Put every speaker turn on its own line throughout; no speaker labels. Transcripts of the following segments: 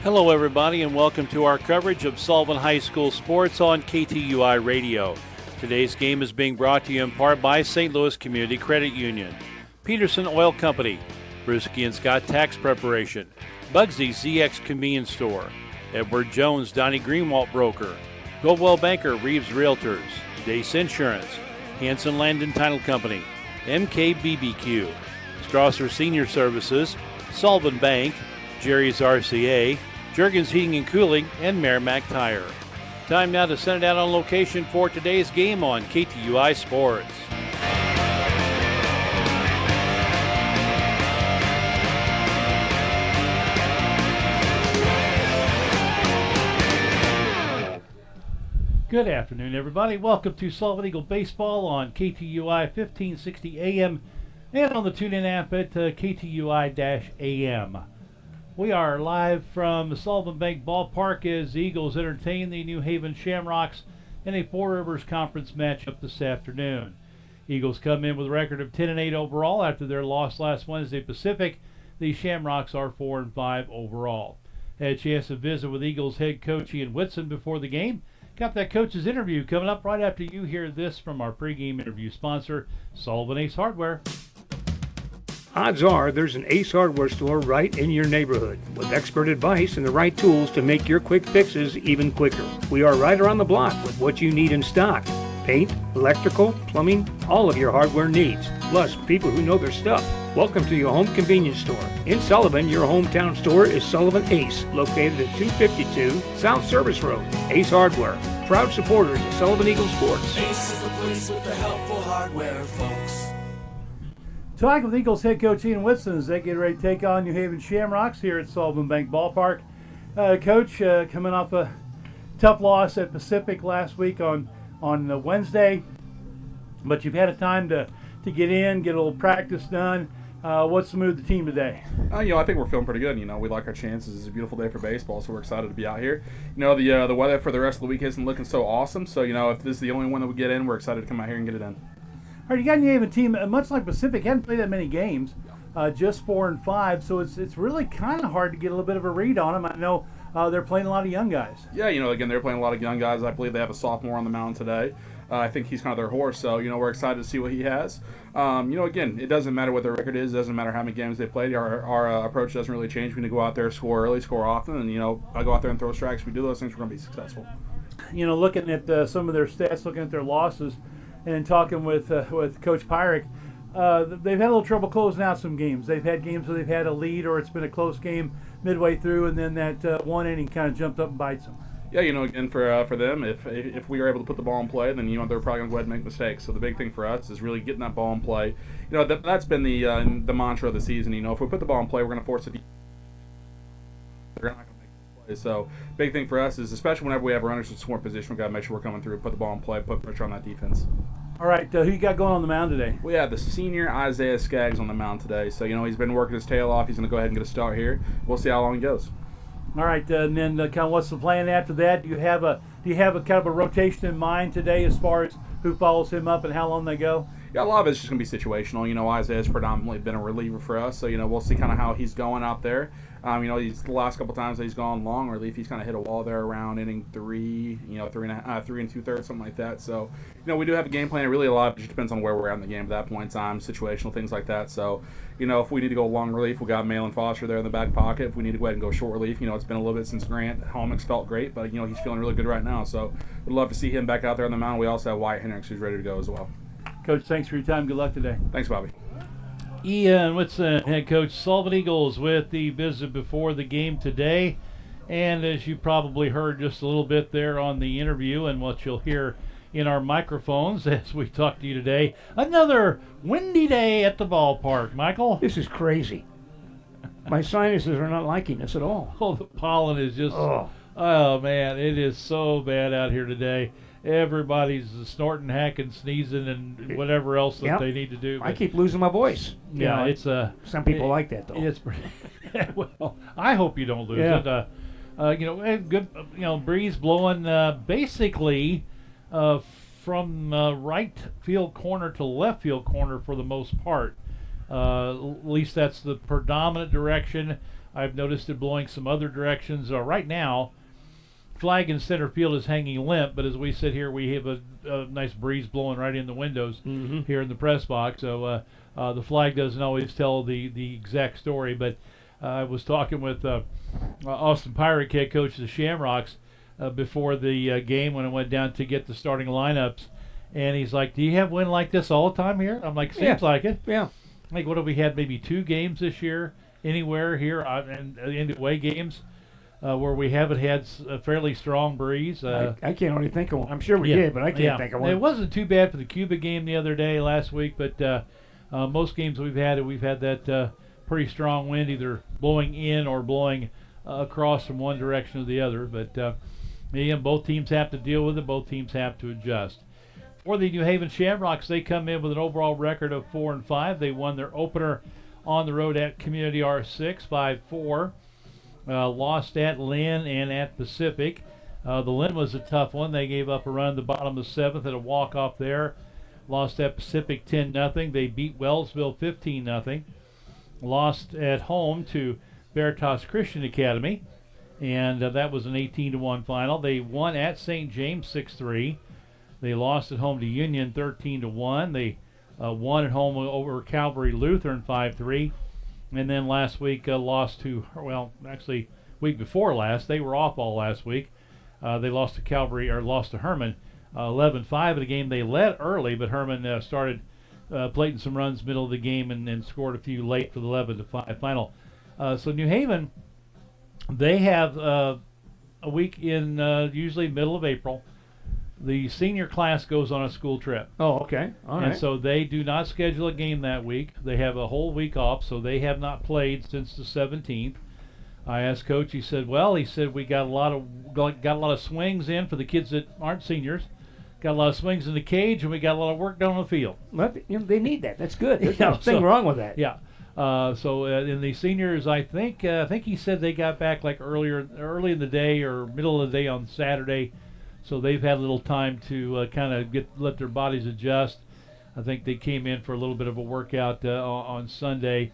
Hello, everybody, and welcome to our coverage of Sullivan High School sports on KTUI Radio. Today's game is being brought to you in part by St. Louis Community Credit Union, Peterson Oil Company, Brewski and Scott Tax Preparation, Bugsy's ZX Convenience Store, Edward Jones Donnie Greenwalt Broker, Goldwell Banker Reeves Realtors, Dace Insurance, Hanson Land and Title Company, MKBBQ, Strasser Senior Services, Sullivan Bank, Jerry's RCA, Juergens Heating and Cooling, and Merrimack Tire. Time now to send it out on location for today's game on KTUI Sports. Good afternoon, everybody. Welcome to Sullivan Eagle Baseball on KTUI 1560 AM and on the TuneIn app at KTUI-AM. We are live from the Sullivan Bank Ballpark as the Eagles entertain the New Haven Shamrocks in a Four Rivers Conference matchup this afternoon. Eagles come in with a record of 10-8 overall after their loss last Wednesday Pacific. The Shamrocks are 4-5 overall. Had a chance to visit with Eagles head coach Ian Whitson before the game. Got that coach's interview coming up right after you hear this from our pregame interview sponsor, Sullivan Ace Hardware.
Odds are there's an Ace Hardware store right in your neighborhood with expert advice and the right tools to make your quick fixes even quicker. We are right around the block with what you need in stock. Paint, electrical, plumbing, all of your hardware needs. Plus, people who know their stuff. Welcome to your home convenience store. In Sullivan, your hometown store is Sullivan Ace, located at 252 South Service Road. Ace Hardware, proud supporters of Sullivan Eagle Sports.
Ace is the place with the helpful hardware, folks.
Talking with Eagles head coach Ian Whitson as they get ready to take on New Haven Shamrocks here at Sullivan Bank Ballpark. Coach, coming off a tough loss at Pacific last week on Wednesday, but you've had a time to get in, get a little practice done. What's the mood of the team today?
I think we're feeling pretty good. We like our chances. It's a beautiful day for baseball, so we're excited to be out here. The weather for the rest of the week isn't looking so awesome, so, if this is the only one that we get in, we're excited to come out here and get it in.
All right, you got a New Haven team, much like Pacific, hadn't played that many games, just 4-5, so it's really kind of hard to get a little bit of a read on them. I know they're playing a lot of young guys.
Yeah, again, they're playing a lot of young guys. I believe they have a sophomore on the mound today. I think he's kind of their horse, so, we're excited to see what he has. Again, it doesn't matter what their record is. It doesn't matter how many games they played. Our approach doesn't really change. We need to go out there, score early, score often, and, I go out there and throw strikes. If we do those things, we're going to be successful.
Looking at some of their stats, looking at their losses, and talking with Coach Pyrick, they've had a little trouble closing out some games. They've had games where they've had a lead or it's been a close game midway through, and then that one inning kind of jumped up and bites them.
Yeah, again, for them, if we are able to put the ball in play, then, they're probably going to go ahead and make mistakes. So the big thing for us is really getting that ball in play. That's been the mantra of the season. If we put the ball in play, we're going to force it. They're not going to make plays. So big thing for us is, especially whenever we have runners in scoring position, we've got to make sure we're coming through, put the ball in play, put pressure on that defense.
All right, who you got going on the mound today?
We have the senior Isaiah Skaggs on the mound today. So, he's been working his tail off. He's going to go ahead and get a start here. We'll see how long he goes.
All right, and then kind of what's the plan after that? Do you have a kind of a rotation in mind today as far as who follows him up and how long they go?
Yeah, a lot of it's just going to be situational. Isaiah's predominantly been a reliever for us, so, we'll see kind of how he's going out there. He's the last couple times that he's gone long relief, he's kind of hit a wall there around inning 3, 3 and 2/3, something like that. So, we do have a game plan. Really, a lot of it just depends on where we're at in the game at that point in time, situational things like that. So, if we need to go long relief, we got Malin Foster there in the back pocket. If we need to go ahead and go short relief, it's been a little bit since Grant Holmix felt great, but he's feeling really good right now. So, we'd love to see him back out there on the mound. We also have Wyatt Hendricks who's ready to go as well.
Coach, thanks for your time. Good luck today.
Thanks, Bobby.
Ian Whitson, head coach, Sullivan Eagles, with the visit before the game today. And as you probably heard just a little bit there on the interview and what you'll hear in our microphones as we talk to you today, another windy day at the ballpark. Michael?
This is crazy. My sinuses are not liking this at all.
Oh, the pollen is just, oh man, it is so bad out here today. Everybody's snorting, hacking, sneezing, and whatever else that they need to do.
I keep losing my voice.
Yeah, it's
some people like that though.
It's well, I hope you don't lose it. Good, breeze blowing basically from right field corner to left field corner for the most part. At least that's the predominant direction.
I've noticed it blowing some other directions. Right now, flag in center field is hanging limp, but as we sit here, we have a nice breeze blowing right in the windows here in the press box. So the flag doesn't always tell the exact story, but I was talking with Austin Pirate head coach of the Shamrocks before the game when I went down to get the starting lineups, and he's like, "Do you have wind like this all the time here?" I'm like, "Seems like it."
Yeah.
Like, what have we had? Maybe 2 games this year anywhere here and in away games where we haven't had a fairly strong breeze.
I can't only think of one. I'm sure we did, but I can't think of one.
It wasn't too bad for the Cuba game the other day last week, but most games we've had that pretty strong wind, either blowing in or blowing across from one direction or the other. But again, both teams have to deal with it. Both teams have to adjust. For the New Haven Shamrocks, they come in with an overall record of 4-5. They won their opener on the road at Community R6 5-4. Lost at Lynn and at Pacific. The Lynn was a tough one. They gave up a run in the bottom of the 7th at a walk-off there. Lost at Pacific 10-0. They beat Wellsville 15-0. Lost at home to Veritas Christian Academy, and that was an 18-1 final. They won at St. James 6-3. They lost at home to Union 13-1. They won at home over Calvary Lutheran 5-3. And then last week lost to, week before last, they were off all last week. They lost to Herman 11-5 in a game they led early, but Herman started plating some runs middle of the game and scored a few late for the 11-5 final. So New Haven, they have a week in usually middle of April. The senior class goes on a school trip.
Oh, okay. All right.
And so they do not schedule a game that week. They have a whole week off, so they have not played since the 17th. I asked Coach. He said we got a lot of swings in for the kids that aren't seniors. Got a lot of swings in the cage, and we got a lot of work done on the field.
Well, they need that. That's good. There's nothing wrong with that.
Yeah. So in the seniors, I think he said they got back like early in the day or middle of the day on Saturday. So they've had a little time to kind of let their bodies adjust. I think they came in for a little bit of a workout on Sunday.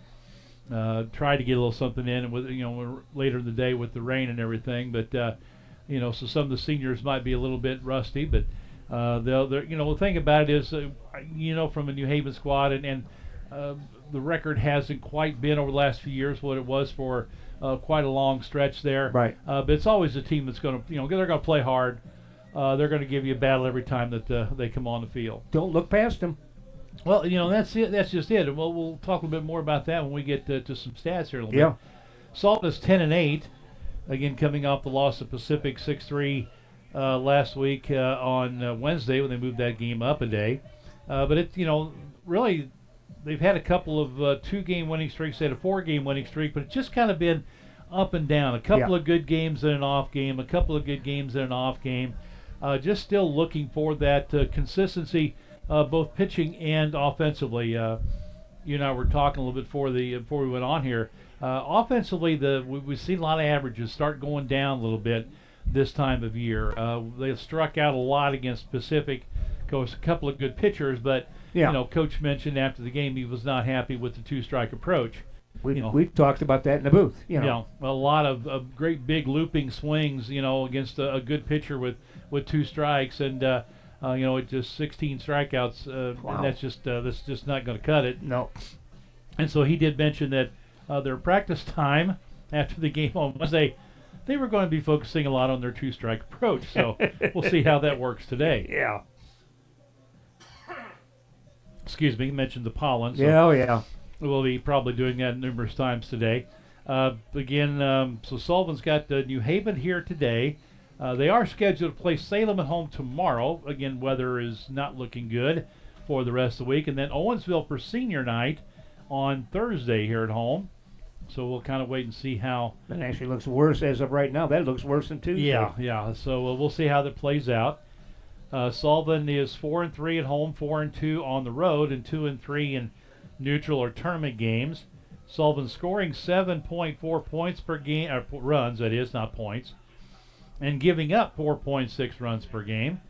Tried to get a little something in with later in the day with the rain and everything. But so some of the seniors might be a little bit rusty. But the thing about it is from a New Haven squad and the record hasn't quite been over the last few years what it was for quite a long stretch there.
Right.
But it's always a team that's going to they're going to play hard. They're going to give you a battle every time that they come on the field.
Don't look past them.
Well, that's it. That's just it. And we'll talk a little bit more about that when we get to some stats here in a little bit. Sullivan is 10-8, again coming off the loss of Pacific 6-3 last week on Wednesday when they moved that game up a day. But it really they've had a couple of 2-game winning streaks. They had a 4-game winning streak, but it's just kind of been up and down. A couple of good games and an off game. A couple of good games and an off game. Just still looking for that consistency, both pitching and offensively. You and I were talking a little bit before we went on here. Offensively, we've seen a lot of averages start going down a little bit this time of year. They struck out a lot against Pacific. Of course, a couple of good pitchers, but Coach mentioned after the game he was not happy with the 2-strike approach.
We've talked about that in the booth.
A lot of great big looping swings, against a good pitcher with 2 strikes, and it just 16 strikeouts.
Wow.
And that's just not going to cut it.
No.
And so he did mention that their practice time after the game on Wednesday, they were going to be focusing a lot on their 2-strike approach. So we'll see how that works today.
Yeah.
Excuse me, he mentioned the pollen. So
yeah.
We'll be probably doing that numerous times today. So Sullivan's got New Haven here today. They are scheduled to play Salem at home tomorrow. Again, weather is not looking good for the rest of the week. And then Owensville for senior night on Thursday here at home. So we'll kind of wait and see how.
That actually looks worse as of right now. That looks worse than Tuesday.
Yeah. So we'll see how that plays out. Sullivan is 4-3 at home, 4-2 on the road, and 2-3 in neutral or tournament games. Sullivan scoring 7.4 points per game, runs, that is, not points, and giving up 4.6 runs per game.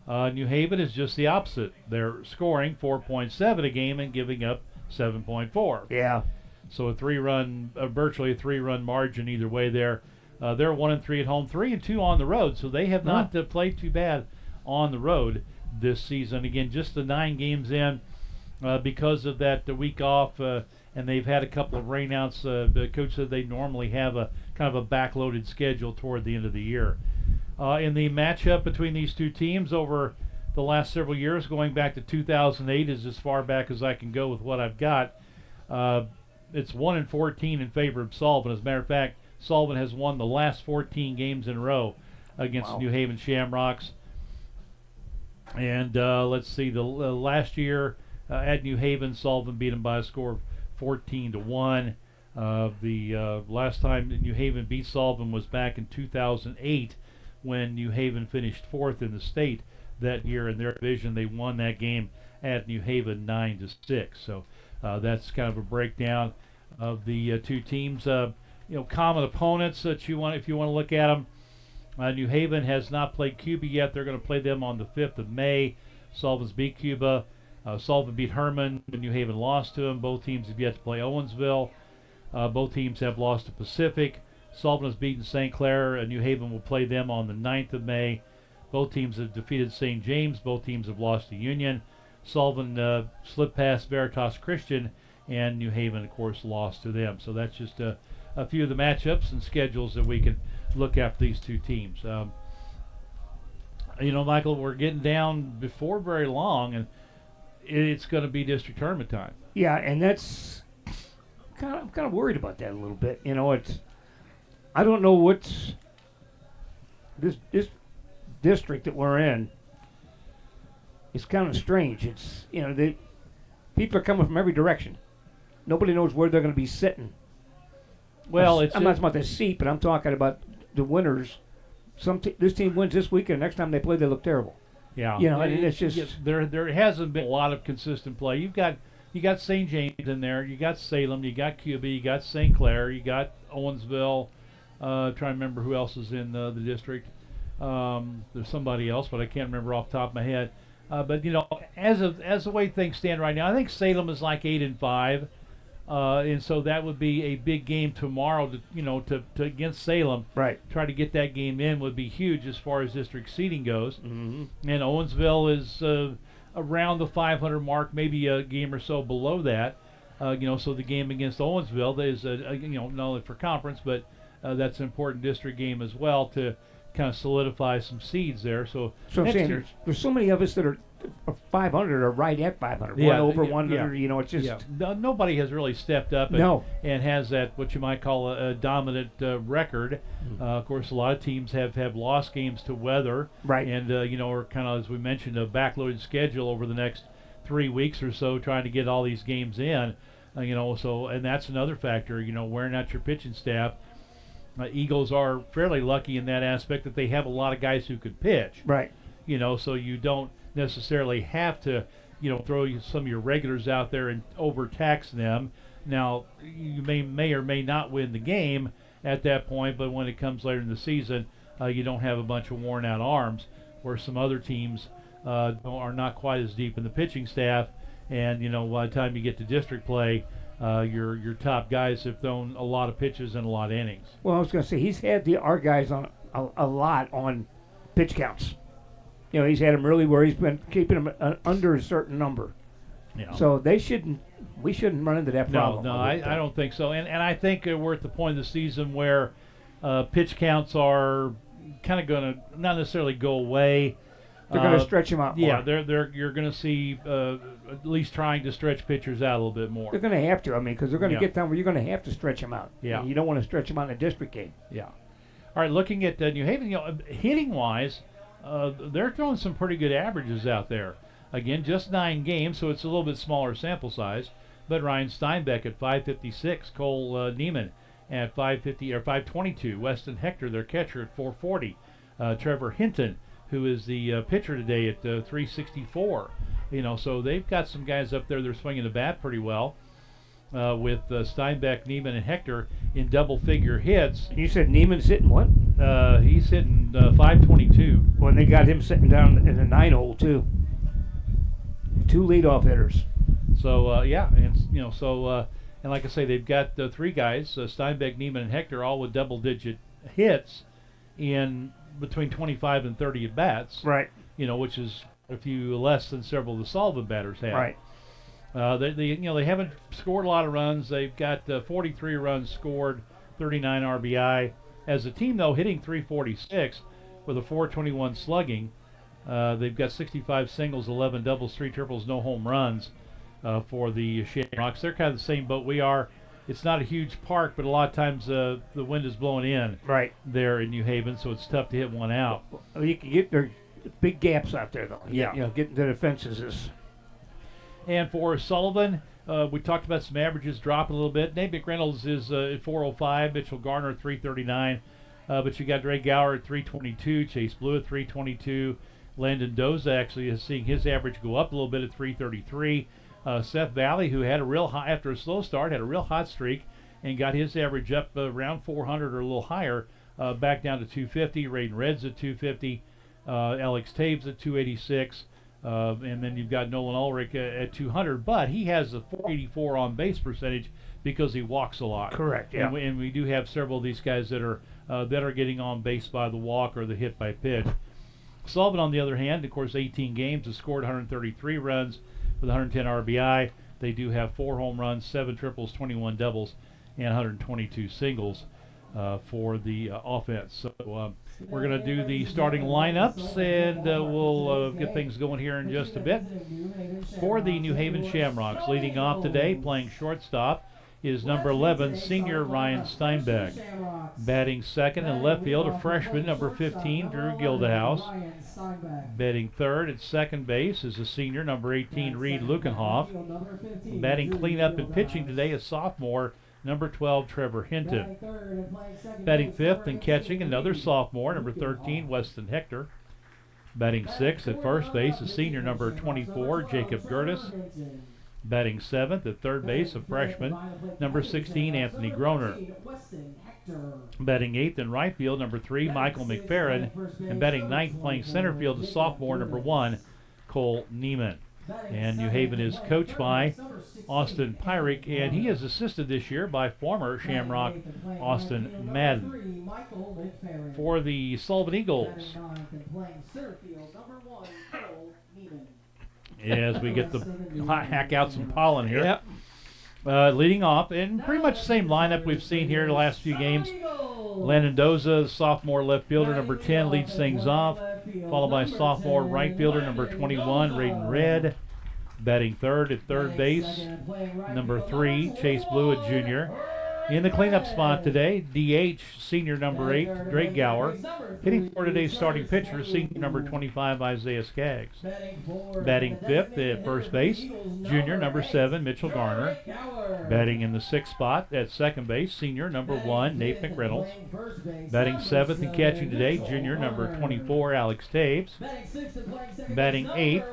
New Haven is just the opposite. They're scoring 4.7 a game and giving up 7.4.
Yeah.
So virtually a 3-run margin either way there. They're 1-3 at home, 3-2 on the road, so they have not played too bad on the road this season. Again, just the 9 games in because of that the week off, and they've had a couple of rainouts. The coach said they normally have a kind of a backloaded schedule toward the end of the year. In the matchup between these two teams over the last several years, going back to 2008 is as far back as I can go with what I've got. It's 1-14 in favor of Sullivan. As a matter of fact, Sullivan has won the last 14 games in a row against New Haven Shamrocks. And let's see, the last year at New Haven, Sullivan beat them by a score of 14-1. The last time that New Haven beat Sullivan was back in 2008 when New Haven finished 4th in the state that year in their division. They won that game at New Haven 9-6. So that's kind of a breakdown of the two teams. Common opponents that you want, if you want to look at them. New Haven has not played Cuba yet. They're going to play them on the 5th of May. Sullivan's beat Cuba. Sullivan beat Herman. New Haven lost to them. Both teams have yet to play Owensville. Both teams have lost to Pacific. Sullivan has beaten St. Clair. New Haven will play them on the 9th of May. Both teams have defeated St. James. Both teams have lost to Union. Sullivan slipped past Veritas Christian, and New Haven, of course, lost to them. So that's just a few of the matchups and schedules that we can look at for these two teams. Michael, we're getting down before very long, and it's going to be district tournament time.
Yeah, and that's I'm kind of worried about that a little bit. I don't know what's this district that we're in. It's kind of strange. It's people are coming from every direction. Nobody knows where they're going to be sitting.
Well,
I'm not talking about the seat, but I'm talking about the winners. This team wins this weekend. Next time they play, they look terrible.
Yeah,
it's just
there hasn't been a lot of consistent play. You got St. James in there. You got Salem. You got Cuba. You got St. Clair. You got Owensville. Trying to remember who else is in the district. There's somebody else, but I can't remember off the top of my head. But as the way things stand right now, I think Salem is like 8-5. And so that would be a big game tomorrow to against Salem.
Right.
Try to get that game in would be huge as far as district seeding goes.
Mm-hmm.
And Owensville is around the 500 mark, maybe a game or so below that. So the game against Owensville is not only for conference, but that's an important district game as well to kind of solidify some seeds there. So
I'm saying there's so many of us that are 500 or right at 500. One over, one under. It's just
nobody has really stepped up and has that what you might call a dominant record.
Mm-hmm.
Of course, a lot of teams have lost games to weather,
right?
And are kind of, as we mentioned, a backloaded schedule over the next 3 weeks or so, trying to get all these games in. So and that's another factor. Wearing out your pitching staff. Eagles are fairly lucky in that aspect that they have a lot of guys who could pitch.
Right.
So you don't necessarily have to, throw some of your regulars out there and overtax them. Now, you may or may not win the game at that point, but when it comes later in the season, you don't have a bunch of worn-out arms, where some other teams are not quite as deep in the pitching staff, and, by the time you get to district play, your top guys have thrown a lot of pitches and a lot of innings.
Well, I was going to say, he's had our guys on a lot on pitch counts. He's had them really where he's been keeping them under a certain number. Yeah. So we shouldn't run into that problem.
No, I don't think so. And I think we're at the point of the season where pitch counts are kind of going to not necessarily go away.
They're going to stretch them out more.
Yeah, you're going to see at least trying to stretch pitchers out a little bit more.
They're going to have to, because they're going to get down where you're going to have to stretch them out.
Yeah.
And you don't want to stretch them out in a district game.
Yeah. All right, looking at New Haven, hitting-wise, they're throwing some pretty good averages out there. Again, just 9 games, so it's a little bit smaller sample size. But Ryan Steinbeck at 556, Cole Neiman at 550 or 522, Weston Hector, their catcher, at 440, Trevor Hinton, who is the pitcher today, at 364. So they've got some guys up there that are swinging the bat pretty well. With Steinbeck, Neiman, and Hector in double-figure hits.
You said Neiman's hitting what?
He's hitting 522.
Well, they got him sitting down in the 9-hole too. 2 leadoff hitters.
So and And like I say, they've got three guys, Steinbeck, Neiman, and Hector, all with double-digit hits in between 25 and 30 at-bats.
Right.
Which is a few less than several of the Sullivan batters have.
Right.
They haven't scored a lot of runs. They've got 43 runs scored, 39 RBI. As a team, though, hitting 346 with a 421 slugging. They've got 65 singles, 11 doubles, 3 triples, no home runs for the Shamrocks. They're kind of the same boat we are. It's not a huge park, but a lot of times the wind is blowing in there in New Haven, so it's tough to hit one out.
You can get there big gaps out there, though.
Yeah.
Getting to the fences is...
And for Sullivan, we talked about some averages dropping a little bit. Nate McReynolds is at 405, Mitchell Garner at 339. But you got Dre Gower at 322, Chase Blue at 322. Landon Doza actually is seeing his average go up a little bit at 333. Seth Valley, who had a real high, after a slow start, had a real hot streak and got his average up around 400 or a little higher, back down to 250. Raiden Reds at 250. Alex Taves at 286. And then you've got Nolan Ulrich at 200, but he has a 484 on base percentage because he walks a lot.
Correct. Yeah.
And we do have several of these guys that are getting on base by the walk or the hit by pitch. Sullivan, on the other hand, of course, 18 games, has scored 133 runs with 110 RBI. They do have 4 home runs, 7 triples, 21 doubles, and 122 singles for the offense. So we're going to do the starting lineups, and we'll get things going here in just a bit. For the New Haven Shamrocks, leading off today, playing shortstop, is number 11, senior Ryan Steinbeck. Batting second in left field, a freshman, number 15, Drew Gildehouse. Batting third at second base is a senior, number 18, Reed Lukenhoff. Batting cleanup and pitching today is sophomore, number 12, Trevor Hinton. Batting fifth and catching, another sophomore, number 13, Weston Hector. Batting sixth at first base, a senior, number 24, Jacob Gertis. Batting seventh at third base, a freshman, number 16, Anthony Groner. Batting eighth in right field, number 3, Michael McFerrin. And batting ninth, playing center field, is sophomore, number 1, Cole Neiman. And New Haven is coached by Austin Pyrick, and he is assisted this year by former Shamrock Austin Madden. For the Sullivan Eagles, as we get the hack out some pollen here.
Yep.
Leading off, and pretty much the same lineup we've seen here the last few games. Landon Doza, sophomore left fielder, number 10, leads things off, followed by sophomore right fielder, number 21, Raiden Red. Batting third at third base, number 3, Chase Blue, a junior. In the cleanup spot today, DH, senior number 8, Drake Gower. Hitting for today's starting pitcher, senior number 25, Isaiah Skaggs. Batting fifth at first base, junior number 7, Mitchell Garner. Batting in the sixth spot at second base, senior number 1, Nate McReynolds. Batting seventh and catching today, junior number 24, Alex Taves. Batting eighth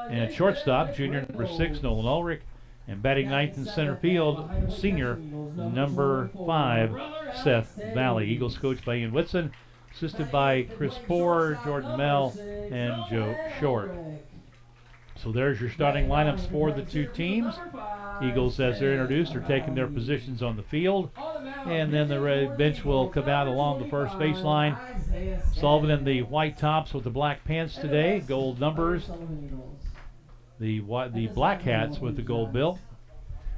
and at shortstop, junior number 6, Nolan Ulrich. And batting ninth in center field, senior number 5, Seth Valley. Eagles coached by Ian Whitson, assisted by Chris Poore, Jordan Mell, and Joe Short. So there's your starting lineups for the two teams. Eagles, as they're introduced, are taking their positions on the field. And then the bench will come out along the first baseline. Sullivan in the white tops with the black pants today, gold numbers. The black hats with the gold bill.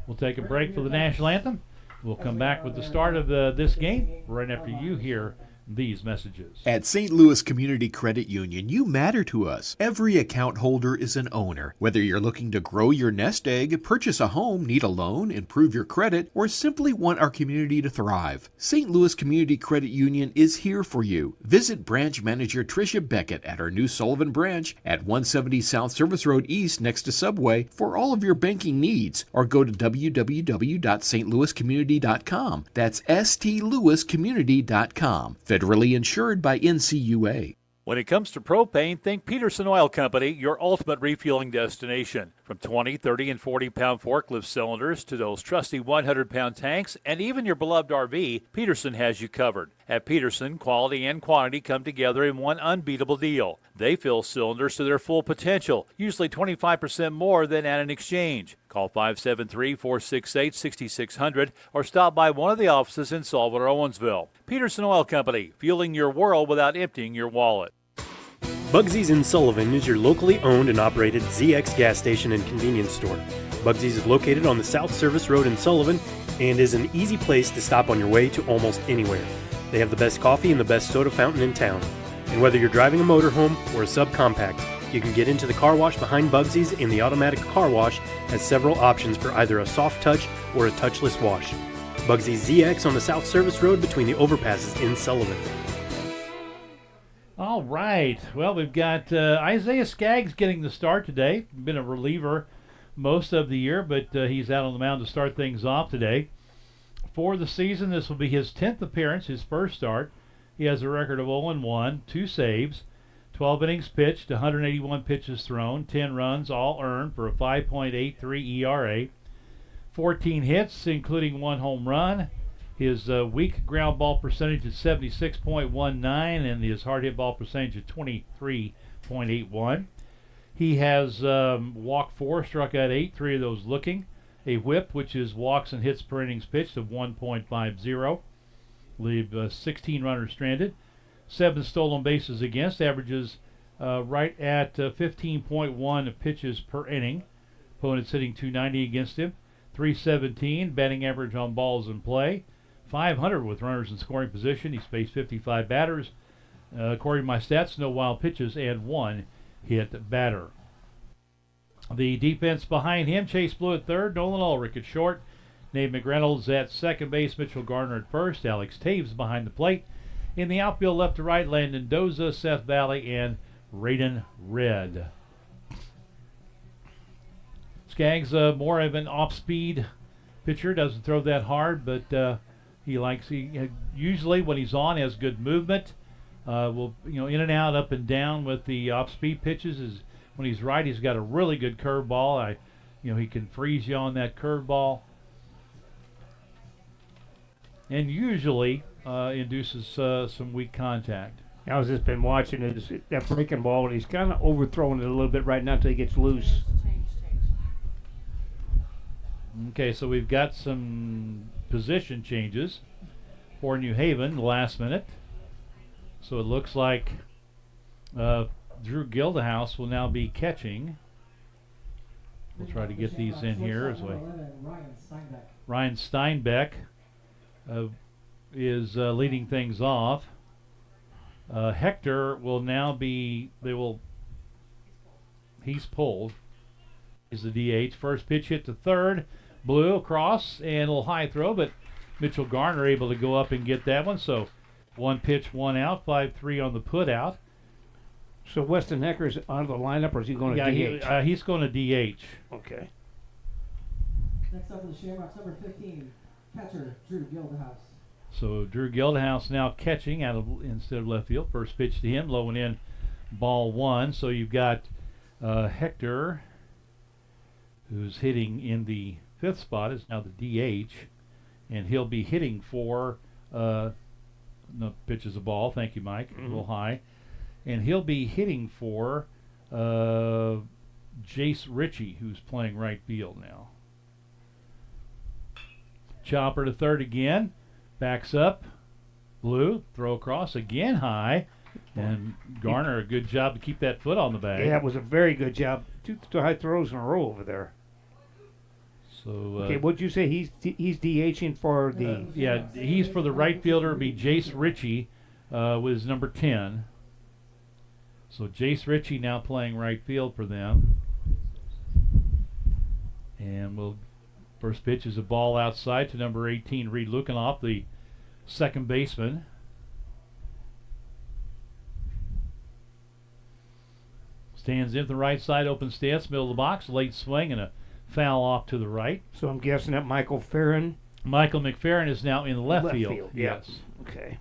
We'll take a break for the national anthem. We'll come back with the start of this game right after you hear these messages.
At St. Louis Community Credit Union, you matter to us. Every account holder is an owner. Whether you're looking to grow your nest egg, purchase a home, need a loan, improve your credit, or simply want our community to thrive, St. Louis Community Credit Union is here for you. Visit branch manager Tricia Beckett at our new Sullivan branch at 170 South Service Road East next to Subway for all of your banking needs, or go to www.stlouiscommunity.com. That's stlouiscommunity.com. Federally insured by NCUA.
When it comes to propane, think Peterson Oil Company, your ultimate refueling destination. From 20, 30, and 40-pound forklift cylinders to those trusty 100-pound tanks and even your beloved RV, Peterson has you covered. At Peterson, quality and quantity come together in one unbeatable deal. They fill cylinders to their full potential, usually 25% more than at an exchange. Call 573-468-6600 or stop by one of the offices in Sullivan or Owensville. Peterson Oil Company, fueling your world without emptying your wallet.
Bugsy's in Sullivan is your locally owned and operated ZX gas station and convenience store. Bugsy's is located on the South Service Road in Sullivan and is an easy place to stop on your way to almost anywhere. They have the best coffee and the best soda fountain in town. And whether you're driving a motorhome or a subcompact, you can get into the car wash behind Bugsy's, and the automatic car wash has several options for either a soft touch or a touchless wash. Bugsy's ZX on the South Service Road between the overpasses in Sullivan.
All right. Well, we've got Isaiah Skaggs getting the start today. Been a reliever most of the year, but he's out on the mound to start things off today. For the season, this will be his 10th appearance, his first start. He has a record of 0-1, 2 saves, 12 innings pitched, 181 pitches thrown, 10 runs, all earned for a 5.83 ERA, 14 hits, including 1 home run. His weak ground ball percentage is 76.19, and his hard hit ball percentage is 23.81. He has walked 4, struck out 8, 3 of those looking. A whip, which is walks and hits per innings pitched, of 1.50. Leave 16 runners stranded. 7 stolen bases against, averages right at 15.1 pitches per inning. Opponents hitting 290 against him. 317 batting average on balls in play. 500 with runners in scoring position. He's faced 55 batters. According to my stats, no wild pitches and 1 hit batter. The defense behind him: Chase Blue at third, Nolan Ulrich at short, Nate McReynolds at second base, Mitchell Garner at first, Alex Taves behind the plate. In the outfield, left to right, Landon Doza, Seth Valley, and Raiden Red. Skaggs, more of an off-speed pitcher, doesn't throw that hard, but he usually when he's on has good movement. Will in and out, up and down with the off-speed pitches. When he's right, he's got a really good curveball. He can freeze you on that curveball, and usually induces some weak contact.
I was just been watching that breaking ball, and he's kind of overthrowing it a little bit right now until he gets loose.
Okay, so we've got some position changes for New Haven last minute. So it looks like Drew Gildehouse will now be catching. We'll try to get these in here as well. Ryan Steinbeck is leading things off. Hector will now be, he's pulled. He's the DH. First pitch hit to third. Blue across and a little high throw, but Mitchell Garner able to go up and get that one. So 1 pitch, 1 out, 5-3 on the put out.
So Weston Hecker's out of the lineup, or is he going to DH?
He's going to DH.
Okay.
Next up for the Shamrocks, number 15, catcher Drew Gildehouse.
So Drew Gildehouse now catching instead of left field. First pitch to him, low and in, ball 1. So you've got Hector, who's hitting in the 5th spot, is now the DH, and he'll be hitting for no pitch is a ball. Thank you, Mike. A little high. And he'll be hitting for Jace Ritchie, who's playing right field now. Chopper to third again. Backs up. Blue, throw across again high. And Garner, a good job to keep that foot on the bag.
Yeah, it was a very good job. 2 high throws in a row over there.
So
okay, what'd you say? He's DHing for the...
Yeah, he's for the right fielder. It'll be Jace Ritchie with number 10. So Jace Ritchie now playing right field for them. And first pitch is a ball outside to number 18, Reed Lukanoff, the second baseman. Stands in the right side, open stance, middle of the box, late swing, and a foul off to the right.
So I'm guessing that Michael McFerrin
is now in left field.
Yeah.
Yes.
Okay.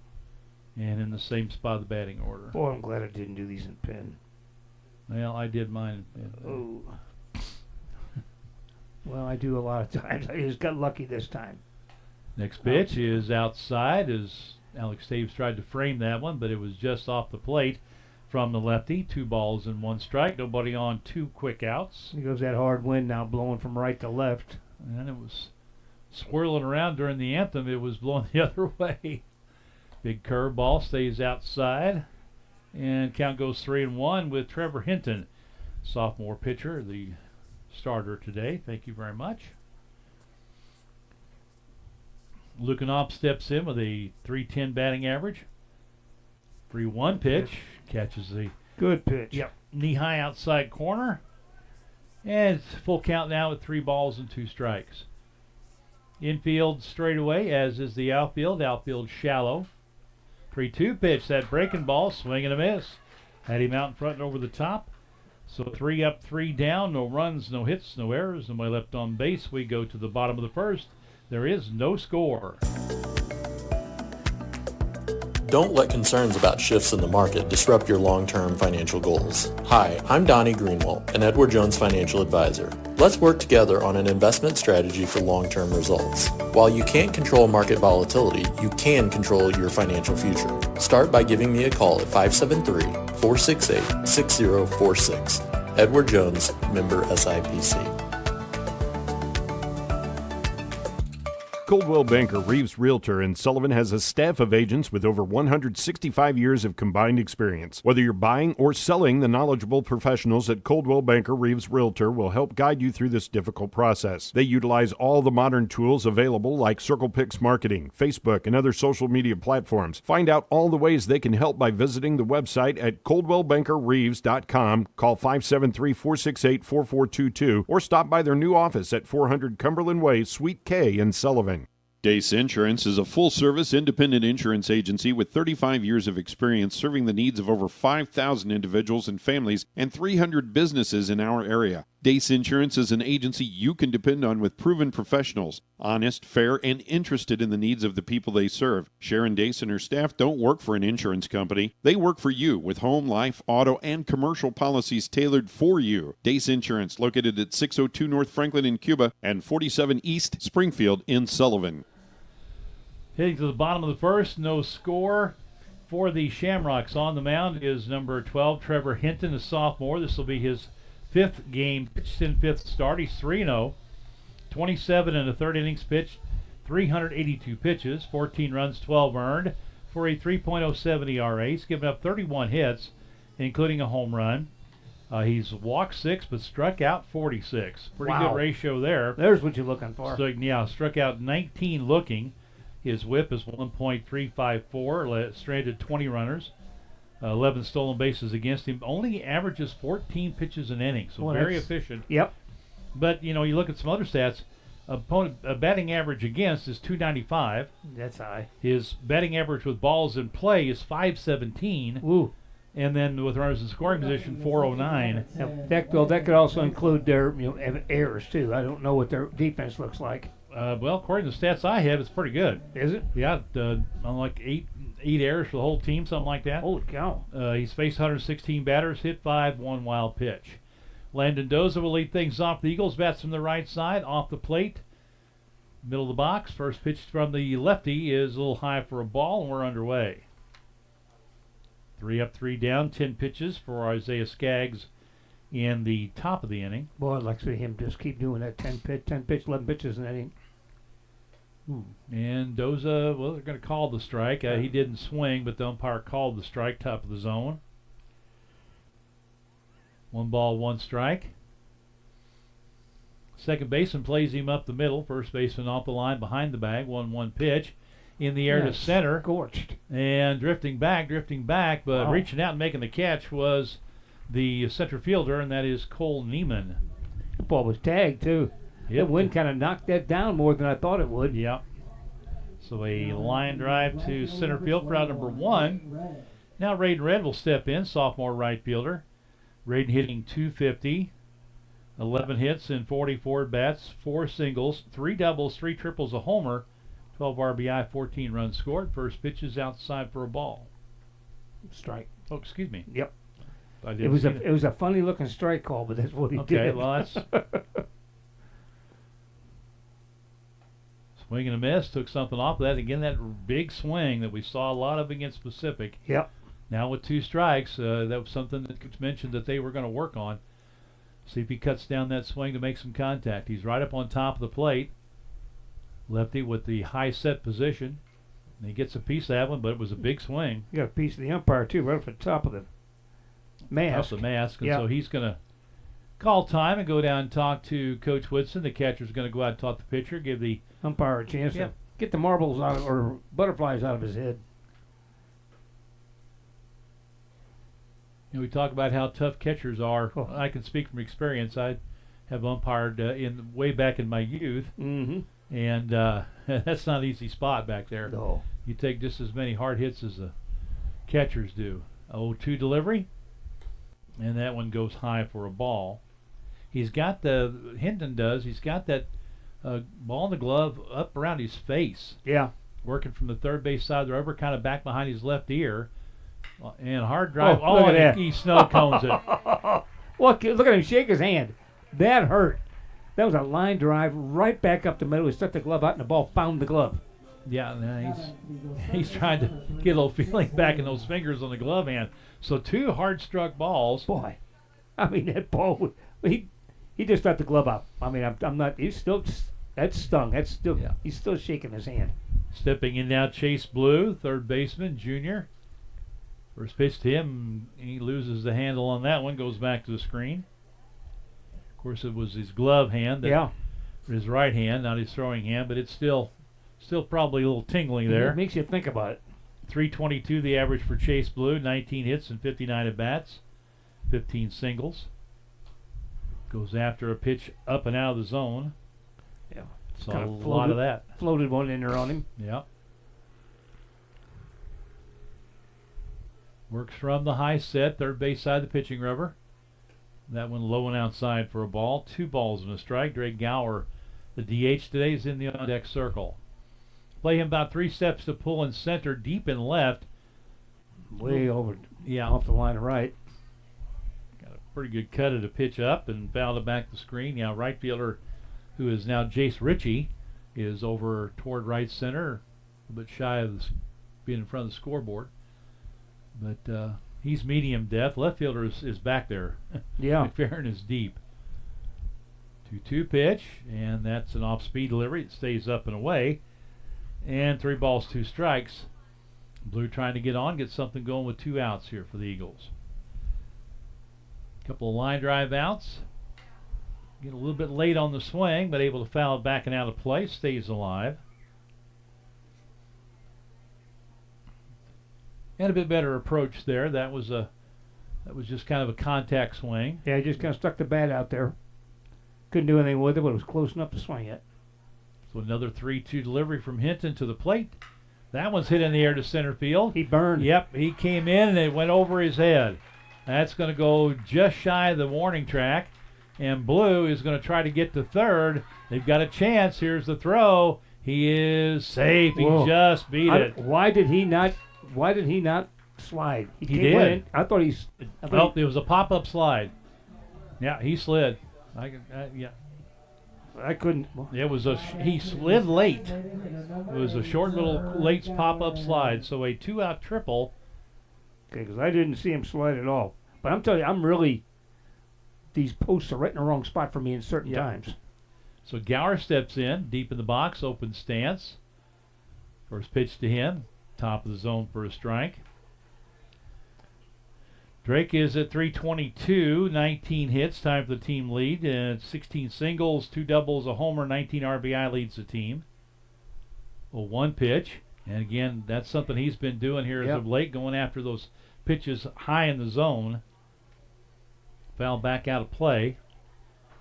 And in the same spot of the batting order.
Boy, I'm glad I didn't do these in pen.
Well, I did mine in pen.
Oh. Well, I do a lot of times. I just got lucky this time.
Next pitch is outside, is Alex Taves tried to frame that one, but it was just off the plate from the lefty. 2 balls and 1 strike. Nobody on, 2 quick outs.
Here goes that hard wind now blowing from right to left.
And it was swirling around during the anthem. It was blowing the other way. Big curveball stays outside. And count goes 3-1 with Trevor Hinton, sophomore pitcher, the starter today. Thank you very much. Lukanov steps in with a .310 batting average. 3-1 pitch. Catches the
good pitch.
Yep, knee-high outside corner. And it's full count now with 3 balls and 2 strikes. Infield straightaway, as is the outfield. Outfield shallow. 3-2 pitch, that breaking ball, swing and a miss. Had him out in front and over the top. So 3 up, 3 down, no runs, no hits, no errors, nobody left on base. We go to the bottom of the first. There is no score.
Don't let concerns about shifts in the market disrupt your long-term financial goals. Hi, I'm Donnie Greenwald, an Edward Jones financial advisor. Let's work together on an investment strategy for long-term results. While you can't control market volatility, you can control your financial future. Start by giving me a call at 573-468-6046. Edward Jones, member SIPC.
Coldwell Banker Reeves Realtor in Sullivan has a staff of agents with over 165 years of combined experience. Whether you're buying or selling, the knowledgeable professionals at Coldwell Banker Reeves Realtor will help guide you through this difficult process. They utilize all the modern tools available like CirclePix marketing, Facebook, and other social media platforms. Find out all the ways they can help by visiting the website at coldwellbankerreeves.com. Call 573-468-4422 or stop by their new office at 400 Cumberland Way, Suite K in Sullivan. Dace Insurance is a full-service independent insurance agency with 35 years of experience serving the needs of over 5,000 individuals and families and 300 businesses in our area. Dace Insurance is an agency you can depend on with proven professionals, honest, fair, and interested in the needs of the people they serve. Sharon Dace and her staff don't work for an insurance company. They work for you with home, life, auto, and commercial policies tailored for you. Dace Insurance, located at 602 North Franklin in Cuba and 47 East Springfield in Sullivan.
Heading to the bottom of the first, no score for the Shamrocks. On the mound is number 12, Trevor Hinton, a sophomore. This will be his 5th game pitched in 5th start. He's 3-0, 27 and a third innings pitched, 382 pitches, 14 runs, 12 earned for a 3.07 ERA. He's given up 31 hits, including a home run. He's walked 6 but struck out 46. Pretty good ratio there.
There's what you're looking for.
So, yeah, struck out 19 looking. His whip is 1.354, stranded 20 runners, 11 stolen bases against him. Only averages 14 pitches an inning, so very efficient.
Yep.
But, you know, you look at some other stats. Opponent batting average against is 295.
That's high.
His batting average with balls in play is 517.
Ooh.
And then with runners in scoring position, 409.
That could also include their errors, too. I don't know what their defense looks like.
Well, according to the stats I have, it's pretty good.
Is it?
Yeah, like eight errors for the whole team, something like that.
Holy cow.
He's faced 116 batters, hit 5, 1 wild pitch. Landon Doza will lead things off. The Eagles bats from the right side, off the plate, middle of the box. First pitch from the lefty is a little high for a ball, and we're underway. 3 up, 3 down, 10 pitches for Isaiah Skaggs in the top of the inning.
Boy, I'd like to see him just keep doing that 10 pitch, 11 pitches an inning.
And Doza, well, they're going to call the strike. He didn't swing, but the umpire called the strike, top of the zone. 1 ball, 1 strike. Second baseman plays him up the middle. First baseman off the line behind the bag. 1-1 pitch. In the air to center.
Scorched.
And drifting back, but reaching out and making the catch was the center fielder, and that is Cole Neiman.
The ball was tagged, too. The wind kind of knocked that down more than I thought it would.
Yep. So a line drive to center field for out number 1. Now Raiden Red will step in, sophomore right fielder. Raiden hitting .250, 11 hits in 44 bats, 4 singles, 3 doubles, 3 triples, a homer, 12 RBI, 14 runs scored. First pitch is outside for a ball.
Strike.
Oh, excuse me.
Yep. It was a funny looking strike call, but that's what he did.
Okay, well that's Swing and a miss, took something off of that. Again, that big swing that we saw a lot of against Pacific.
Yep.
Now with 2 strikes, that was something that Coach mentioned that they were going to work on. See if he cuts down that swing to make some contact. He's right up on top of the plate. Lefty with the high set position. And he gets a piece of that one, but it was a big swing.
You got a piece of the umpire, too, right up at the top of the mask.
Off the mask. And so he's going to call time and go down and talk to Coach Woodson. The catcher's going to go out and talk to the pitcher, give the
umpire a chance to get the marbles out of, or butterflies out of his head.
You know, we talk about how tough catchers are. Oh. I can speak from experience. I have umpired way back in my youth, and that's not an easy spot back there.
No.
You take just as many hard hits as the catchers do. 0-2 delivery, and that one goes high for a ball. He's got Hinton does. He's got that ball in the glove up around his face.
Yeah.
Working from the third base side of the rubber, kind of back behind his left ear. And hard drive.
Look at that.
He snow cones it.
Look at him shake his hand. That hurt. That was a line drive right back up the middle. He stuck the glove out and the ball found the glove.
Yeah, he's trying to get a little feeling back in those fingers on the glove hand. So 2 hard struck balls.
Boy, I mean that ball. He just got the glove out. I mean I'm not. He's still that stung. That's still. Yeah. He's still shaking his hand.
Stepping in now, Chase Blue, third baseman, junior. First pitch to him, he loses the handle on that one, goes back to the screen. Of course, it was his glove hand, his right hand, not his throwing hand, but it's still probably a little tingling there.
It makes you think about it.
322 the average for Chase Blue, 19 hits and 59 at-bats, 15 singles. Goes after a pitch up and out of the zone.
Yeah,
saw a lot of that.
Floated one in there on him.
Yeah. Works from the high set, third base side of the pitching rubber. That one low and outside for a ball. 2 balls and a strike. Drake Gower, the DH today, is in the on-deck circle. Play him about 3 steps to pull in center, deep in left.
Way over, off the line of right.
Got a pretty good cut of the pitch up and fouled it back the screen. Now right fielder, who is now Jace Ritchie, is over toward right center, a bit shy of being in front of the scoreboard. But he's medium depth. Left fielder is back there.
Yeah.
McFerrin is deep. 2-2 pitch, and that's an off-speed delivery. It stays up and away. And 3 balls, 2 strikes. Blue trying to get on, get something going with 2 outs here for the Eagles. Couple of line drive outs. Get a little bit late on the swing, but able to foul it back and out of play. Stays alive. And a bit better approach there. That was just kind of a contact swing.
Yeah, he just kind of stuck the bat out there. Couldn't do anything with it, but it was close enough to swing it.
So another 3-2 delivery from Hinton to the plate. That one's hit in the air to center field.
He burned.
Yep, he came in and it went over his head. That's going to go just shy of the warning track. And Blue is going to try to get to third. They've got a chance. Here's the throw. He is safe.
Whoa.
He just beat it.
Why did he not slide?
He did.
In. I thought
it was a pop-up slide. Yeah, he slid.
I couldn't.
It was he slid late. It was a short little late pop-up slide. So a 2-out triple.
Okay, because I didn't see him slide at all. But I'm telling you, these posts are right in the wrong spot for me in certain times.
So Gower steps in, deep in the box, open stance. First pitch to him, top of the zone for a strike. Drake is at 322, 19 hits, time for the team lead, and 16 singles, 2 doubles, a homer, 19 RBI leads the team. 1 pitch, and again, that's something he's been doing here as of late, going after those pitches high in the zone. Foul back out of play,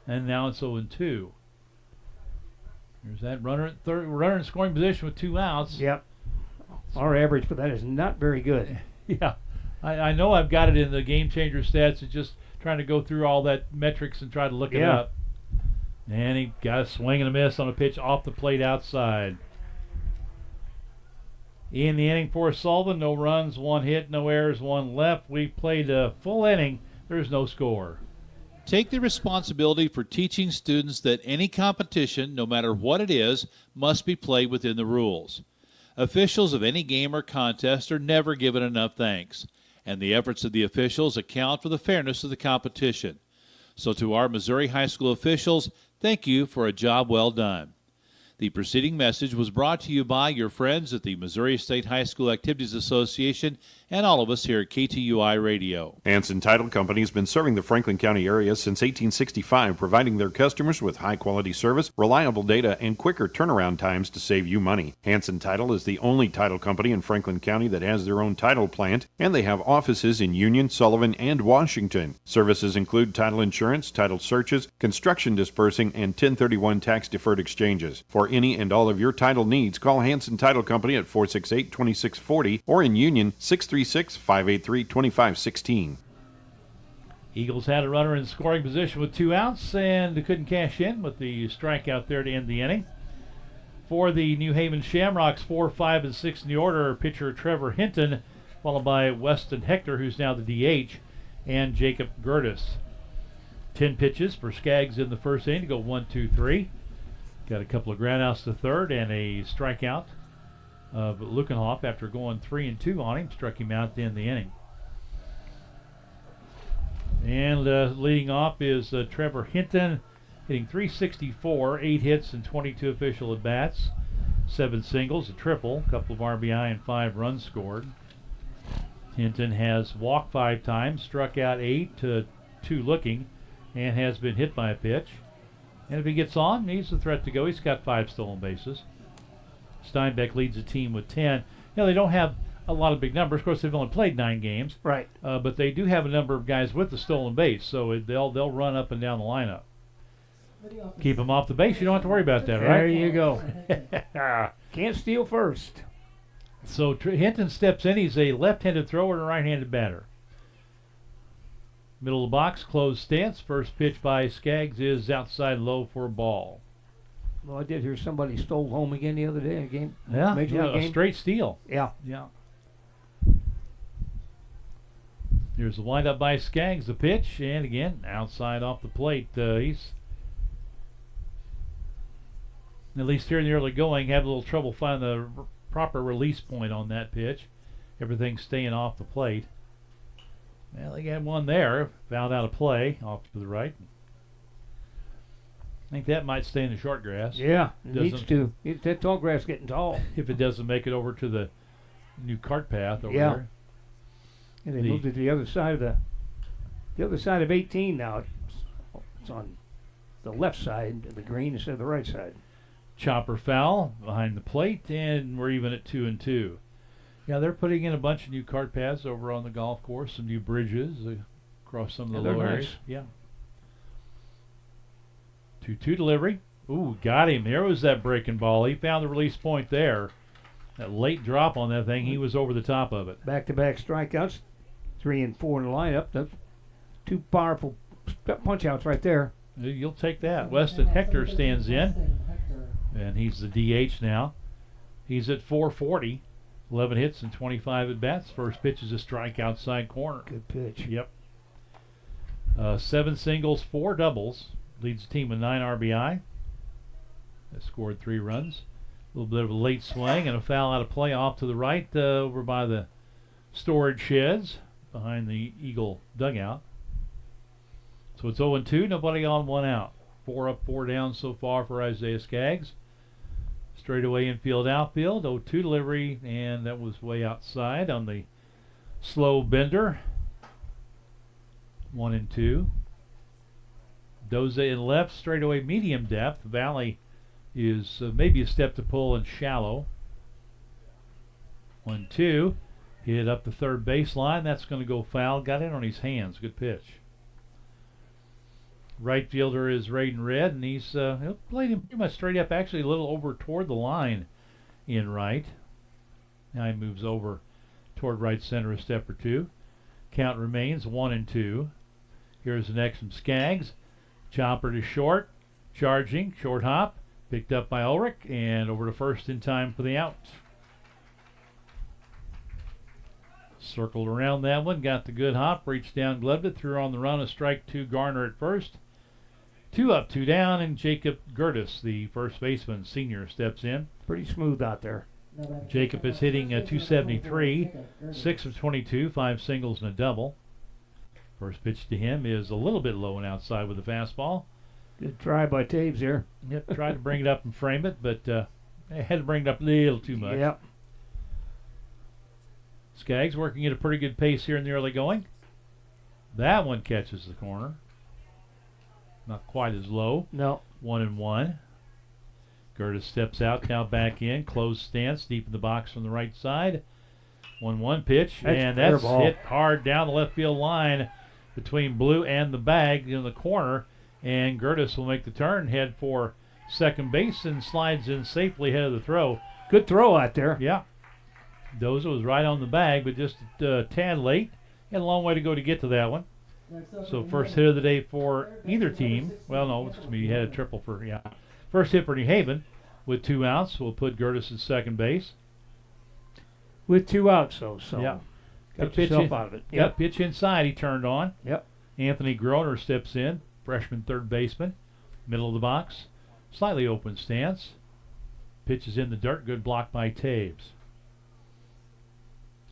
and now it's 0-2. There's that runner in scoring position with 2 outs.
Yep. Our average for that is not very good.
Yeah. I know I've got it in the game changer stats. It's just trying to go through all that metrics and try to look it up. And he got a swing and a miss on a pitch off the plate outside. In the inning for Sullivan, no runs, 1 hit, no errors, 1 left. We played a full inning. There's no score.
Take the responsibility for teaching students that any competition, no matter what it is, must be played within the rules. Officials of any game or contest are never given enough thanks, and the efforts of the officials account for the fairness of the competition. So to our Missouri high school officials, thank you for a job well done. The preceding message was brought to you by your friends at the Missouri State High School Activities Association and all of us here at KTUI Radio.
Hanson Title Company has been serving the Franklin County area since 1865, providing their customers with high-quality service, reliable data, and quicker turnaround times to save you money. Hanson Title is the only title company in Franklin County that has their own title plant, and they have offices in Union, Sullivan, and Washington. Services include title insurance, title searches, construction dispersing, and 1031 tax-deferred exchanges. For any and all of your title needs, call Hanson Title Company at 468-2640 or in Union 636-583-2516.
Eagles had a runner in scoring position with 2 outs and couldn't cash in with the strikeout there to end the inning. For the New Haven Shamrocks, 4, 5, and 6 in the order, pitcher Trevor Hinton, followed by Weston Hector, who's now the DH, and Jacob Gertis. 10 pitches for Skaggs in the first inning to go 1, 2, 3. Got a couple of groundouts to third and a strikeout of Lukenhoff after going 3 and 2 on him. Struck him out to end the inning. And leading off is Trevor Hinton, hitting .364, 8 hits and 22 official at bats, 7 singles, a triple, a couple of RBI, and 5 runs scored. Hinton has walked 5 times, struck out 8 to 2 looking, and has been hit by a pitch. And if he gets on, he's a threat to go. He's got 5 stolen bases. Steinbeck leads the team with 10. Now, they don't have a lot of big numbers. Of course, they've only played 9 games.
Right.
But they do have a number of guys with the stolen base, so they'll run up and down the lineup. Keep them off the base. You don't have to worry about that, right?
There you go. Can't steal first.
So Hinton steps in. He's a left-handed thrower and a right-handed batter. Middle of the box, closed stance. First pitch by Skaggs is outside low for a ball.
Well, I did hear somebody stole home again the other day in a game.
Yeah,
Major League
a
game.
straight steal.
Yeah.
Here's the windup by Skaggs, the pitch, and again, outside off the plate. He's, at least here in the early going, having a little trouble finding the proper release point on that pitch. Everything's staying off the plate. Well, they got one there, fouled out of play, off to the right. I think that might stay in the short grass.
Yeah, it needs to. That tall grass getting tall.
If it doesn't make it over to the new cart path over there.
And they moved it to the other side of 18 now. It's on the left side of the green instead of the right side.
Chopper foul behind the plate, and we're even at 2 and 2. Yeah, they're putting in a bunch of new cart paths over on the golf course, some new bridges across some of the low areas. Yeah. 2-2 delivery. Ooh, got him. There was that breaking ball. He found the release point there. That late drop on that thing, he was over the top of it.
Back-to-back strikeouts, 3 and 4 in the lineup. That's 2 powerful punch-outs right there.
You'll take that. Weston Hector stands in, and he's the DH now. He's at .440. 11 hits and 25 at-bats. First pitch is a strike outside corner.
Good pitch.
Yep. 7 singles, 4 doubles. Leads the team with 9 RBI. Has scored 3 runs. A little bit of a late swing and a foul out of play off to the right over by the storage sheds behind the Eagle dugout. So it's 0-2, nobody on, 1 out. 4 up, 4 down so far for Isaiah Skaggs. Straightaway infield, outfield, 0-2 delivery, and that was way outside on the slow bender. 1 and 2. Doze in left, straightaway medium depth. Valley is maybe a step to pull and shallow. 1-2. Hit up the third baseline. That's going to go foul. Got in on his hands. Good pitch. Right fielder is Raiden Red, and he's he'll play him pretty much straight up, actually a little over toward the line in right. Now he moves over toward right center a step or 2. Count remains 1 and 2. Here's the next from Skaggs. Chopper to short, charging, short hop, picked up by Ulrich, and over to first in time for the out. Circled around that one, got the good hop, reached down, gloved it, threw on the run, a strike to Garner at first. 2 up, 2 down, and Jacob Gertis, the first baseman, senior, steps in.
Pretty smooth out there.
Jacob is hitting 273, 6 of 22, 5 singles and a double. First pitch to him is a little bit low and outside with the fastball.
Good try by Taves there.
Yep, tried to bring it up and frame it, but had to bring it up a little too much.
Yep.
Skaggs working at a pretty good pace here in the early going. That one catches the corner. Not quite as low.
No.
1-1. Gertis steps out, now back in. Closed stance, deep in the box from the right side. 1-1 pitch. That's hit hard down the left field line between Blue and the bag in the corner. And Gertis will make the turn, head for second base, and slides in safely ahead of the throw.
Good throw out there.
Yeah. Doza was right on the bag, but just a tad late. Had a long way to go to get to that one. So first hit of the day for either team. Well, no, excuse me, he had a triple for, First hit for New Haven with 2 outs. We'll put Gertis at second base.
With 2 outs, though, so
yeah.
got yourself out of it.
Yep. Pitch inside, he turned on.
Yep.
Anthony Groner steps in, freshman third baseman, middle of the box. Slightly open stance. Pitch is in the dirt, good block by Taves.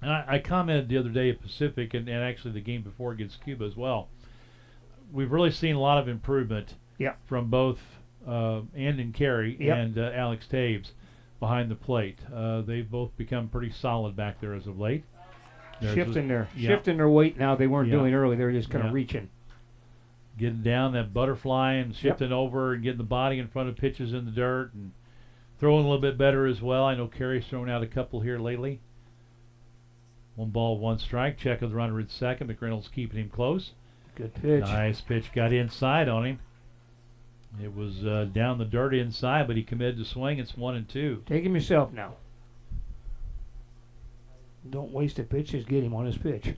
And I commented the other day at Pacific and actually the game before against Cuba as well. We've really seen a lot of improvement from both Andon Carey and Alex Taves behind the plate. They've both become pretty solid back there as of late.
Shifting their weight now. They weren't doing early. They were just kind of reaching.
Getting down that butterfly and shifting over and getting the body in front of pitches in the dirt and throwing a little bit better as well. I know Carey's thrown out a couple here lately. 1 ball, 1 strike. Check of the runner at second. McReynolds keeping him close.
Good pitch.
Nice pitch. Got inside on him. It was down the dirt inside, but he committed to swing. It's 1-2.
Take him yourself now. Don't waste a pitch. Just get him on his pitch.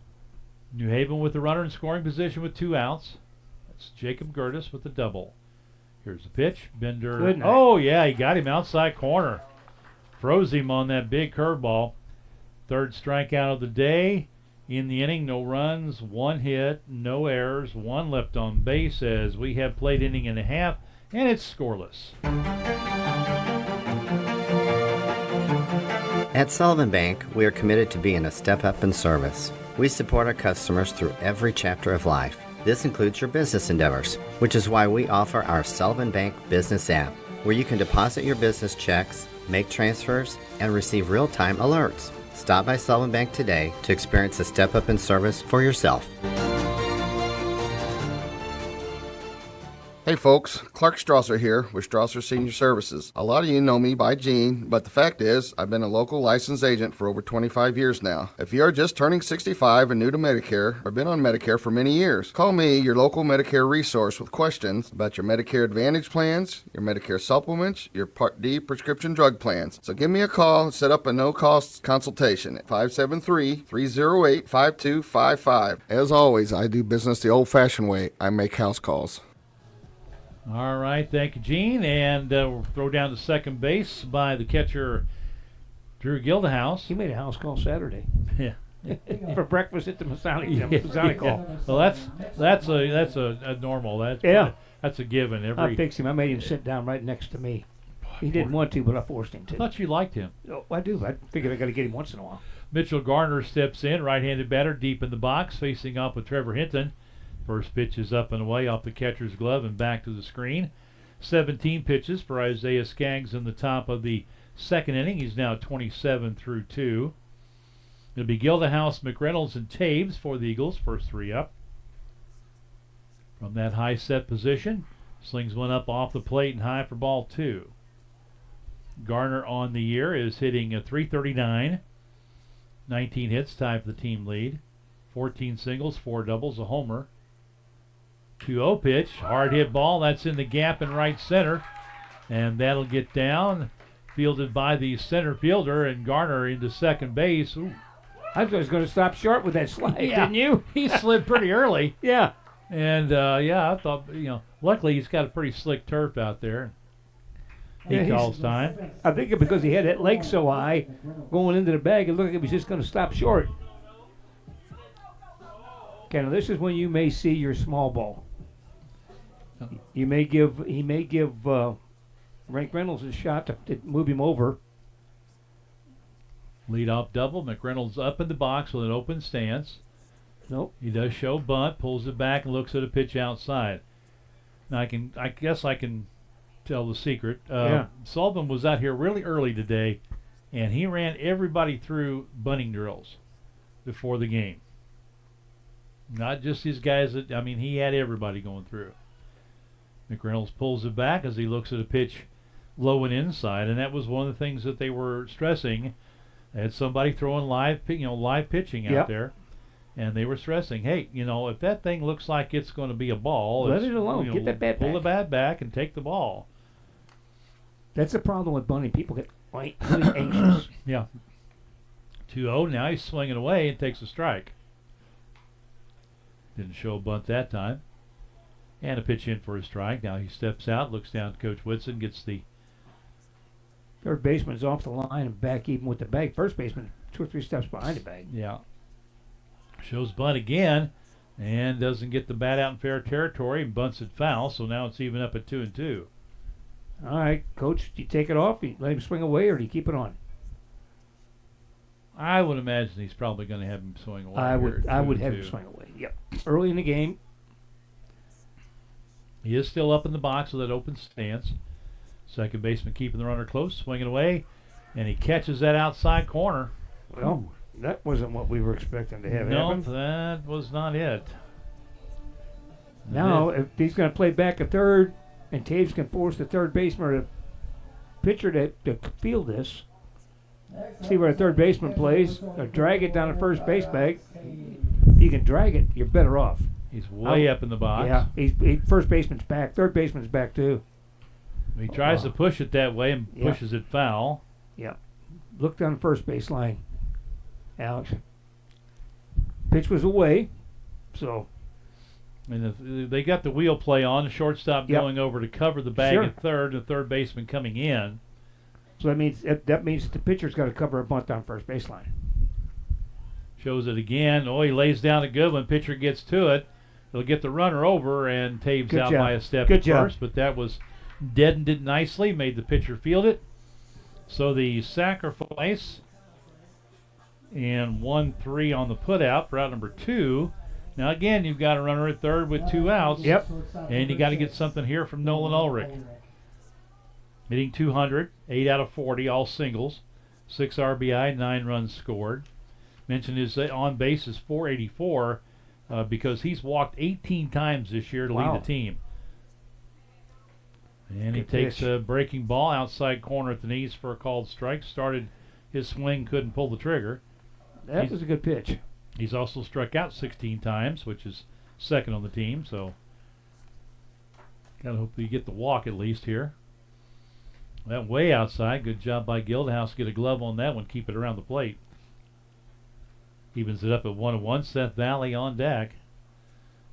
New Haven with the runner in scoring position with 2 outs. That's Jacob Gertis with the double. Here's the pitch. Bender.
Good night.
Oh, yeah, he got him outside corner. Froze him on that big curveball. Third strikeout of the day. In the inning, no runs, 1 hit, no errors, 1 left on base as we have played inning and a half, and it's scoreless.
At Sullivan Bank, we are committed to being a step up in service. We support our customers through every chapter of life. This includes your business endeavors, which is why we offer our Sullivan Bank Business app, where you can deposit your business checks, make transfers, and receive real-time alerts. Stop by Sullivan Bank today to experience a step up in service for yourself.
Hey folks, Clark Strasser here with Strasser Senior Services. A lot of you know me by Gene, but the fact is, I've been a local licensed agent for over 25 years now. If you are just turning 65 and new to Medicare, or been on Medicare for many years, call me, your local Medicare resource, with questions about your Medicare Advantage plans, your Medicare supplements, your Part D prescription drug plans. So give me a call and set up a no-cost consultation at 573-308-5255. As always, I do business the old-fashioned way. I make house calls.
All right, thank you, Gene. And we'll throw down to second base by the catcher, Drew Gildehouse.
He made a house call Saturday.
Yeah.
For breakfast at the Masonic call.
Well, that's a normal. That's a given.
I fixed him. I made him sit down right next to me. He didn't want to, but I forced him to.
I thought you liked him.
Oh, I do. I figured I got to get him once in a while.
Mitchell Garner steps in, right-handed batter, deep in the box, facing off with Trevor Hinton. First pitch is up and away off the catcher's glove and back to the screen. 17 pitches for Isaiah Skaggs in the top of the second inning. He's now 27 through 2. It'll be Gildehouse, McReynolds, and Taves for the Eagles. First 3 up. From that high set position, slings one up off the plate and high for ball 2. Garner on the year is hitting a .339. 19 hits, tied for the team lead. 14 singles, 4 doubles, a homer. 2-0 pitch, hard hit ball. That's in the gap in right center. And that'll get down. Fielded by the center fielder, and Garner into second base. Ooh.
I was going to stop short with that slide, didn't you?
He slid pretty early.
Yeah.
And, I thought, luckily he's got a pretty slick turf out there. He calls time.
I think because he had that leg so high going into the bag, it looked like he was just going to stop short. Okay, now this is when you may see your small ball. He may give Rank Reynolds a shot to move him over.
Lead off double. McReynolds up in the box with an open stance.
Nope.
He does show bunt, pulls it back, and looks at a pitch outside. Now I guess I can tell the secret. Sullivan was out here really early today, and he ran everybody through bunting drills before the game. Not just these guys he had everybody going through. McReynolds pulls it back as he looks at a pitch low and inside, and that was one of the things that they were stressing. They had somebody throwing live pitching out there, and they were stressing, hey, if that thing looks like it's going to be a ball,
let it alone. Get that bat
pull
back.
the bat back and take the ball.
That's the problem with bunting. People get really anxious.
Yeah. 2-0. Now he's swinging away and takes a strike. Didn't show a bunt that time. And a pitch in for a strike. Now he steps out, looks down to Coach Whitson, gets the
third baseman's off the line and back even with the bag. First baseman 2 or 3 steps behind the bag.
Yeah. Shows bunt again and doesn't get the bat out in fair territory and bunts it foul, so now it's even up at 2-2.
All right, Coach, do you take it off? Do you let him swing away, or do you keep it on?
I would imagine he's probably going to have him swing away.
I would have him swing away. Yep. Early in the game.
He is still up in the box with that open stance. Second baseman keeping the runner close, swinging away, and he catches that outside corner.
Well, that wasn't what we were expecting to have happen.
No, that was not it.
Now, if he's going to play back at third, and Taves can force the third baseman or the pitcher to field this, see where the third baseman plays, or drag it down the first base bag. If you can drag it, you're better off.
He's way up in the box.
Yeah, first baseman's back. Third baseman's back, too.
He tries to push it that way and pushes it foul.
Yeah. Look down the first base line. Alex. Pitch was away, so.
And they got the wheel play on. The shortstop going over to cover the bag at third, and the third baseman coming in.
So that means the pitcher's got to cover a bunt on first baseline.
Shows it again. Oh, he lays down a good one. Pitcher gets to it. He'll get the runner over, and Taves out by a step at first. But that was deadened it nicely, made the pitcher field it. So the sacrifice and 1-3 on the putout for out number 2. Now again, you've got a runner at third with 2 outs.
Yep.
And you got to get something here from Nolan Ulrich. Hitting 200, 8 out of 40, all singles. 6 RBI, 9 runs scored. Mentioned his on base is 484 because he's walked 18 times this year to lead the team. And he takes a breaking ball outside corner at the knees for a called strike. Started his swing, couldn't pull the trigger.
That was a good pitch.
He's also struck out 16 times, which is second on the team. So got to hope you get the walk at least here. That way outside. Good job by Gildenhouse. Get a glove on that one. Keep it around the plate. Evens it up at 1-1. Seth Valley on deck.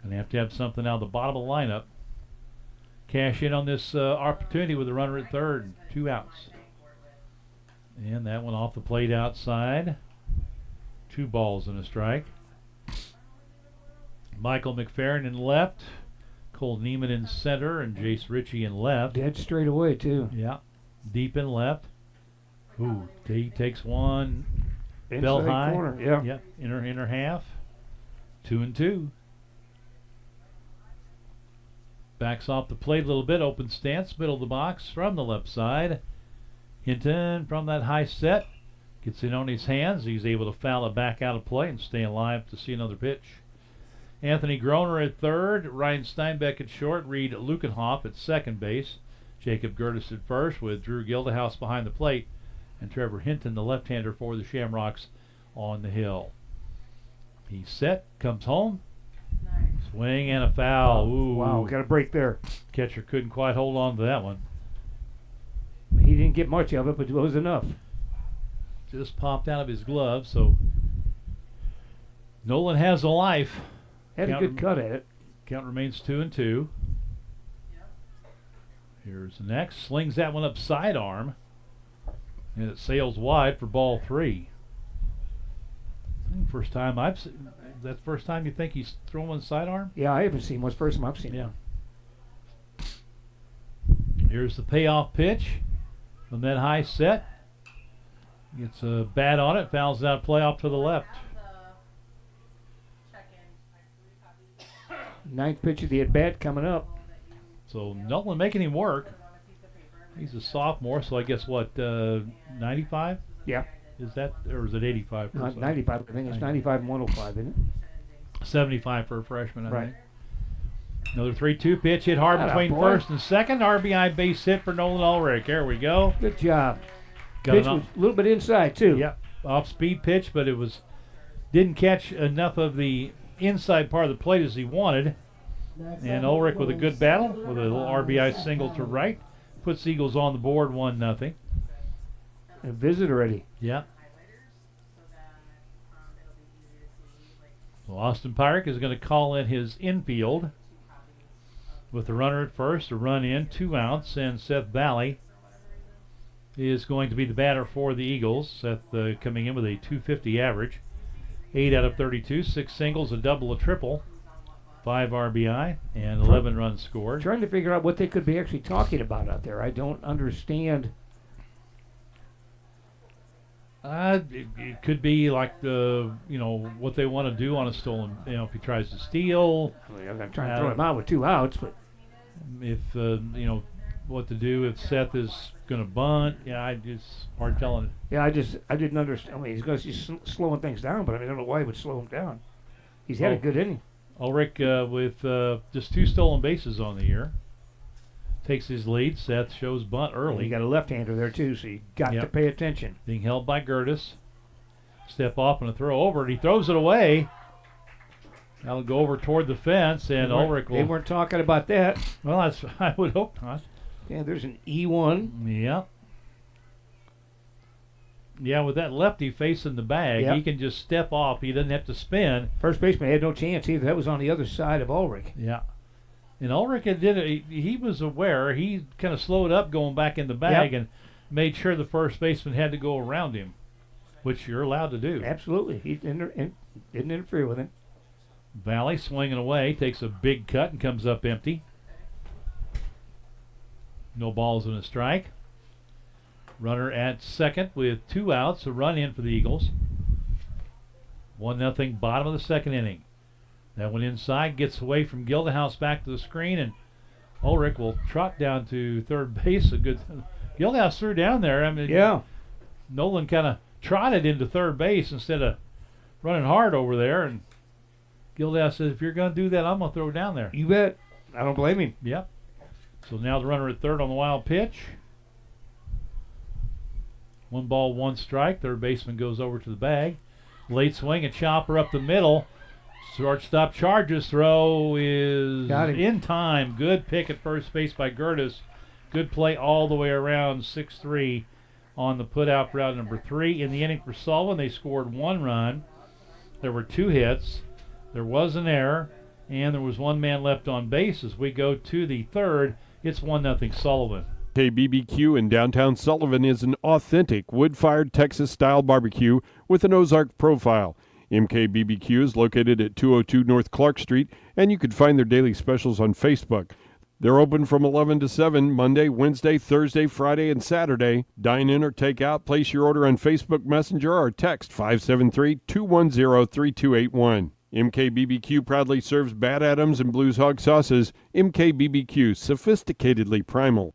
Going to have something out of the bottom of the lineup. Cash in on this opportunity with a runner at third. 2 outs. And that one off the plate outside. 2 balls and a strike. Michael McFerrin in left. Cole Neiman in center. And Jace Ritchie in left.
Dead straight away, too.
Yeah. Deep in left. Ooh, he takes one.
Inside
Bell high.
Corner, yeah.
Yep. Inner half. 2-2. Backs off the plate a little bit. Open stance. Middle of the box from the left side. Hinton from that high set. Gets it on his hands. He's able to foul it back out of play and stay alive to see another pitch. Anthony Groner at third. Ryan Steinbeck at short. Reed Lukenhoff at second base. Jacob Gertis at first with Drew Gildenhouse behind the plate. And Trevor Hinton, the left-hander for the Shamrocks, on the hill. He's set. Comes home. Swing and a foul. Ooh.
Wow, got a break there.
Catcher couldn't quite hold on to that one.
He didn't get much of it, but it was enough.
Just popped out of his glove, so Nolan has a life.
Had a good cut at it.
Count remains 2-2. Here's the next. Slings that one up sidearm. And it sails wide for ball 3. I think first time I've
that the first time you think he's thrown one sidearm?
Yeah, I haven't seen one. It's the first time I've seen
Yeah. Here's the payoff pitch from that high set. Gets a bat on it, fouls out, play off to the left.
Ninth pitch of the at-bat coming up.
So Nolan making him work. He's a sophomore, so I guess what, 95?
Yeah.
Is that, or is it 85?
Not 95. I think it's 95 and 105, isn't it?
75 for a freshman, I
Right.
think. Another 3-2 pitch hit hard between first and second. RBI base hit for Nolan Ulrich. There we go.
Good job.
Got
Pitch was a little bit inside, too.
Yep. Off-speed pitch, but it didn't catch enough of the inside part of the plate as he wanted. And Ulrich with a good battle with a little RBI single to right. Puts Eagles on the board 1-0.
A visit already.
Yeah. So Austin Pyrick is going to call in his infield with the runner at first, a run in, 2 outs, and Seth Valley is going to be the batter for the Eagles. Seth coming in with a .250 average. 8 out of 32, 6 singles, a double, a triple, 5 RBI, and 11 runs scored.
Trying to figure out what they could be actually talking about out there. I don't understand.
It could be like what they want to do on a stolen, if he tries to steal.
I'm trying to throw him out with 2 outs, but
if, what to do if Seth is going to bunt. Yeah, it's hard telling.
Yeah, I didn't understand. I mean, he's slowing things down, but I don't know why he would slow him down. He's had a good inning.
Ulrich with just 2 stolen bases on the year. Takes his lead. Seth shows bunt early.
You got a left-hander there, too, so you got to pay attention.
Being held by Gertis. Step off and a throw over, and he throws it away. That'll go over toward the fence, and Ulrich will...
They weren't talking about that.
Well, I would hope not.
Yeah, there's an E1.
Yeah. Yeah, with that lefty facing the bag, he can just step off. He doesn't have to spin.
First baseman had no chance either. That was on the other side of Ulrich.
Yeah. And Ulrich he was aware. He kind of slowed up going back in the bag and made sure the first baseman had to go around him, which you're allowed to do.
Absolutely. He didn't interfere with him.
Valley swinging away, takes a big cut and comes up empty. No balls and a strike. Runner at second with 2 outs, a run in for the Eagles. 1-0, bottom of the second inning. That one inside, gets away from Gildenhouse back to the screen, and Ulrich will trot down to third base. Gildenhouse threw down there. I mean, Nolan kind of trotted into third base instead of running hard over there, and Gildenhouse says, if you're going to do that, I'm going to throw down there.
You bet. I don't blame him.
Yep. So now the runner at third on the wild pitch. 1 ball, 1 strike. Third baseman goes over to the bag. Late swing, a chopper up the middle. Shortstop charges. Throw is in time. Good pick at first base by Gertis. Good play all the way around. 6-3 on the put-out route number 3. In the inning for Sullivan, they scored 1 run. There were 2 hits. There was an error, and there was 1 man left on base. As we go to the third, it's 1-0 Sullivan.
BBQ in downtown Sullivan is an authentic wood-fired Texas-style barbecue with an Ozark profile. MKBBQ is located at 202 North Clark Street, and you can find their daily specials on Facebook. They're open from 11 to 7, Monday, Wednesday, Thursday, Friday, and Saturday. Dine in or take out. Place your order on Facebook Messenger or text 573-210-3281. MKBBQ proudly serves Bad Adams and Blues Hog sauces. MKBBQ, sophisticatedly primal.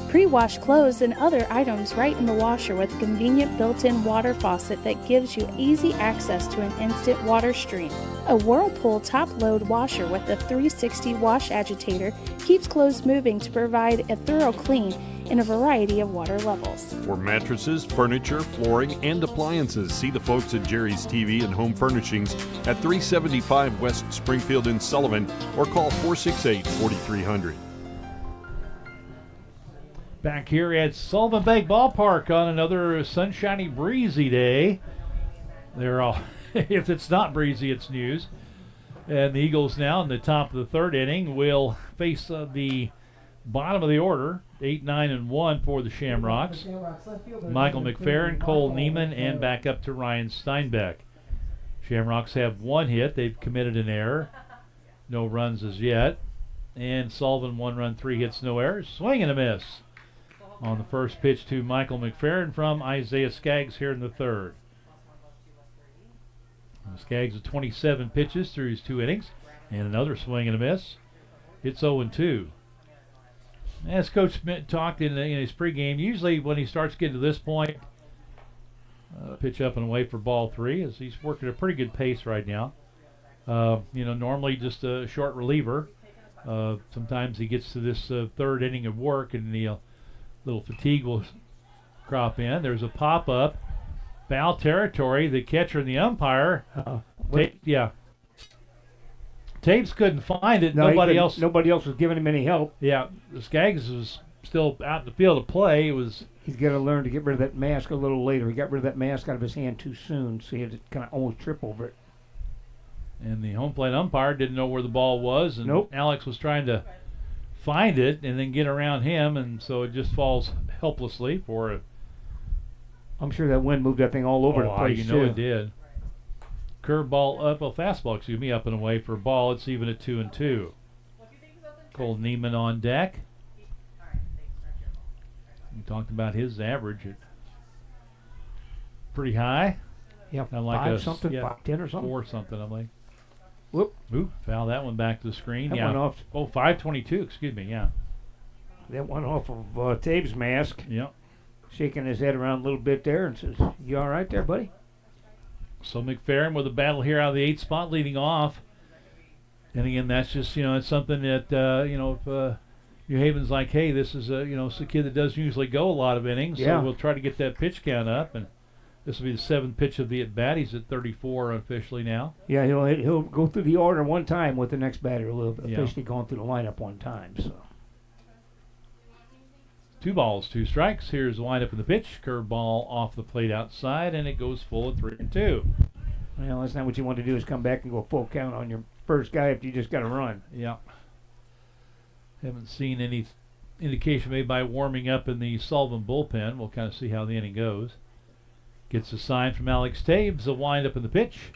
Pre-wash clothes and other items right in the washer with a convenient built-in water faucet that gives you easy access to an instant water stream. A Whirlpool top-load washer with a 360 wash agitator keeps clothes moving to provide a thorough clean in a variety of water levels.
For mattresses, furniture, flooring, and appliances, see the folks at Jerry's TV and Home Furnishings at 375 West Springfield in Sullivan or call 468-4300.
Back here at Sullivan Bank Ballpark on another sunshiny, breezy day. They're all, if it's not breezy, it's news. And the Eagles now in the top of the third inning will face the bottom of the order, 8, 9, and 1 for the Shamrocks. Michael McFerrin, Cole Neiman, and back up to Ryan Steinbeck. Shamrocks have one hit. They've committed an error. No runs as yet. And Sullivan 1 run, 3 hits, no errors. Swing and a miss on the first pitch to Michael McFerrin from Isaiah Skaggs here in the third. Skaggs with 27 pitches through his 2 innings. And another swing and a miss. It's 0-2. As Coach Schmidt talked in his pregame, usually when he starts getting to this point, pitch up and away for ball 3, as he's working at a pretty good pace right now. Normally just a short reliever. Sometimes he gets to this third inning of work and the little fatigue will crop in. There's a pop-up. Foul territory. The catcher and the umpire. Taves couldn't find it.
No,
Nobody else
was giving him any help.
Yeah, Skaggs was still out in the field to play.
He's got to learn to get rid of that mask a little later. He got rid of that mask out of his hand too soon, so he had to kind of almost trip over it.
And the home plate umpire didn't know where the ball was, and
Nope.
Alex was trying to find it and then get around him, and so it just falls helplessly for a...
I'm sure that wind moved that thing all over the place,
too. It did. Curveball fastball, up and away for a ball. It's even at 2-2. Cole Neiman on deck. We talked about his average at pretty high.
Yeah,
kind of like
5-10 or something.
4 something, I'm like.
Whoop.
Ooh, foul that one back to the screen.
That went off.
5:22, yeah.
That went off of Taves' mask.
Yep.
Shaking his head around a little bit there and says, "You all right there, buddy?"
So McFerrin with a battle here out of the 8th spot leading off. And again, that's just, it's something that, if New Haven's like, hey, this is it's a kid that doesn't usually go a lot of innings, so we'll try to get that pitch count up. And this will be the 7th pitch of the at-bat. He's at 34 officially now.
Yeah, he'll go through the order one time with the next batter. He'll
Yeah.
officially going through the lineup one time. So
2 balls, 2 strikes. Here's the windup in the pitch. Curveball off the plate outside, and it goes full at 3-2.
Well, that's not what you want to do, is come back and go full count on your first guy if you just got to run.
Yeah. Haven't seen any indication made by warming up in the Sullivan bullpen. We'll kind of see how the inning goes. Gets a sign from Alex Taves. A windup in the pitch.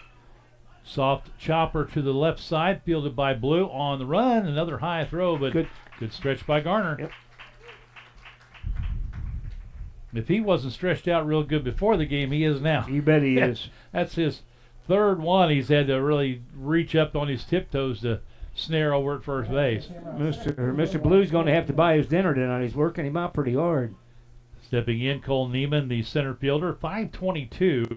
Soft chopper to the left side, fielded by Blue on the run. Another high throw, but good stretch by Garner.
Yep.
If he wasn't stretched out real good before the game, he is now.
You bet he is.
That's his third one. He's had to really reach up on his tiptoes to snare over at first base.
Mr. Blue's going to have to buy his dinner tonight. He's working him out pretty hard.
Stepping in, Cole Neiman, the center fielder, 522,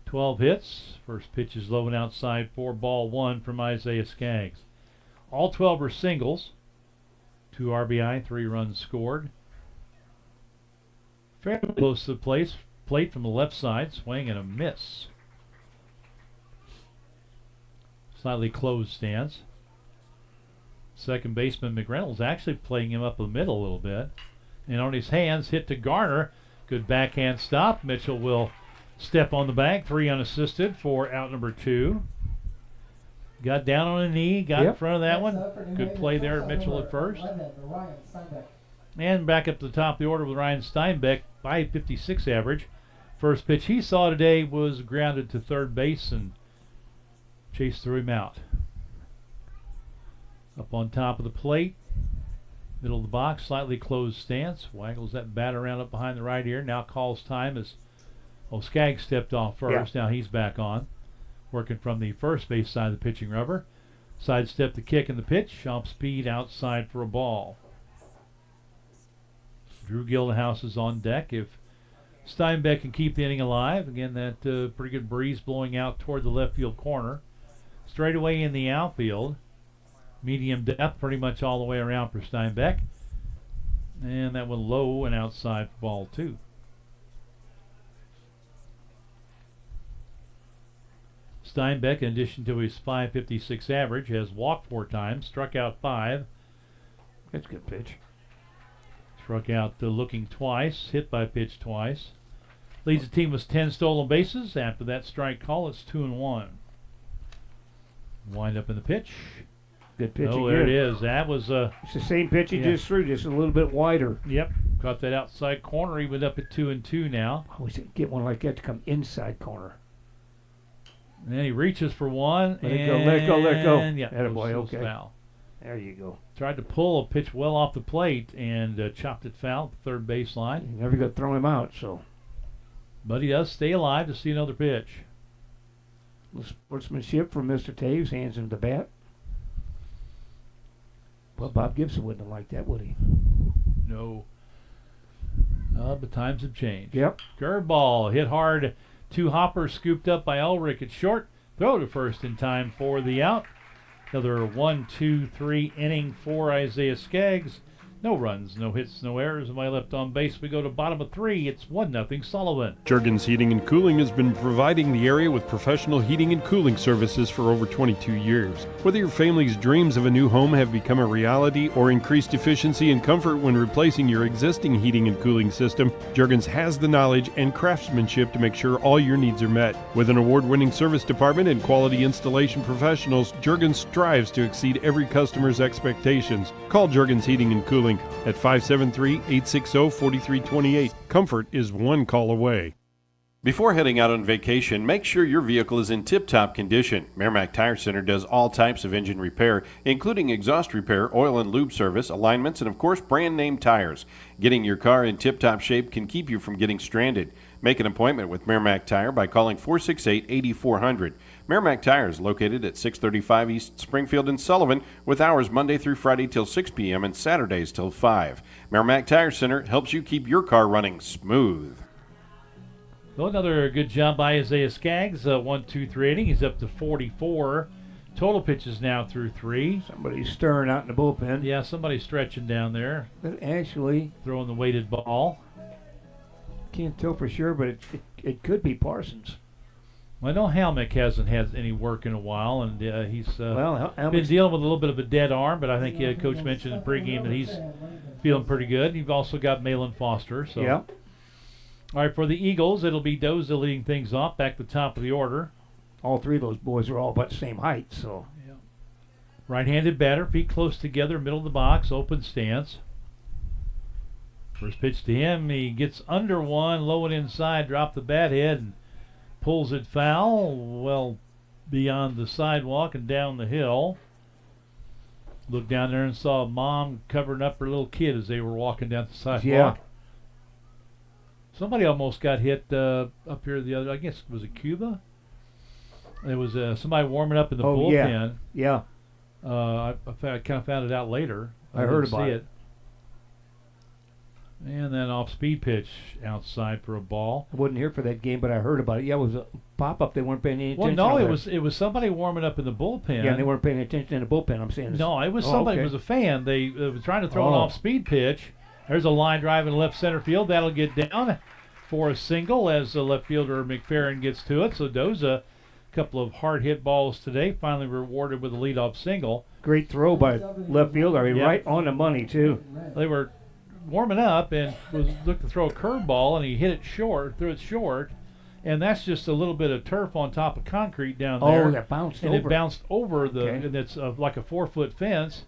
12 hits. First pitch is low and outside for ball 1 from Isaiah Skaggs. All 12 are singles. 2 RBI, 3 runs scored. Fairly close to the plate from the left side. Swing and a miss. Slightly closed stance. Second baseman McReynolds actually playing him up the middle a little bit. And on his hands, hit to Garner. Good backhand stop. Mitchell will step on the bag. 3 unassisted for out number 2. Got down on a knee, got in front of that one. Good play there, Mitchell at first. And back up to the top of the order with Ryan Steinbeck, 556 average. First pitch he saw today was grounded to third base and Chase threw him out. Up on top of the plate, middle of the box, slightly closed stance. Waggles that bat around up behind the right ear. Now calls time as Skaggs stepped off first. Now he's back on. Working from the first base side of the pitching rubber. Sidestep the kick and the pitch. Off speed outside for a ball. Drew Gildenhouse is on deck. If Steinbeck can keep the inning alive, again, that pretty good breeze blowing out toward the left field corner. Straight away in the outfield. Medium depth pretty much all the way around for Steinbeck. And that one low and outside for ball 2. Steinbeck, in addition to his 556 average, has walked 4 times, struck out 5.
That's a good pitch.
Struck out looking twice, hit by pitch twice. Leads the team with 10 stolen bases. After that strike call, it's 2-1. Wind up in the pitch.
Good pitch.
Oh, there it is. That was
it's the same pitch he just threw, just a little bit wider.
Yep. Caught that outside corner. He went up at 2-2 now.
I always get one like that to come inside corner.
And then he reaches for one.
Let it go.
Yeah,
Attaboy,
goes
okay.
foul.
There you go.
Tried to pull a pitch well off the plate and chopped it foul at the third baseline.
You never got to throw him out, so.
But he does stay alive to see another pitch.
Sportsmanship from Mr. Taves, hands him the bat. Well, Bob Gibson wouldn't have liked that, would he?
No. But times have changed.
Yep.
Curveball hit hard. 2 hoppers scooped up by Ulrich at short. Throw to first in time for the out. Another 1-2-3 inning for Isaiah Skaggs. No runs, no hits, no errors. Am I left on base? We go to bottom of 3. It's 1-0 Sullivan.
Juergens Heating and Cooling has been providing the area with professional heating and cooling services for over 22 years. Whether your family's dreams of a new home have become a reality or increased efficiency and comfort when replacing your existing heating and cooling system, Juergens has the knowledge and craftsmanship to make sure all your needs are met. With an award-winning service department and quality installation professionals, Juergens strives to exceed every customer's expectations. Call Juergens Heating and Cooling at 573-860-4328. Comfort is one call away.
Before heading out on vacation, make sure your vehicle is in tip-top condition. Merrimack Tire Center does all types of engine repair, including exhaust repair, oil and lube service, alignments, and of course brand name tires. Getting your car in tip-top shape can keep you from getting stranded. Make an appointment with Merrimack Tire by calling 468-8400. Merrimack Tire is located at 635 East Springfield in Sullivan, with hours Monday through Friday till 6 p.m. and Saturdays till 5. Merrimack Tire Center helps you keep your car running smooth.
So another good job by Isaiah Skaggs. 1-2-3 inning. He's up to 44. Total pitches now through 3.
Somebody's stirring out in the bullpen.
Yeah, somebody's stretching down there.
But actually,
throwing the weighted ball.
Can't tell for sure, but it could be Parsons.
Well, I know Helmick hasn't had any work in a while, and he's been dealing with a little bit of a dead arm, but I think Coach mentioned in pregame that he's feeling pretty good. You've also got Malin Foster. So.
Yeah.
All right, for the Eagles, it'll be Doza leading things off, back to the top of the order.
All 3 of those boys are all about the same height, so.
Yeah. Right-handed batter, feet close together, middle of the box, open stance. First pitch to him, he gets under one, low and inside, drop the bat head, and pulls it foul, well beyond the sidewalk and down the hill. Looked down there and saw a mom covering up her little kid as they were walking down the sidewalk.
Yeah.
Somebody almost got hit up here the other, I guess, was it Cuba? It was somebody warming up in the bullpen.
Yeah.
I kind of found it out later.
I heard about it.
And then off-speed pitch outside for a ball.
I wasn't here for that game, but I heard about it. Yeah, it was a pop-up. They weren't paying any attention.
Well, no, it was somebody warming up in the bullpen.
Yeah, they weren't paying attention in the bullpen. I'm saying.
No, it was somebody.
Okay.
It was a fan. They were trying to throw an off-speed pitch. There's a line drive in left center field. That'll get down for a single as the left fielder McFerrin gets to it. So Doza, a couple of hard hit balls today, finally rewarded with a leadoff single.
Great throw by left fielder. I mean, right on the money too.
They were warming up and looked to throw a curveball, and he hit it short, threw it short, and that's just a little bit of turf on top of concrete down there.
Oh, that bounced over.
And it bounced over
Okay.
and it's like a 4-foot fence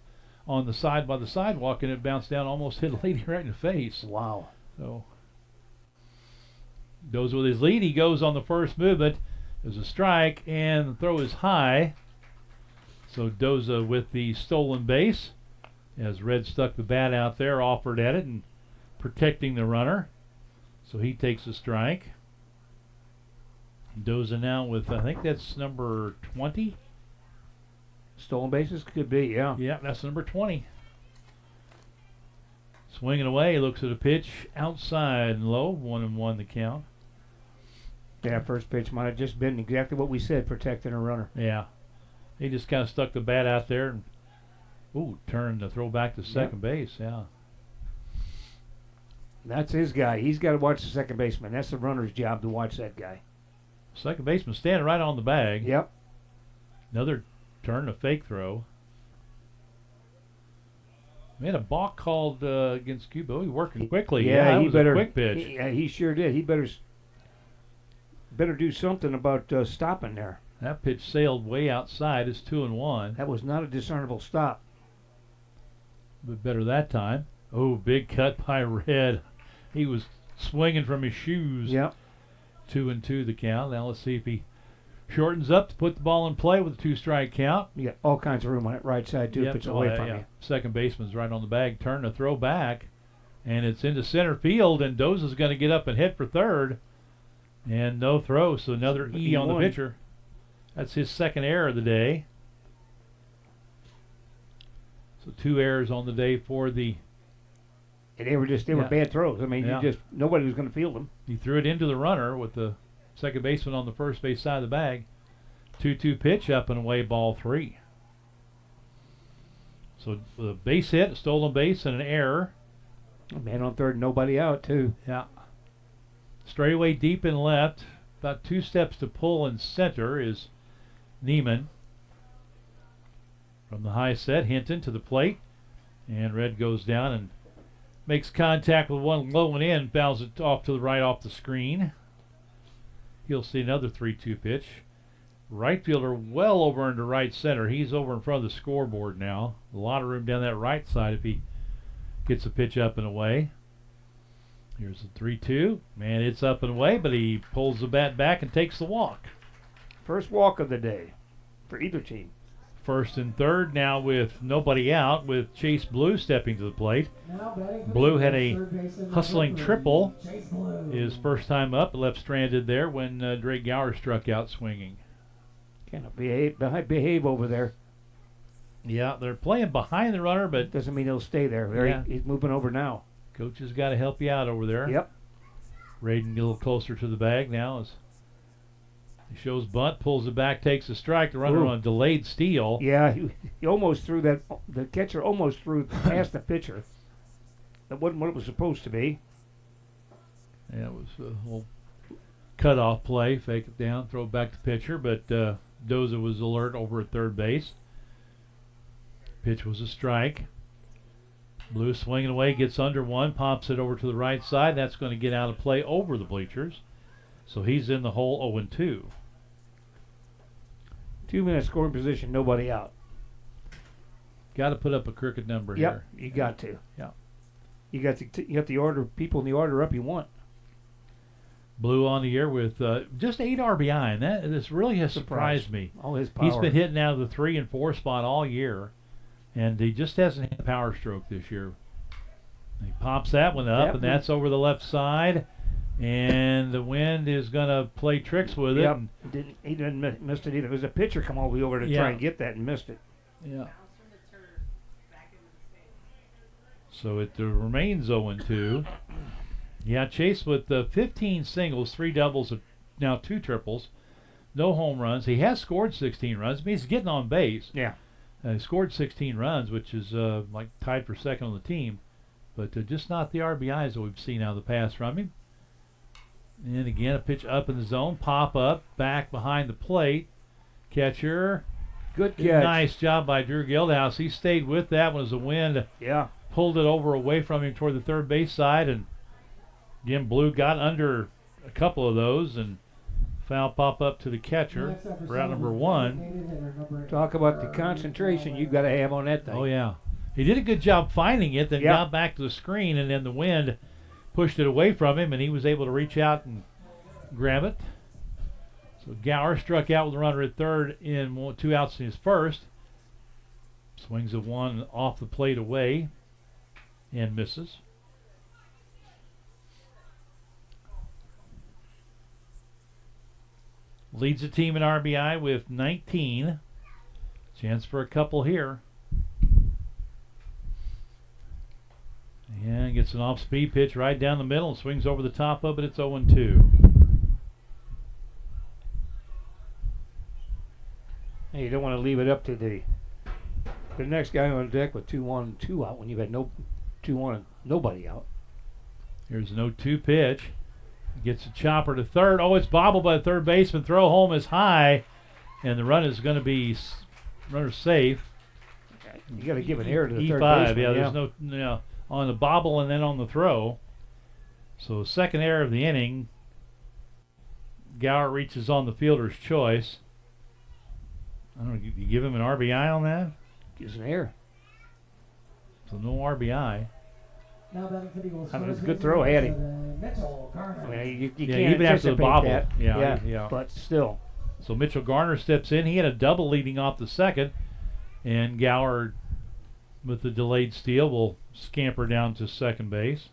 on the side by the sidewalk, and it bounced down, almost hit a lady right in the face.
Wow.
So goes with his lead. He goes on the first movement. There's a strike, and the throw is high. So Doza with the stolen base, as Red stuck the bat out there, offered at it, and protecting the runner. So he takes a strike. Doza now with, I think that's number 20.
Stolen bases could be, yeah.
Yeah, that's number 20. Swinging away, looks at a pitch outside and low, 1-1 the count.
Yeah, first pitch might have just been exactly what we said, protecting a runner.
Yeah. He just kind of stuck the bat out there and turned the throw back to second base, yeah.
That's his guy. He's got to watch the second baseman. That's the runner's job to watch that guy.
Second baseman standing right on the bag.
Yep.
Another turn, a fake throw. We had a balk called against Cuba. He working quickly.
Yeah, he
was
better.
A quick pitch.
He sure did. He better do something about stopping there.
That pitch sailed way outside. It's 2-1.
That was not a discernible stop.
But better that time. Oh, big cut by Red. He was swinging from his shoes.
Yep.
2-2 the count. Now let's see if he shortens up to put the ball in play with a 2-strike count.
You got all kinds of room on that right side, too, if it's away from you.
Second baseman's right on the bag. Turn to throw back, and it's into center field, and Doza's going to get up and hit for third. And no throw, so another E on the pitcher. That's his second error of the day. So 2 errors on the day for the...
And they were bad throws. I mean, nobody was going to field them.
He threw it into the runner with the second baseman on the first base side of the bag. 2-2 pitch, up and away, ball 3. So the base hit, a stolen base, and an error.
Man on third, nobody out, too.
Yeah. Straightaway deep and left. About 2 steps to pull in center is Neiman. From the high set, Hinton to the plate. And Red goes down and makes contact with one low and in. Fouls it off to the right off the screen. He'll see another 3-2 pitch. Right fielder well over into right center. He's over in front of the scoreboard now. A lot of room down that right side if he gets a pitch up and away. Here's the 3-2. Man, it's up and away, but he pulls the bat back and takes the walk.
First walk of the day for either team.
First and third now with nobody out, with Chase Blue stepping to the plate. Blue had a hustling triple. His first time up, left stranded there when Drake Gower struck out swinging.
Kind of behave over there.
Yeah, they're playing behind the runner, but
doesn't mean he'll stay there. He's moving over now.
Coach has got to help you out over there.
Yep.
Raiden a little closer to the bag now as he shows bunt, pulls it back, takes a strike. The runner on a delayed steal.
Yeah, he almost threw that. The catcher almost threw past the pitcher. That wasn't what it was supposed to be.
Yeah, it was a little cutoff play. Fake it down, throw it back to pitcher, but Doza was alert over at third base. Pitch was a strike. Blue swinging away, gets under one, pops it over to the right side. That's going to get out of play over the bleachers. So he's in the hole 0-2.
2-minute scoring position, nobody out.
Got to put up a crooked number here.
You got to.
Yeah.
You got the order, people in the order up you want.
Blue on the air with just 8 RBI, and this really has surprised me.
All his power.
He's been hitting out of the 3 and 4 spot all year, and he just hasn't hit a power stroke this year. He pops that one up, and that's over the left side, and the wind is going to play tricks with it.
Yep. He didn't miss it either. There was a pitcher come all the way over to try and get that and missed it.
Yeah. So it remains 0-2. Yeah, Chase with 15 singles, 3 doubles, now 2 triples, no home runs. He has scored 16 runs. I mean, he's getting on base.
Yeah.
He scored 16 runs, which is like tied for second on the team, but just not the RBIs that we've seen out of the past from him. And again, a pitch up in the zone, pop up, back behind the plate. Catcher.
Good catch.
Nice job by Drew Gildhouse. He stayed with that one as the wind pulled it over away from him toward the third base side, and again, Blue got under a couple of those, and foul pop up to the catcher for out number 1.
Talk about the concentration you've got to have on that thing.
Oh, yeah. He did a good job finding it, then got back to the screen, and then the wind pushed it away from him, and he was able to reach out and grab it. So Gower struck out with a runner at third in 2 outs in his first. Swings a one off the plate away and misses. Leads the team in RBI with 19. Chance for a couple here. And gets an off-speed pitch right down the middle and swings over the top of it. It's 0-2.
Hey, you don't want to leave it up to the next guy on deck with 2-1, 2 out when you've had 2-1 and nobody out.
Here's an 0-2 pitch. Gets a chopper to third. Oh, it's bobbled by the third baseman. Throw home is high, and the run is going to be runner safe.
You got to give an error to the third
E5,
baseman.
yeah, there's no on the bobble and then on the throw. So second error of the inning. Gower reaches on the fielder's choice. I don't know, you give him an RBI on that?
Gives an error.
So no RBI.
I mean, it's a good throw at him. I mean, you can't
even after the bobble.
that.
Yeah.
But still.
So Mitchell Garner steps in. He had a double leading off the second, and Gower, with the delayed steal, will scamper down to second base.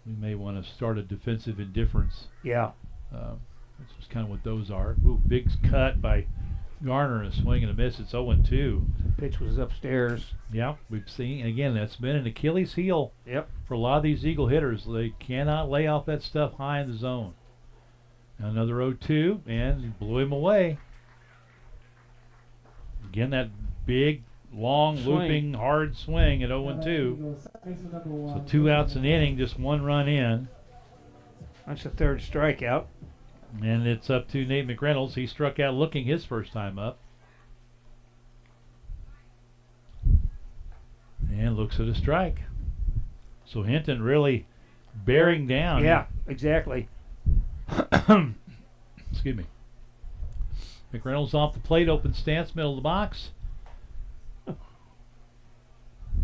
We may want to start a defensive indifference.
Yeah.
Which is kind of what those are. Ooh, big cut by Garner and a swing and a miss. It's 0-2.
Pitch was upstairs.
Yeah, we've seen, again, that's been an Achilles heel for a lot of these Eagle hitters. They cannot lay off that stuff high in the zone. Another 0-2, and he blew him away. Again, that big, long, looping, hard swing at 0-2. So 2 outs an inning, just 1 run in.
That's the third strikeout.
And it's up to Nate McReynolds. He struck out looking his first time up. And looks at a strike. So Hinton really bearing down.
Yeah, exactly.
Excuse me. McReynolds off the plate, open stance, middle of the box.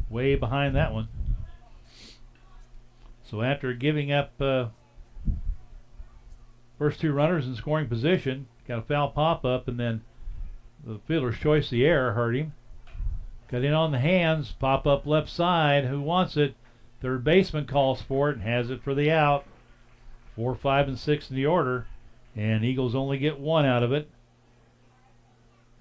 Way behind that one. So after giving up first 2 runners in scoring position, got a foul pop-up, and then the fielder's choice, the error, hurt him. Got in on the hands, pop-up left side. Who wants it? Third baseman calls for it and has it for the out. 4, 5, and 6 in the order, and Eagles only get 1 out of it.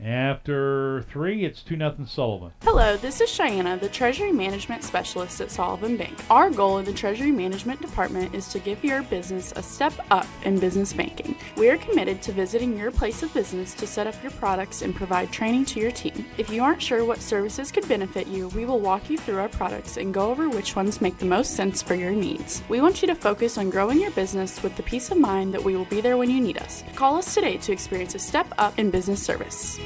After 3, it's 2-0 Sullivan.
Hello, this is Cheyenne, the Treasury Management Specialist at Sullivan Bank. Our goal in the Treasury Management Department is to give your business a step up in business banking. We are committed to visiting your place of business to set up your products and provide training to your team. If you aren't sure what services could benefit you, we will walk you through our products and go over which ones make the most sense for your needs. We want you to focus on growing your business with the peace of mind that we will be there when you need us. Call us today to experience a step up in business service.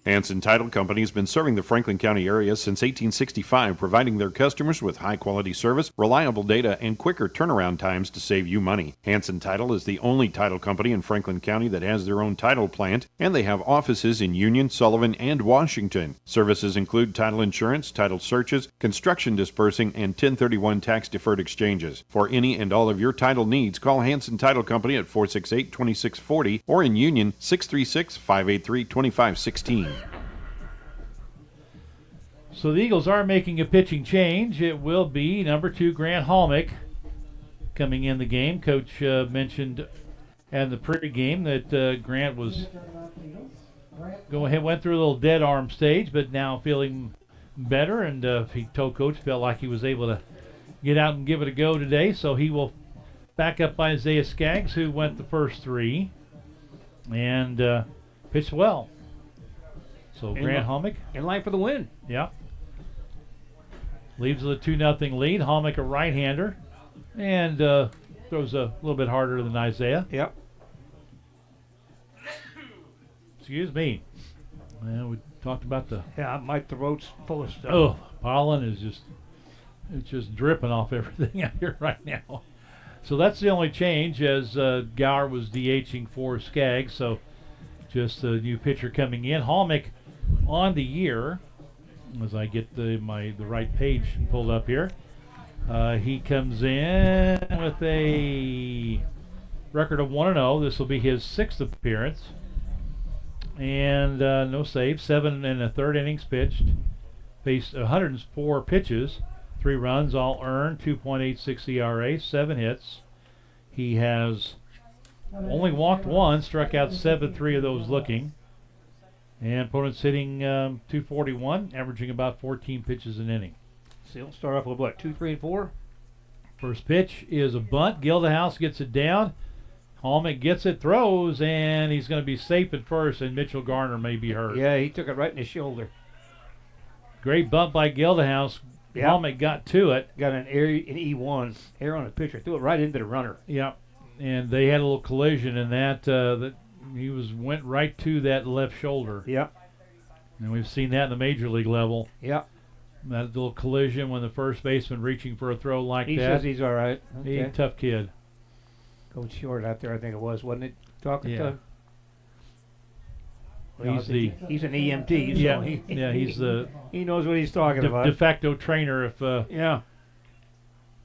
Hanson Title Company has been serving the Franklin County area since 1865, providing their customers with high-quality service, reliable data, and quicker turnaround times to save you money. Hanson Title is the only title company in Franklin County that has their own title plant, and they have offices in Union, Sullivan, and Washington. Services include title insurance, title searches, construction dispersing, and 1031 tax-deferred exchanges. For any and all of your title needs, call Hanson Title Company at 468-2640 or in Union 636-583-2516.
So the Eagles are making a pitching change. It will be number 2, Grant Halmick, coming in the game. Coach mentioned in the pregame that Grant was went through a little dead arm stage, but now feeling better. And he told Coach felt like he was able to get out and give it a go today. So he will back up Isaiah Skaggs, who went the first 3 and pitched well. So Grant Halmick
in line for the win.
Yeah. Leaves with a 2-0 lead. Halmick, a right-hander, and throws a little bit harder than Isaiah.
Yep.
Excuse me. Well, we talked about the...
Yeah, my throat's full of stuff.
Oh, pollen is it's just dripping off everything out here right now. So that's the only change, as Gower was DHing for Skaggs, so just a new pitcher coming in. Halmick on the year, as I get the right page pulled up here. He comes in with a record of 1-0. This will be his 6th appearance. And no save. 7 1/3 innings pitched. Faced 104 pitches. 3 runs, all earned. 2.86 ERA. 7 hits. He has only walked 1, struck out 7, 3 of those looking. And opponent's hitting 241, averaging about 14 pitches an inning.
So he'll start off with what, 2, 3, and 4?
First pitch is a bunt. Gildehouse gets it down. Halmick gets it, throws, and he's going to be safe at first, and Mitchell Garner may be hurt.
Yeah, he took it right in his shoulder.
Great bunt by Gildehouse. Yep. Halmick got to it.
Got an E1, error on the pitcher. Threw it right into the runner.
Yeah, and they had a little collision in that. He went right to that left shoulder.
Yeah.
And we've seen that in the major league level.
Yeah.
That little collision when the first baseman reaching for a throw like
he
that.
He says he's all right. Okay.
He's a tough kid.
Coach Short out there, I think it was, wasn't it? Talking to him. Well, he's an EMT. So
yeah.
He's he knows what he's talking about.
De facto trainer if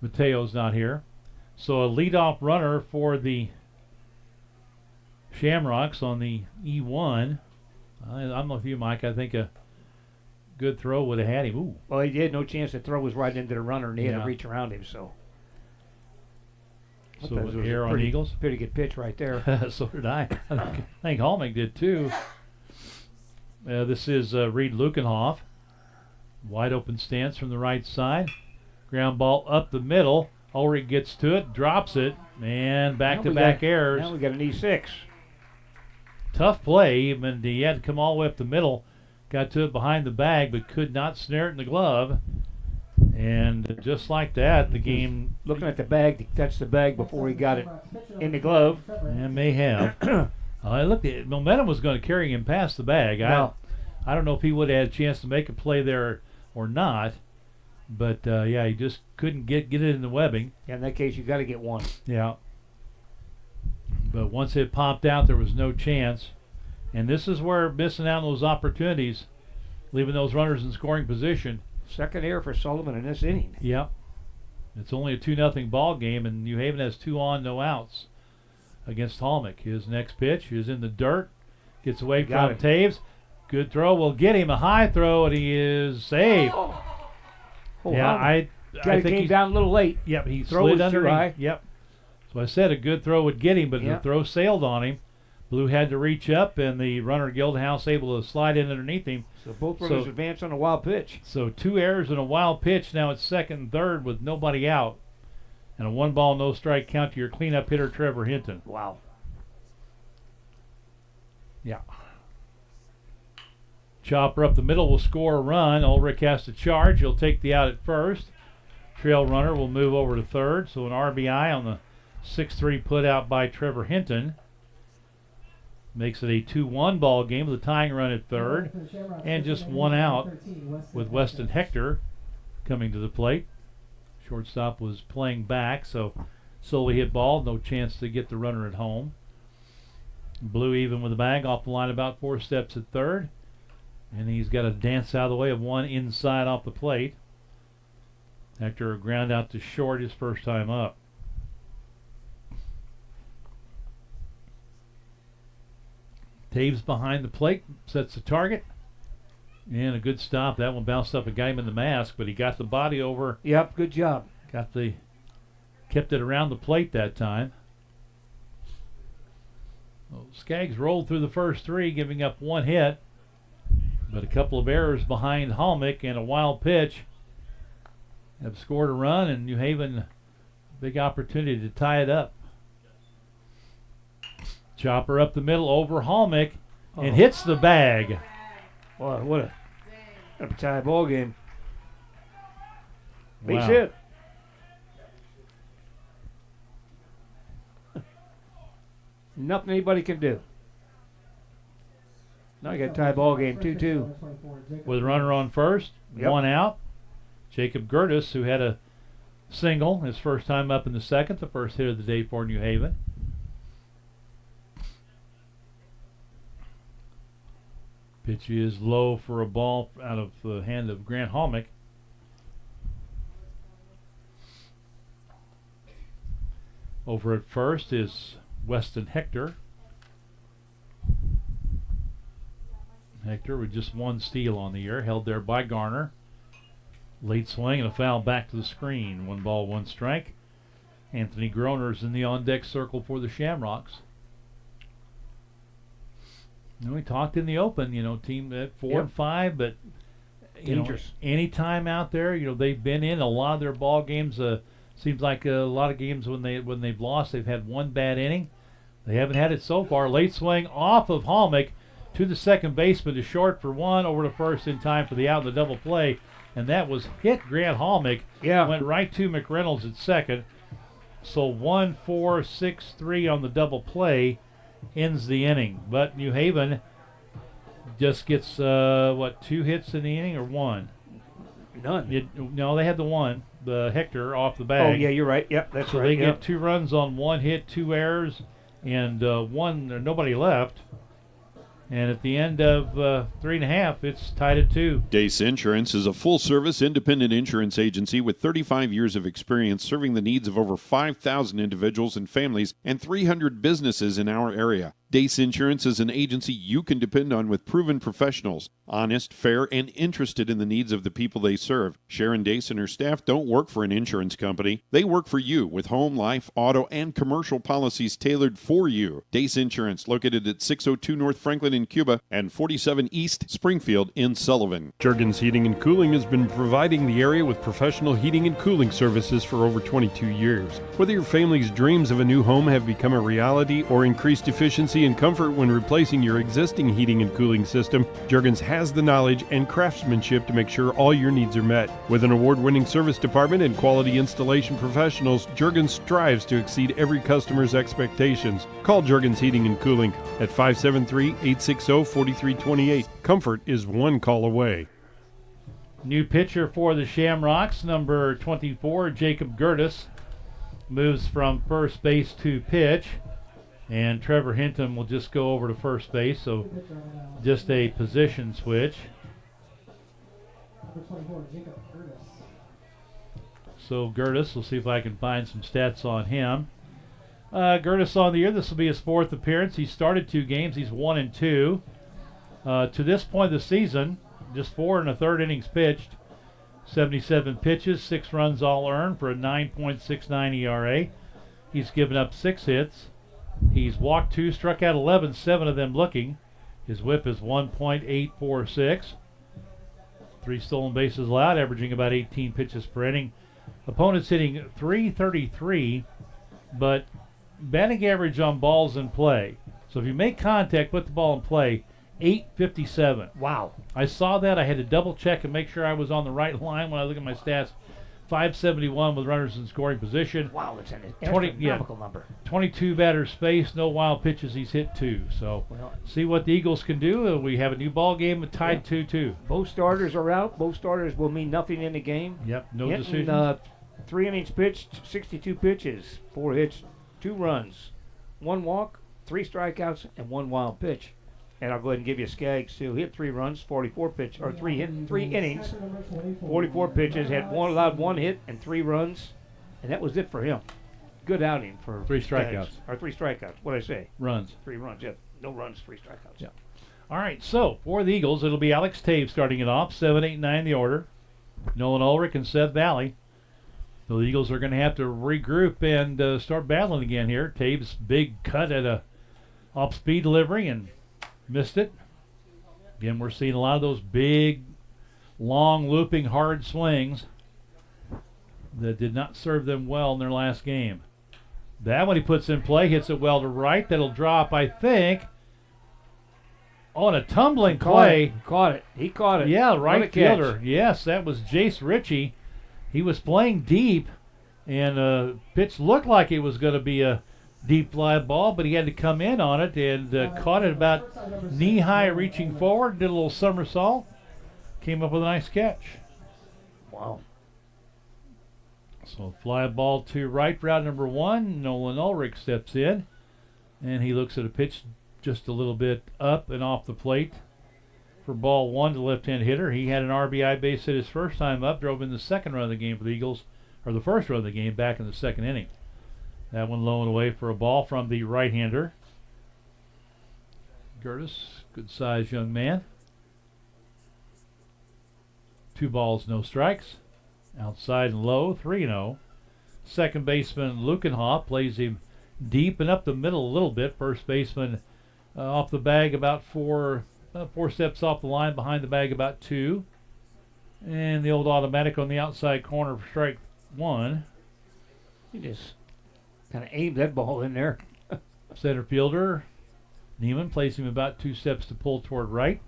Mateo's not here. So a leadoff runner for the Shamrocks on the E1. I'm with you, Mike. I think a good throw would have had him. Ooh.
Well, he had no chance to throw was right into the runner, and he had
Yeah.
to reach around him. So
So air on Eagles.
Pretty good pitch right there.
So did I. I think Hallmick did too. This is Reed Lukenhoff. Wide open stance from the right side. Ground ball up the middle. Ulrich gets to it, drops it, and back-to-back errors.
Now we got an E6.
Tough play. I mean, he had to come all the way up the middle. Got to it behind the bag, but could not snare it in the glove. And just like that, the game...
Looking at the bag, he touched the bag before he got it in the glove.
And may have. I looked at it. Momentum was going to carry him past the bag.
No.
I don't know if he would have had a chance to make a play there or not. But, yeah, he just couldn't get it in the webbing.
Yeah, in that case, you got to get one.
Yeah. But once it popped out, there was no chance. And this is where missing out on those opportunities, leaving those runners in scoring position.
Second error for Sullivan in this inning.
Yep. It's only a 2-0 ball game, and New Haven has 2 on, no outs against Hallmick. His next pitch is in the dirt. Gets away from Taves. Good throw. Will get him a high throw, and he is safe.
Oh,
yeah, I think
he came down a little late.
Yep, he
throw
slid
was too
underneath.
high.
Yep. So I said a good throw would get him, but the throw sailed on him. Blue had to reach up, and the runner Guildhouse able to slide in underneath him.
So both runners advanced on a wild pitch.
So 2 errors and a wild pitch. Now it's second and third with nobody out. And a 1-ball, no-strike count to your cleanup hitter, Trevor Hinton.
Wow.
Yeah. Chopper up the middle will score a run. Ulrich has to charge. He'll take the out at first. Trail runner will move over to third. So an RBI on the 6-3 put out by Trevor Hinton. Makes it a 2-1 ball game with a tying run at third. And just 1 out with Weston Hector coming to the plate. Shortstop was playing back, so slowly hit ball. No chance to get the runner at home. Blue even with the bag off the line about 4 steps at third. And he's got to dance out of the way of one inside off the plate. Hector ground out to short his first time up. Taves behind the plate, sets the target. And a good stop. That one bounced up and got him in the mask, but he got the body over.
Yep, good job.
Kept it around the plate that time. Well, Skaggs rolled through the first 3, giving up 1 hit. But a couple of errors behind Hallmick and a wild pitch have scored a run, and New Haven, big opportunity to tie it up. Chopper up the middle over Hallmick and hits the bag.
Wow, what a tie ball game. Base
Wow.
hit. Nothing anybody can do. Now you got a tie ball game, 2-2.
With a runner on first, 1 out. Jacob Gertis, who had a single his first time up in the second, the first hit of the day for New Haven. Pitch is low for a ball out of the hand of Grant Hallmick. Over at first is Weston Hector. Hector with just 1 steal on the year, held there by Garner. Late swing and a foul back to the screen. 1 ball, 1 strike. Anthony Groner's in the on-deck circle for the Shamrocks. We talked in the open, team at 4 and 5, but
dangerous.
Any time out there, they've been in a lot of their ball games. Seems like a lot of games when they've lost, they've had 1 bad inning. They haven't had it so far. Late swing off of Hallmick to the second baseman to short for 1, over to first in time for the out in the double play, and that was hit Grant Hallmick.
Yeah,
went right to McReynolds at second. So 1, 4, 6, 3 on the double play ends the inning. But New Haven just gets 2 hits in the inning or 1?
None.
No, they had the 1, the Hector off the bag.
Oh yeah, you're right. Yep, that's
so
right.
They get 2 runs on 1 hit, 2 errors, and nobody left. And at the end of 3.5, it's tied at 2.
Dace Insurance is a full-service independent insurance agency with 35 years of experience serving the needs of over 5,000 individuals and families and 300 businesses in our area. Dace Insurance is an agency you can depend on with proven professionals, honest, fair, and interested in the needs of the people they serve. Sharon Dace and her staff don't work for an insurance company. They work for you with home, life, auto, and commercial policies tailored for you. Dace Insurance, located at 602 North Franklin in Cuba and 47 East Springfield in Sullivan.
Juergens Heating and Cooling has been providing the area with professional heating and cooling services for over 22 years. Whether your family's dreams of a new home have become a reality or increased efficiency and comfort when replacing your existing heating and cooling system, Juergens has the knowledge and craftsmanship to make sure all your needs are met. With an award-winning service department and quality installation professionals, Juergens strives to exceed every customer's expectations. Call Juergens Heating and Cooling at 573-860-4328. Comfort is one call away.
New pitcher for the Shamrocks, number 24, Jacob Gertis, moves from first base to pitch. And Trevor Hinton will just go over to first base, so just a position switch. So Gertis, we'll see if I can find some stats on him. Gertis on the year, this will be his 4th appearance. He started 2 games, he's 1-2. To this point of the season, just 4 1/3 innings pitched, 77 pitches, 6 runs all earned for a 9.69 ERA. He's given up 6 hits. He's walked 2, struck out 11, 7 of them looking. His whip is 1.846. 3 stolen bases allowed, averaging about 18 pitches per inning. Opponent's hitting .333, but batting average on balls in play. So if you make contact with the ball in play, .857.
Wow.
I saw that. I had to double check and make sure I was on the right line when I look at my stats. .571 with runners in scoring position.
Wow, that's an astronomical number.
22 batters spaced, no wild pitches. He's hit 2. So see what the Eagles can do. We have a new ball game tied 2-2.
Both starters are out. Both starters will mean nothing in the game.
Yep, no
Hinton,
decisions.
3 innings pitched, 62 pitches, 4 hits, 2 runs, 1 walk, 3 strikeouts, and 1 wild pitch. And I'll go ahead and give you Skaggs too. He hit 3 runs, 44 pitches, or 3 innings, 44 pitches, allowed 1 hit and 3 runs, and that was it for him. Good outing for
3 strikeouts.
Skaggs. Or 3 strikeouts. What'd I say?
Runs.
3 runs. Yeah, no runs, 3 strikeouts.
Yeah. All right. So for the Eagles, it'll be Alex Taves starting it off. 7, 8, 9 the order. Nolan Ulrich and Seth Valley. The Eagles are going to have to regroup and start battling again here. Taves big cut at a off-speed delivery and missed it. Again, we're seeing a lot of those big, long, looping, hard swings that did not serve them well in their last game. That one he puts in play, hits it well to right. That'll drop, I think, on a tumbling play.
Caught it. He caught it.
Yeah, right fielder. Yes, that was Jace Ritchie. He was playing deep, and pitch looked like it was going to be a deep fly ball, but he had to come in on it and caught it about knee-high reaching forward, did a little somersault, came up with a nice catch.
Wow.
So fly ball to right for out number 1. Nolan Ulrich steps in, and he looks at a pitch just a little bit up and off the plate for ball 1 to left-hand hitter. He had an RBI base hit his first time up, drove in the second run of the game for the Eagles, or the first run of the game back in the second inning. That one low and away for a ball from the right-hander. Gertis, good-sized young man. 2 balls, no strikes. Outside and low, 3-0. Second baseman Lukenhoff plays him deep and up the middle a little bit. First baseman off the bag about 4 steps off the line, behind the bag about 2. And the old automatic on the outside corner for strike 1.
He just kind of aimed that ball in there.
Center fielder Neiman plays him about 2 steps to pull toward right.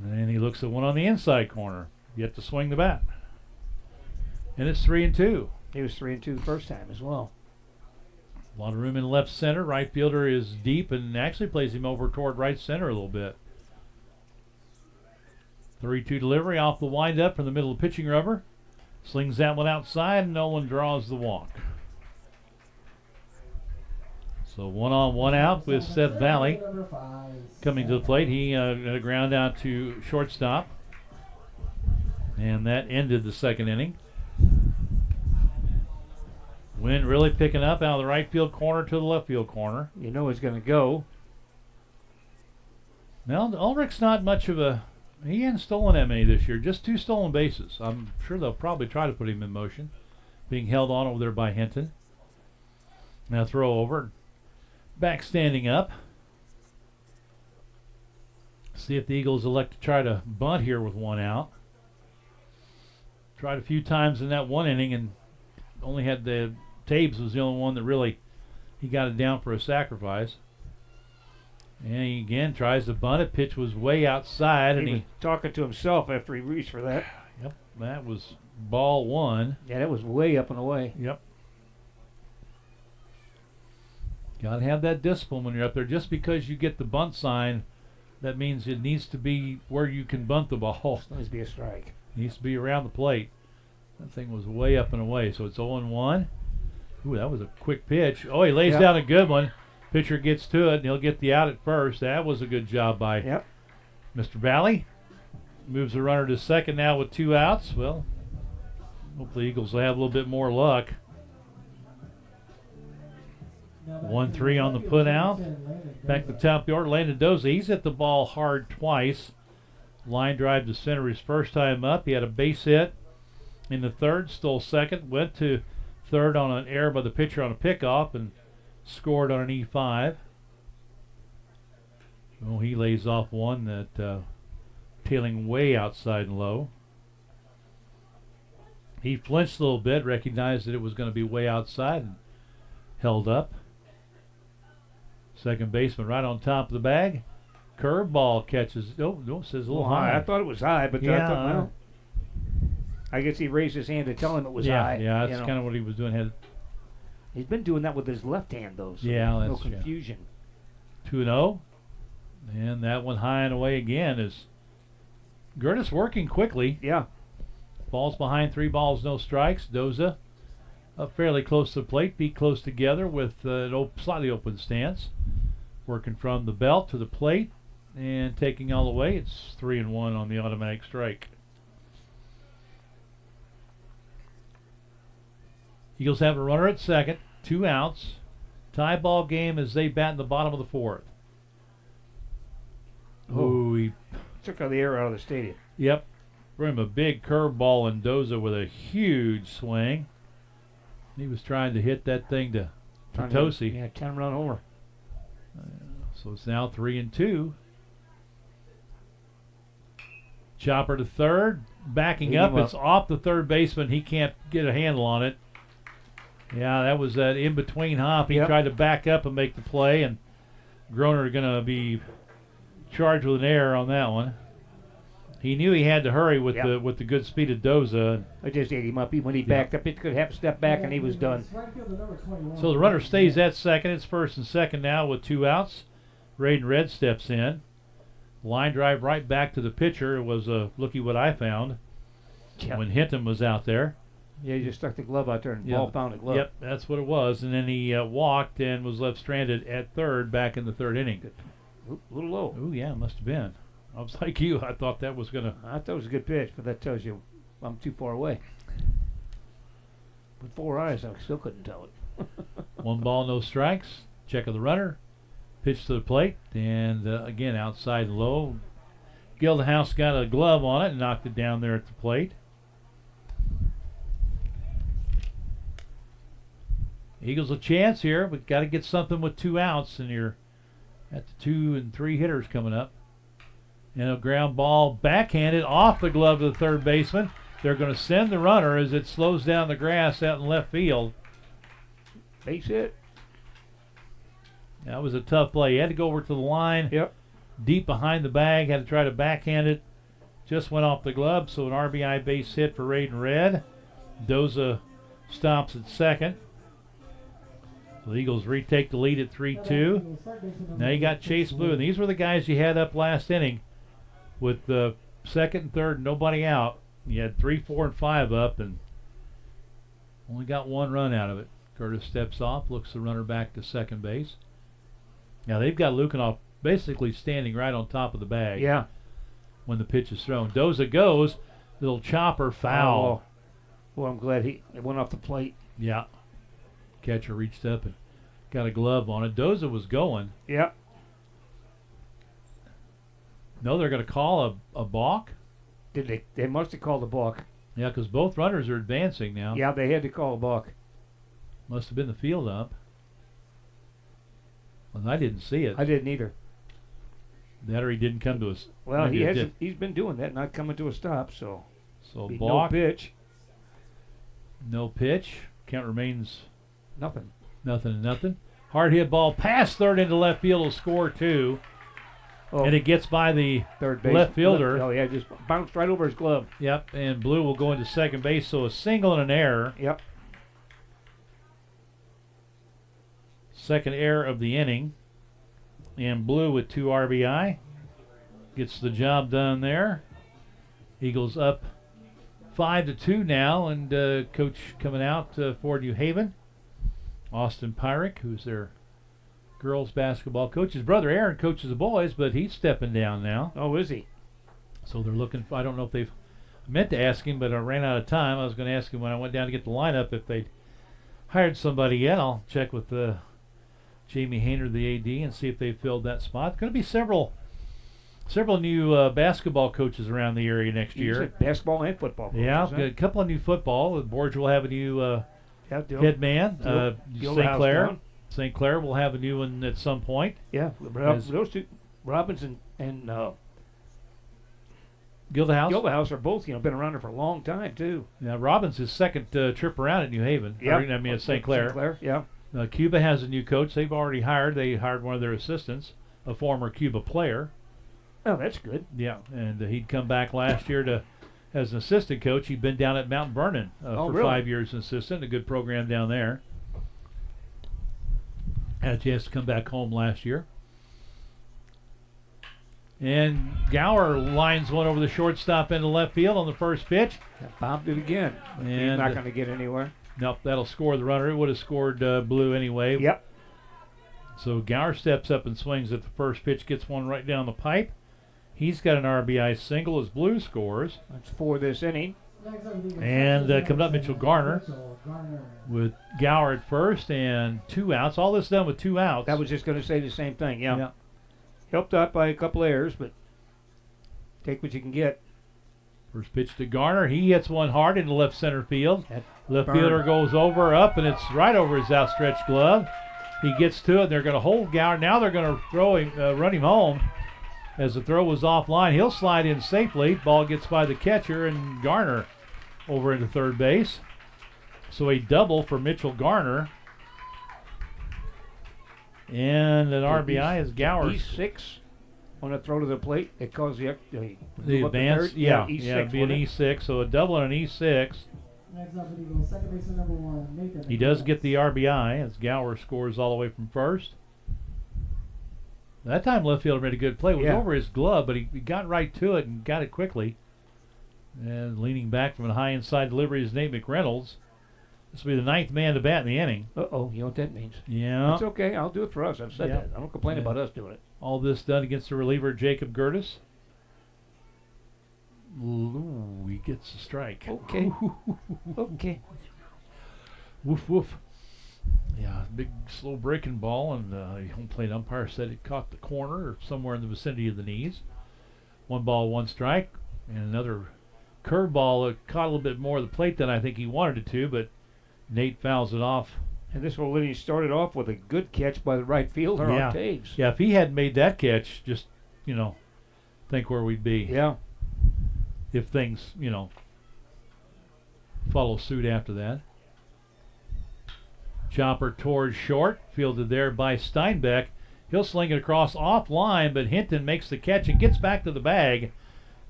And he looks at one on the inside corner. Yet to swing the bat. And it's 3-2.
He was 3-2 the first time as well.
A lot of room in left center. Right fielder is deep and actually plays him over toward right center a little bit. 3-2 delivery off the windup from the middle of the pitching rubber. Slings that one outside, and Nolan draws the walk. So 1 on, 1 out with Seth Valley coming to the plate. He got a ground out to shortstop. And that ended the second inning. Wind really picking up out of the right field corner to the left field corner.
You know he's going to go.
Now, Ulrich's not much of a... He hasn't stolen that many this year. Just 2 stolen bases. I'm sure they'll probably try to put him in motion. Being held on over there by Hinton. Now throw over. Back standing up. See if the Eagles elect to try to bunt here with 1 out. Tried a few times in that 1 inning and only had the... Tabes was the only one that really... He got it down for a sacrifice. And he again tries to bunt it. Pitch was way outside.
He was talking to himself after he reached for that.
Yep, that was ball 1.
Yeah, that was way up and away.
Yep. Got to have that discipline when you're up there. Just because you get the bunt sign, that means it needs to be where you can bunt the ball.
It needs to be a strike.
It needs to be around the plate. That thing was way up and away, so it's 0-1. Ooh, that was a quick pitch. Oh, he lays down a good one. Pitcher gets to it, and he'll get the out at first. That was a good job by Mr. Valley. Moves the runner to second now with 2 outs. Well, hopefully Eagles will have a little bit more luck. 1-3 on the put out. Back to the top of the order, Landon Doza. He's hit the ball hard twice. Line drive to center his first time up. He had a base hit in the third, stole second, went to third on an error by the pitcher on a pickoff, and scored on an E5. Oh, he lays off one that tailing way outside and low. He flinched a little bit, recognized that it was going to be way outside, and held up. Second baseman right on top of the bag. Curveball catches. No, it says a little high.
I thought it was high, but I thought, well, I guess he raised his hand to tell him it was high.
Yeah, that's kind of what he was doing.
He's been doing that with his left hand, though, so
that's
no confusion.
2-0. And that one high and away again is Gertis working quickly.
Yeah.
Balls behind, 3 balls, no strikes. Doza up fairly close to the plate, feet close together with an slightly open stance. Working from the belt to the plate and taking all the way. It's 3-1 on the automatic strike. Eagles have a runner at second, 2 outs. Tie ball game as they bat in the bottom of the 4th. Oh, he
took the air out of the stadium.
Yep. Threw him a big curveball, and Doza with a huge swing. He was trying to hit that thing to Tosi.
Yeah, 10-run homer.
So it's now 3-2. Chopper to third. Backing up. It's off the third baseman. He can't get a handle on it. Yeah, that was that in-between hop. He tried to back up and make the play, and Groner going to be charged with an error on that one. He knew he had to hurry with the good speed of Doza.
I just ate him up. When he backed up, it could have to step back, and he was done.
So the runner stays at second. It's first and second now with 2 outs. Raiden Red steps in. Line drive right back to the pitcher. It was a looky what I found when Hinton was out there.
Yeah, he just stuck the glove out there and ball found the glove.
Yep, that's what it was. And then he walked and was left stranded at third back in the 3rd inning.
A little low.
Oh, yeah, must have been. I was like you. I thought that was going to...
I thought it was a good pitch, but that tells you I'm too far away. With 4 eyes, I still couldn't tell it.
1 ball, no strikes. Check of the runner. Pitch to the plate. And, again, outside low. Gildenhouse got a glove on it and knocked it down there at the plate. Eagles a chance here, but got to get something with 2 outs, and you're at the 2 and 3 hitters coming up. And a ground ball backhanded off the glove of the third baseman. They're going to send the runner as it slows down the grass out in left field.
Base hit.
That was a tough play. He had to go over to the line.
Yep.
Deep behind the bag, had to try to backhand it. Just went off the glove, so an RBI base hit for Raiden Red. Doza stops at second. The Eagles retake the lead at 3-2. Now you got Chase Blue, and these were the guys you had up last inning with the second and third, nobody out. You had 3, 4, and 5 up, and only got 1 run out of it. Curtis steps off, looks the runner back to second base. Now they've got Lukanoff basically standing right on top of the bag.
Yeah.
When the pitch is thrown. Doza goes, little chopper, foul.
Well, I'm glad it went off the plate.
Yeah. Catcher reached up and got a glove on it. Doza was going.
Yeah.
No, they're going to call a balk.
Did they? They must have called a balk.
Yeah, because both runners are advancing now.
Yeah, they had to call a balk.
Must have been the field up. Well, I didn't see it.
I didn't either.
That or he didn't come to us.
Well, he's been doing that, not coming to a stop. So
balk.
No pitch.
No pitch. Count remains
nothing.
Nothing. Hard hit ball past third into left field will score 2.
Oh.
And it gets by the
third base
left fielder.
Oh, yeah, just bounced right over his glove.
Yep, and Blue will go into second base, so a single and an error.
Yep.
Second error of the inning. And Blue with 2 RBI. Gets the job done there. Eagles up 5-2 now, and coach coming out for New Haven. Austin Pyrick, who's their girls basketball coach. His brother Aaron coaches the boys, but he's stepping down now.
Oh, is he?
So they're looking for, I don't know if they've meant to ask him, but I ran out of time. I was going to ask him when I went down to get the lineup if they'd hired somebody yet. I'll check with Jamie Hayner, the AD, and see if they filled that spot. Going to be several new basketball coaches around the area next year.
Basketball and football coaches.
Yeah,
huh?
a couple of new football. The boards will have a new head man. St. Clair. St. Clair will have a new one at some point.
Yeah, those two, Robbins and
Gildahouse
are both been around there for a long time too.
Yeah, Robbins' his second trip around at New Haven.
Yeah,
I mean at St. Clair.
St. Clair, yeah.
Cuba has a new coach. They've already hired. They hired one of their assistants, a former Cuba player.
Oh, that's good.
Yeah, and he'd come back last year as an assistant coach. He'd been down at Mount Vernon for
really?
5 years as an assistant. A good program down there. Had a chance to come back home last year. And Gower lines one over the shortstop into left field on the first pitch.
Bombed it again.
And
he's not going to get anywhere.
Nope, that'll score the runner. It would have scored Blue anyway.
Yep.
So Gower steps up and swings at the first pitch, gets one right down the pipe. He's got an RBI single as Blue scores.
That's 4 this inning.
And coming up, Mitchell Garner with Gower at first and 2 outs. All this done with 2 outs.
I was just going to say the same thing, yeah. Helped out by a couple errors, but take what you can get.
First pitch to Garner. He hits one hard into left center field. Left fielder goes over, up, and it's right over his outstretched glove. He gets to it, and they're going to hold Gower. Now they're going to throw him, run him home. As the throw was offline, he'll slide in safely. Ball gets by the catcher, and Garner over into third base. So a double for Mitchell Garner. And an RBI is Gower.
E6 on a throw to the plate. It caused the
advance.
Yeah,
E6.
E6
It'd be an E6. So a double and an E6.
Next up, the Eagles, second baseman number 1, Nathan.
He does get the RBI as Gower scores all the way from first. That time left fielder made a good play. It was over his glove, but he got right to it and got it quickly. And leaning back from a high inside delivery is Nate McReynolds. This will be the 9th man to bat in the inning.
Uh-oh, you know what that means.
Yeah.
It's okay. I'll do it for us. I've said that. I don't complain about us doing it.
All this done against the reliever, Jacob Gertis. Ooh, he gets a strike.
Okay. Okay.
Woof, woof. Yeah, big, slow breaking ball, and the home plate umpire said it caught the corner or somewhere in the vicinity of the knees. 1 ball, 1 strike, and another curveball that caught a little bit more of the plate than I think he wanted it to, but Nate fouls it off.
And this one, he started off with a good catch by the right fielder on Taves.
Yeah, if he hadn't made that catch, just, think where we'd be.
Yeah.
If things, follow suit after that. Chopper towards short, fielded there by Steinbeck. He'll sling it across offline, but Hinton makes the catch and gets back to the bag.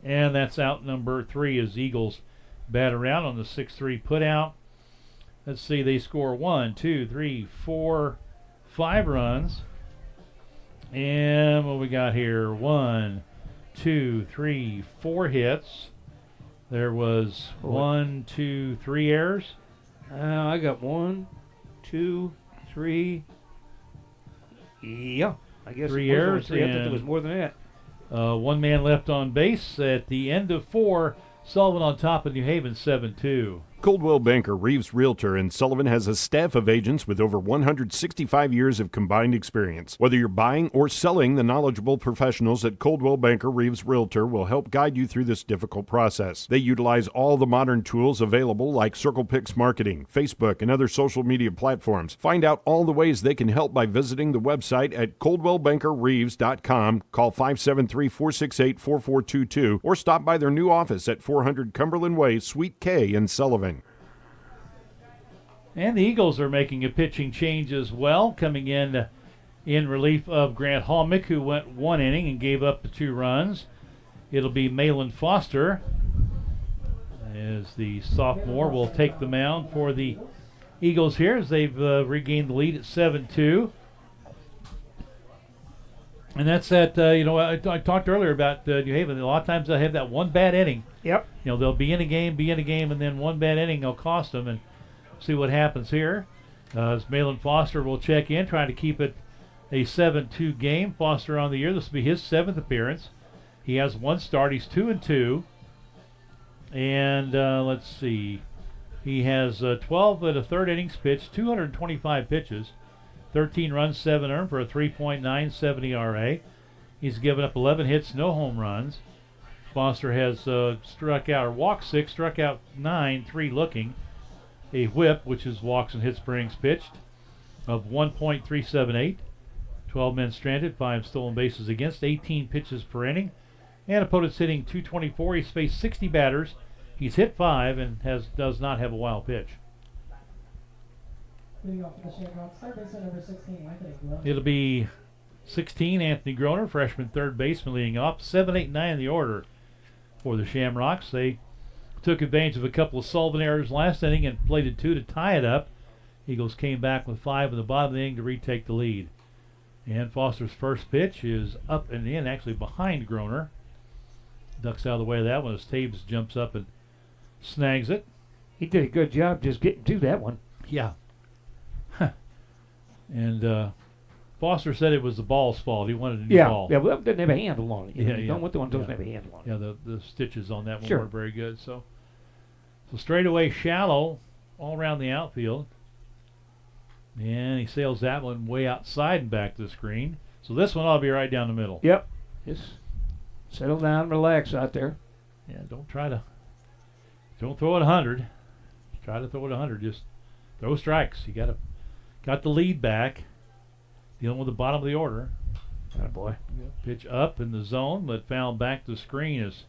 And that's out number 3 as Eagles bat around on the 6-3 put out. Let's see, they score 1, 2, 3, 4, 5 runs. And what we got here? 1, 2, 3, 4 hits. There was 1, 2, 3 errors.
I got 1, 2, 3. Yeah, I guess
3
it was only
errors.
3. I thought
And
there was more than that.
one man left on base at the end of 4. Sullivan on top of New Haven 7-2.
Coldwell Banker Reeves Realtor in Sullivan has a staff of agents with over 165 years of combined experience. Whether you're buying or selling, the knowledgeable professionals at Coldwell Banker Reeves Realtor will help guide you through this difficult process. They utilize all the modern tools available like CirclePix marketing, Facebook, and other social media platforms. Find out all the ways they can help by visiting the website at coldwellbankerreeves.com. Call 573-468-4422 or stop by their new office at 400 Cumberland Way, Suite K in Sullivan.
And the Eagles are making a pitching change as well, coming in relief of Grant Halmick, who went 1 inning and gave up the 2 runs. It'll be Malin Foster, as the sophomore will take the mound for the Eagles here, as they've regained the lead at 7-2. And that's that, I talked earlier about New Haven. A lot of times they'll have that one bad inning.
Yep.
They'll be in a game, and then one bad inning will cost them. And see what happens here. As Malin Foster will check in, trying to keep it a 7-2 game. Foster on the year. This will be his 7th appearance. He has 1 start. He's 2-2. And let's see. He has 12 and a third innings pitched, 225 pitches, 13 runs, 7 earned for a 3.97 ERA. He's given up 11 hits, no home runs. Foster has struck out or walked 6, struck out 9, 3 looking. A whip, which is walks and hits per innings pitched, of 1.378. 12 men stranded, 5 stolen bases against, 18 pitches per inning. And opponents hitting .224. He's faced 60 batters. He's hit 5 and does not have a wild pitch. It'll be 16, Anthony Groner, freshman third baseman, leading off. 7, 8, 9 in the order for the Shamrocks. They took advantage of a couple of Sullivan errors last inning and played a 2 to tie it up. Eagles came back with 5 in the bottom of the inning to retake the lead. And Foster's first pitch is up and in, actually behind Groner. Ducks out of the way of that one as Taves jumps up and snags it.
He did a good job just getting to that one.
Yeah. And Foster said it was the ball's fault. He wanted a new ball.
Yeah, well, didn't have a handle on it.
You
don't want the one that doesn't have a handle on it.
Yeah, the stitches on that one
Sure.
weren't very good. So straightaway shallow all around the outfield. And he sails that one way outside and back to the screen. So this one ought to be right down the middle.
Yep. Just settle down, relax out there.
Yeah, don't throw it 100. Try to throw it 100. Just throw strikes. You got the lead back. Dealing with the bottom of the order.
Attaboy.
Pitch up in the zone, but fouled back to the screen as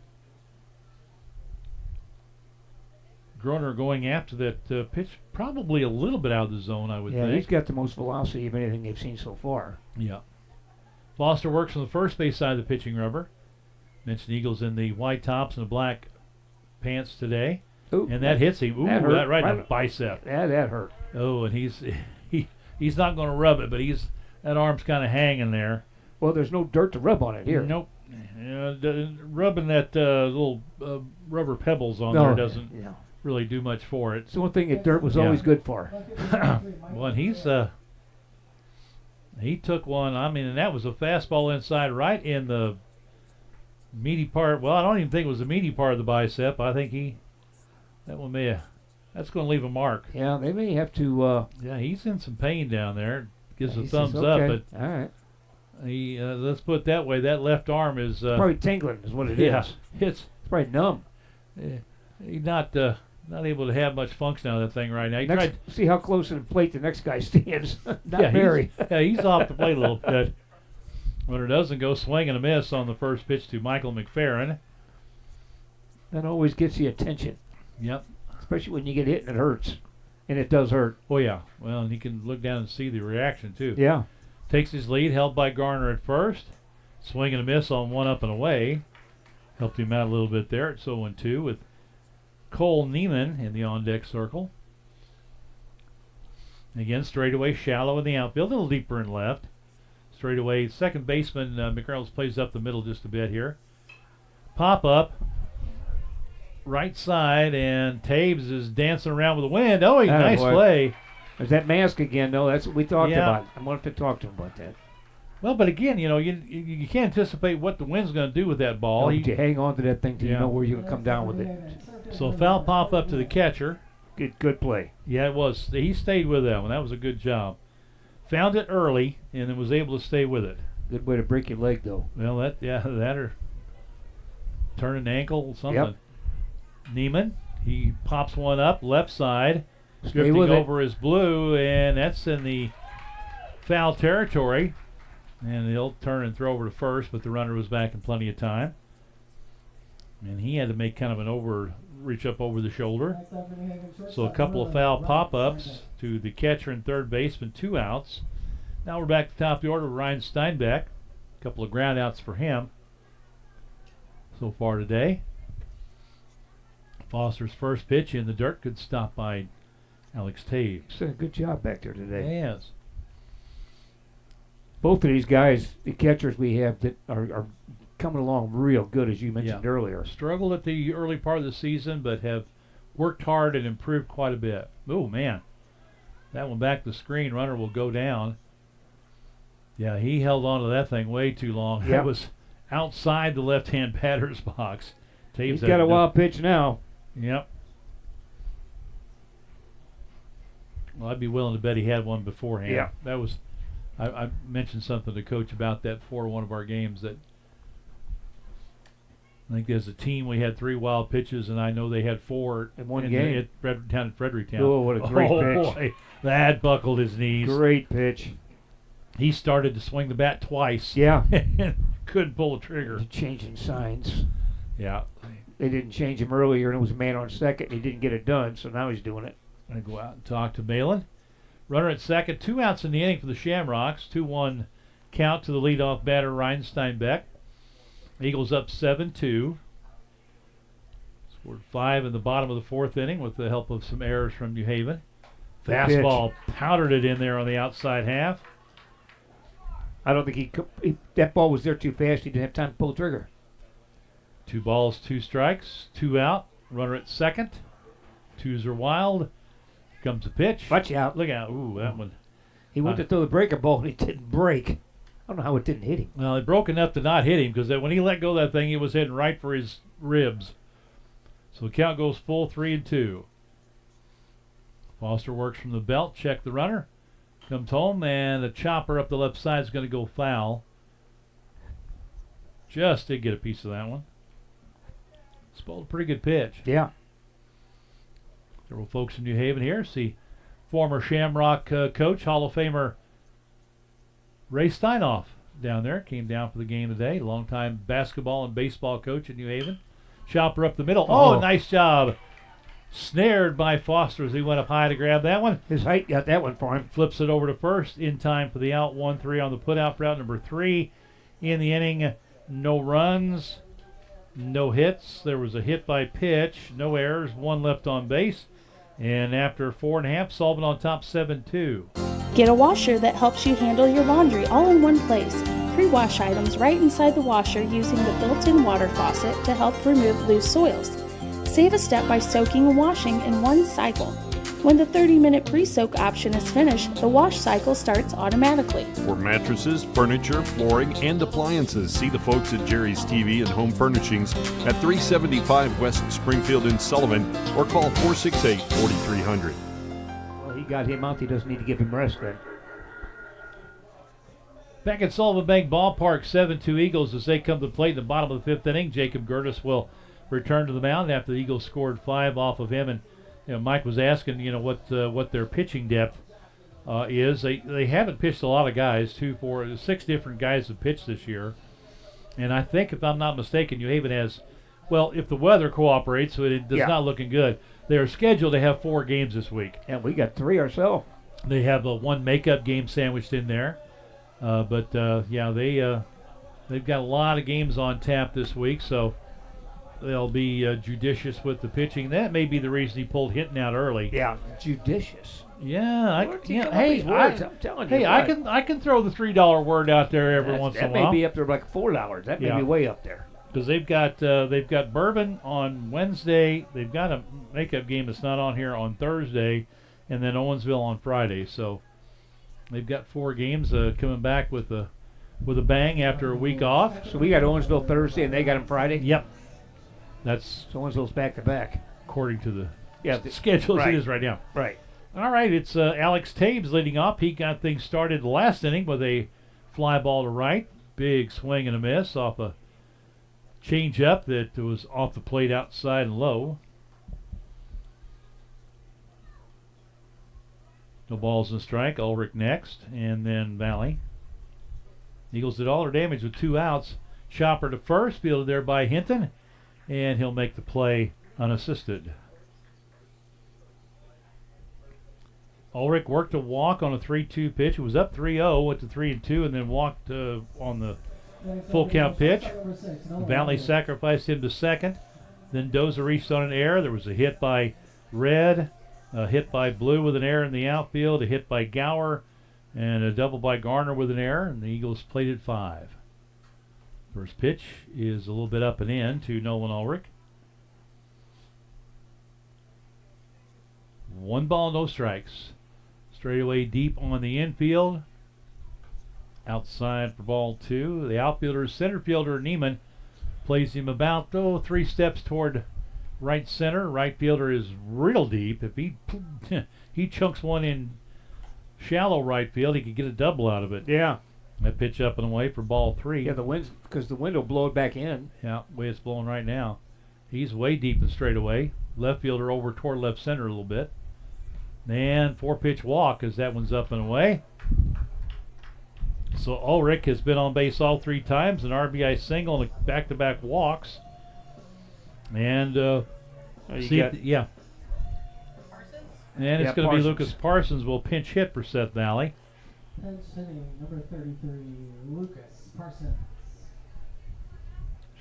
Groner going after that pitch, probably a little bit out of the zone, I would think.
Yeah, he's got the most velocity of anything they've seen so far.
Yeah. Foster works on the first base side of the pitching rubber. Mentioned Eagles in the white tops and the black pants today.
Ooh,
and that hits him. Ooh, that right in the bicep.
Yeah, that hurt.
Oh, and he's not going to rub it, but that arm's kind of hanging there.
Well, there's no dirt to rub on it here.
Nope. Rubbing that little rubber pebbles on there doesn't really do much for it.
It's the one thing that dirt was always good for.
Well, and he took one, and that was a fastball inside right in the meaty part. Well, I don't even think it was the meaty part of the bicep. I think that's going to leave a mark.
Yeah, they may have to.
Yeah, he's in some pain down there. Gives a thumbs
okay.
up, but
all right.
Let's put it that way. That left arm is
probably tingling, is what it
is.
It's probably numb.
He's not able to have much function out of that thing right now.
See how close to the plate the next guy stands. Not very.
He's off the plate a little bit. Runner doesn't go, swing and a miss on the first pitch to Michael McFerrin.
That always gets the attention.
Yep.
Especially when you get hit and it hurts. And it does hurt.
Oh, yeah. Well, and he can look down and see the reaction, too.
Yeah.
Takes his lead, held by Garner at first. Swing and a miss on one up and away. Helped him out a little bit there. It's 0-2 with Cole Neiman in the on-deck circle. Again, straightaway shallow in the outfield, a little deeper in left. Straightaway second baseman McReynolds plays up the middle just a bit here. Pop up. Right side, and Taves is dancing around with the wind. Oh, nice play.
There's that mask again, though. That's what we talked
Yeah.
about. I'm going to have to talk to him about that.
Well, but again, you can't anticipate what the wind's going to do with that ball.
No, but you hang on to that thing till you know where you're going to come down with it.
So foul pop up to the catcher.
Good play.
Yeah, it was. He stayed with that one. That was a good job. Found it early and then was able to stay with it.
Good way to break your leg, though.
Well, that or turn an ankle, something.
Yep.
Neiman, he pops one up, left side,
Stay
drifting
with it.
over his blue, and that's in the foul territory. And he'll turn and throw over to first, but the runner was back in plenty of time. And he had to make kind of an reach up over the shoulder. So a couple of foul pop-ups to the catcher and third baseman, 2 outs. Now we're back to the top of the order with Ryan Steinbeck. A couple of ground outs for him so far today. Foster's first pitch in the dirt, good stop by Alex Taves.
He's done a good job back there today.
He has.
Both of these guys, the catchers we have that are coming along real good, as you mentioned earlier.
Struggled at the early part of the season, but have worked hard and improved quite a bit. Oh, man. That one back to the screen. Runner will go down. Yeah, he held on to that thing way too long.
Yep.
That was outside the left-hand batter's box. Taves
He's got a wild pitch now.
Yep. Well, I'd be willing to bet he had one beforehand.
Yeah.
That was... I mentioned something to Coach about that before one of our games, that I think as a team we had 3 wild pitches, and I know they had 4
in one game
down in Fredericktown.
Oh, what a great pitch.
Boy, that buckled his knees.
Great pitch.
He started to swing the bat twice.
Yeah.
And couldn't pull the trigger.
They're changing signs.
Yeah.
They didn't change him earlier, and it was a man on second, and he didn't get it done, so now he's doing it.
I'm going to go out and talk to Balin. Runner at second, 2 outs in the inning for the Shamrocks. 2-1 count to the leadoff batter, Ryan Steinbeck. Eagles up 7-2. Scored 5 in the bottom of the 4th inning with the help of some errors from New Haven. Fastball powdered it in there on the outside half.
I don't think that ball was there too fast. He didn't have time to pull the trigger.
2 balls, 2 strikes, 2 out. Runner at second. 2s are wild. Comes a pitch.
Watch out.
Look out. Ooh, that one.
He went to throw the breaker ball, and he didn't break. I don't know how it didn't hit him.
Well, it broke enough to not hit him, because when he let go of that thing, he was heading right for his ribs. So the count goes full, 3-2. Foster works from the belt, check the runner. Comes home, and the chopper up the left side is going to go foul. Just did get a piece of that one. Spoiled a pretty good pitch.
Yeah.
Several folks in New Haven here. See former Shamrock coach, Hall of Famer Ray Steinoff down there. Came down for the game today. Longtime basketball and baseball coach at New Haven. Chopper up the middle. Oh, nice job. Snared by Foster as he went up high to grab that one.
His height got that one for him.
Flips it over to first in time for the out. 1-3 on the putout for out number 3 in the inning. No runs, no hits. There was a hit by pitch, no errors, 1 left on base. And after 4.5, Sullivan on top 7-2.
Get a washer that helps you handle your laundry all in one place. Pre-wash items right inside the washer using the built-in water faucet to help remove loose soils. Save a step by soaking and washing in one cycle. When the 30-minute pre-soak option is finished, the wash cycle starts automatically.
For mattresses, furniture, flooring, and appliances, see the folks at Jerry's TV and Home Furnishings at 375 West Springfield in Sullivan, or call 468-4300.
Well, he got him out. He doesn't need to give him rest then.
Back at Sullivan Bank Ballpark, 7-2 Eagles as they come to the plate in the bottom of the 5th inning. Jacob Gertis will return to the mound after the Eagles scored 5 off of him. And Mike was asking, what their pitching depth is. They haven't pitched a lot of guys. 6 different guys have pitched this year. And I think, if I'm not mistaken, New Haven has, if the weather cooperates, so it does not looking good. They are scheduled to have 4 games this week.
And we got 3 ourselves.
They have one makeup game sandwiched in there. They've got a lot of games on tap this week, so they'll be judicious with the pitching. That may be the reason he pulled Hinton out early.
Yeah, judicious.
Yeah,
I'm telling you.
I can throw the $3 word out there every once in a while.
That may be up there like $4. That may be way up there.
Because they've got Bourbon on Wednesday. They've got a makeup game that's not on here on Thursday, and then Owensville on Friday. So they've got 4 games coming back with a bang after a week off.
So we got Owensville Thursday, and they got them Friday?
Yep. That's
so Owensville's back-to-back.
According to the
the
schedule as it is right now.
Right.
All right, it's Alex Taves leading off. He got things started the last inning with a fly ball to right. Big swing and a miss off a change-up that was off the plate outside and low. No balls in strike. Ulrich next, and then Valley. Eagles did all their damage with 2 outs. Chopper to first, fielded there by Hinton, and he'll make the play unassisted. Ulrich worked a walk on a 3-2 pitch. It was up 3-0, went to 3-2, and then walked on the full count pitch. Valley sacrificed him to second. Then Doza reached on an error. There was a hit by Red, a hit by Blue with an error in the outfield, a hit by Gower, and a double by Garner with an error, and the Eagles played at 5. First pitch is a little bit up and in to Nolan Ulrich. 1 ball, no strikes. Straight away deep on the infield. Outside for ball 2. The outfielder, center fielder Neiman, plays him about 3 steps toward right center. Right fielder is real deep. If he chunks one in shallow right field, he could get a double out of it.
Yeah.
That pitch up and away for ball 3.
Yeah, because the wind will blow it back in.
Yeah, way it's blowing right now. He's way deep and straight away. Left fielder over toward left center a little bit. And 4-pitch walk as that one's up and away. So Ulrich has been on base all 3 times, an RBI single and back-to-back walks. And and it's going to be Lucas Parsons will pinch hit for Seth Valley.
Pinch hitting number 33, Lucas Parsons.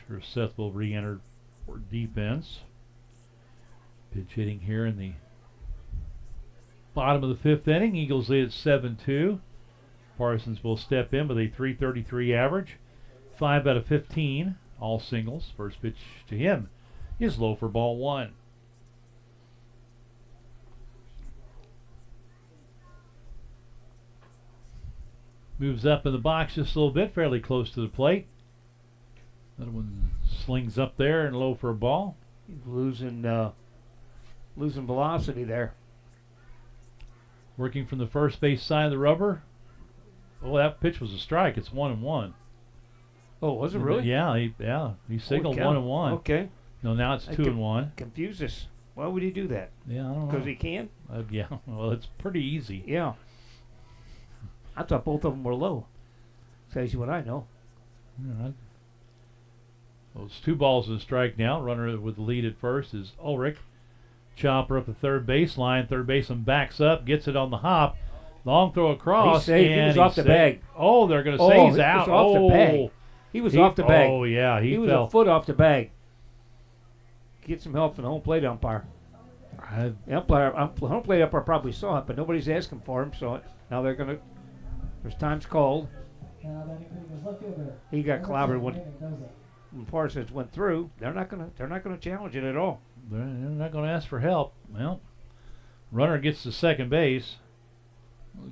Sure, Seth will re-enter for defense. Pinch hitting here in the bottom of the 5th inning. Eagles lead at 7-2. Parsons will step in with a .333 average. 5 out of 15, all singles. First pitch to him is low for ball 1. Moves up in the box just a little bit, fairly close to the plate. That one slings up there and low for a ball.
He's losing velocity there.
Working from the first base side of the rubber. Oh, that pitch was a strike. It's 1-1.
Oh, was it really?
Yeah, he signaled 1-1.
Okay.
No, now it's 2-1.
Confused us. Why would he do that?
Yeah, I don't know.
Because he can?
Yeah, well, it's pretty easy.
Yeah. I thought both of them were low. Tells you what I know.
All right. Well, it's 2 balls and a strike now. Runner with the lead at first is Ulrich. Chopper up the third baseline. Third baseman backs up, gets it on the hop. Long throw across.
He was off the bag.
Oh, they're going to say he's out.
He was off the bag. He was off the bag.
Oh, yeah.
He was a foot off the bag. Get some help from the home plate umpire. Home plate umpire probably saw it, but nobody's asking for him. So now they're going to. There's times called. He got clobbered when Parsons went through. They're not going to challenge it at all.
They're not going to ask for help. Well, runner gets to second base.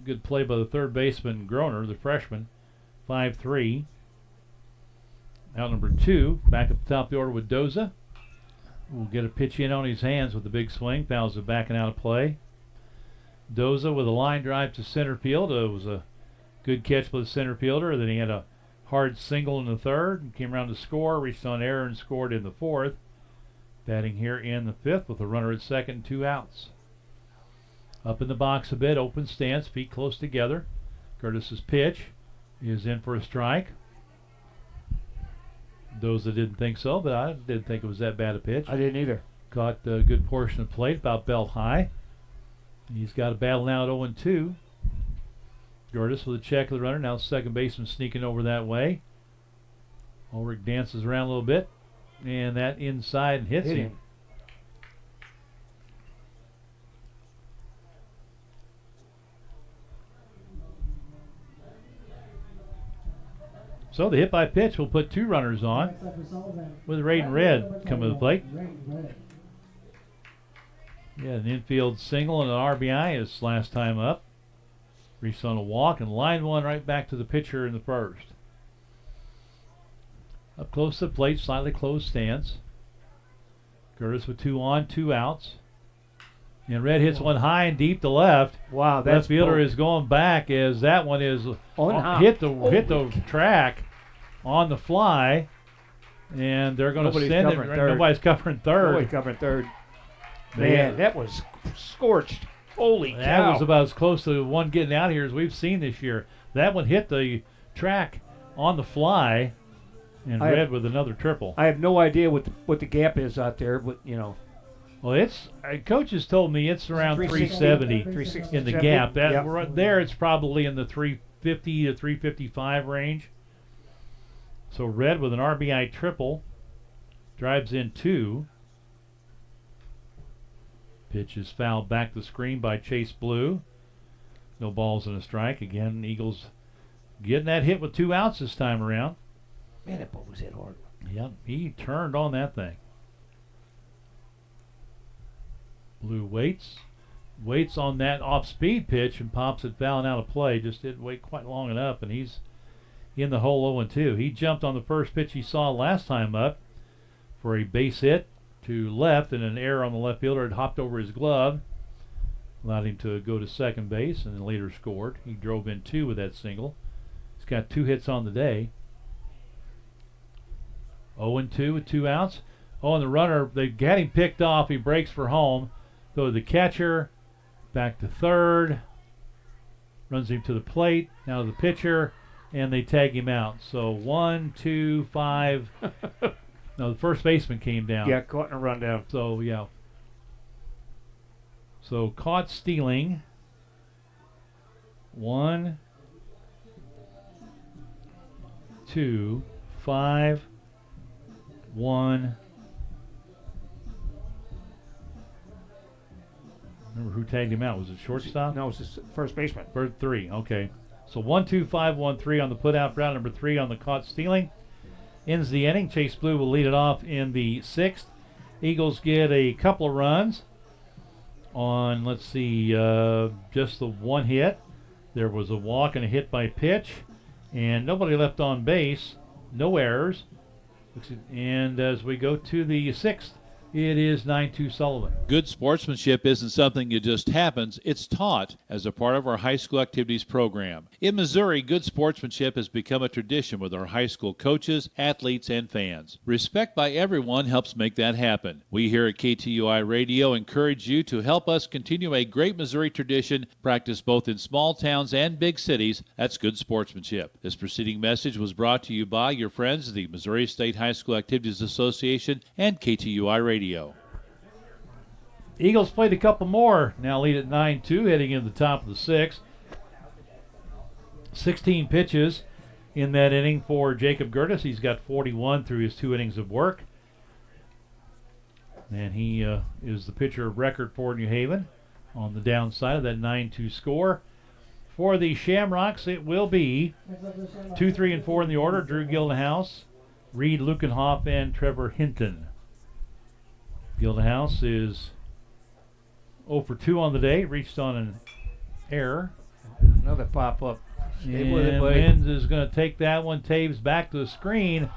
Good play by the third baseman, Groner, the freshman. 5-3. Out number 2. Back at the top of the order with Doza. Will get a pitch in on his hands with the big swing. Fouls it backing out of play. Doza with a line drive to center field. It was a good catch by the center fielder. Then he had a hard single in the 3rd. And came around to score. Reached on error and scored in the 4th. Batting here in the 5th with a runner at second, 2 outs. Up in the box a bit, open stance, feet close together. Curtis's pitch is in for a strike. Those that didn't think so, but I didn't think it was that bad a pitch.
I didn't either.
Caught a good portion of plate, about belt high. He's got a battle now at 0-2. Curtis with a check of the runner. Now second baseman sneaking over that way. Ulrich dances around a little bit. And that inside hits him. So the hit by pitch will put 2 runners on with Raiden Red coming to the plate. Yeah, an infield single and an RBI his last time up. Reached on a walk and lined one right back to the pitcher in the first. Up close to the plate, slightly closed stance. Curtis with 2 on, 2 outs. And Red hits one high and deep to left.
Wow,
left fielder is going back as that one is hit the track on the fly, and they're going to send it. Nobody's covering third.
Nobody covering third. Man, that was scorched. Holy cow.
That was about as close to one getting out here as we've seen this year. That one hit the track on the fly, and Red with another triple.
I have no idea what the gap is out there, but
Well, it's coaches told me it's around 370 in the gap. Right there, it's probably in the 350 to 355 range. So Red with an RBI triple drives in 2. Pitch is fouled back the screen by Chase Blue. No balls and a strike. Again, Eagles getting that hit with 2 outs this time around.
Man, that ball was hit hard.
Yep, he turned on that thing. Blue waits on that off-speed pitch and pops it fouling out of play. Just didn't wait quite long enough, and he's in the hole 0-2. He jumped on the first pitch he saw last time up for a base hit to left, and an error on the left fielder had hopped over his glove, allowed him to go to second base, and then later scored. He drove in 2 with that single. He's got 2 hits on the day. 0-2 with 2 outs. Oh, and the runner, they had him picked off. He breaks for home. Go to the catcher, back to third, runs him to the plate, now to the pitcher, and they tag him out. So 1, 2, 5. No, the first baseman came down.
Yeah, caught in a rundown.
So, yeah. So caught stealing. 1, 2, 5, 1. Remember who tagged him out? Was it shortstop?
No, it was the first baseman.
Bird 3, okay. So 1, 2, 5, 1, 3 on the put-out route. Number 3 on the caught stealing. Ends the inning. Chase Blue will lead it off in the 6th. Eagles get a couple of runs on, let's see, just the 1 hit. There was a walk and a hit by pitch, and nobody left on base. No errors. And as we go to the 6th, it is 9-2 Sullivan.
Good sportsmanship isn't something that just happens. It's taught as a part of our high school activities program. In Missouri, good sportsmanship has become a tradition with our high school coaches, athletes, and fans. Respect by everyone helps make that happen. We here at KTUI Radio encourage you to help us continue a great Missouri tradition practiced both in small towns and big cities. That's good sportsmanship. This preceding message was brought to you by your friends, the Missouri State High School Activities Association and KTUI Radio.
Eagles played a couple more. Now lead at 9-2, heading into the top of the 6th. 16 pitches in that inning for Jacob Gertis. He's got 41 through his 2 innings of work. And he is the pitcher of record for New Haven on the downside of that 9-2 score. For the Shamrocks, it will be 2, 3, and 4 in the order. Drew Gildenhouse, Reed Lukenhoff, and Trevor Hinton. Gildenhouse is 0 for 2 on the day. Reached on an error.
Another pop-up.
And Lenz is going to take that one. Taves back to the screen.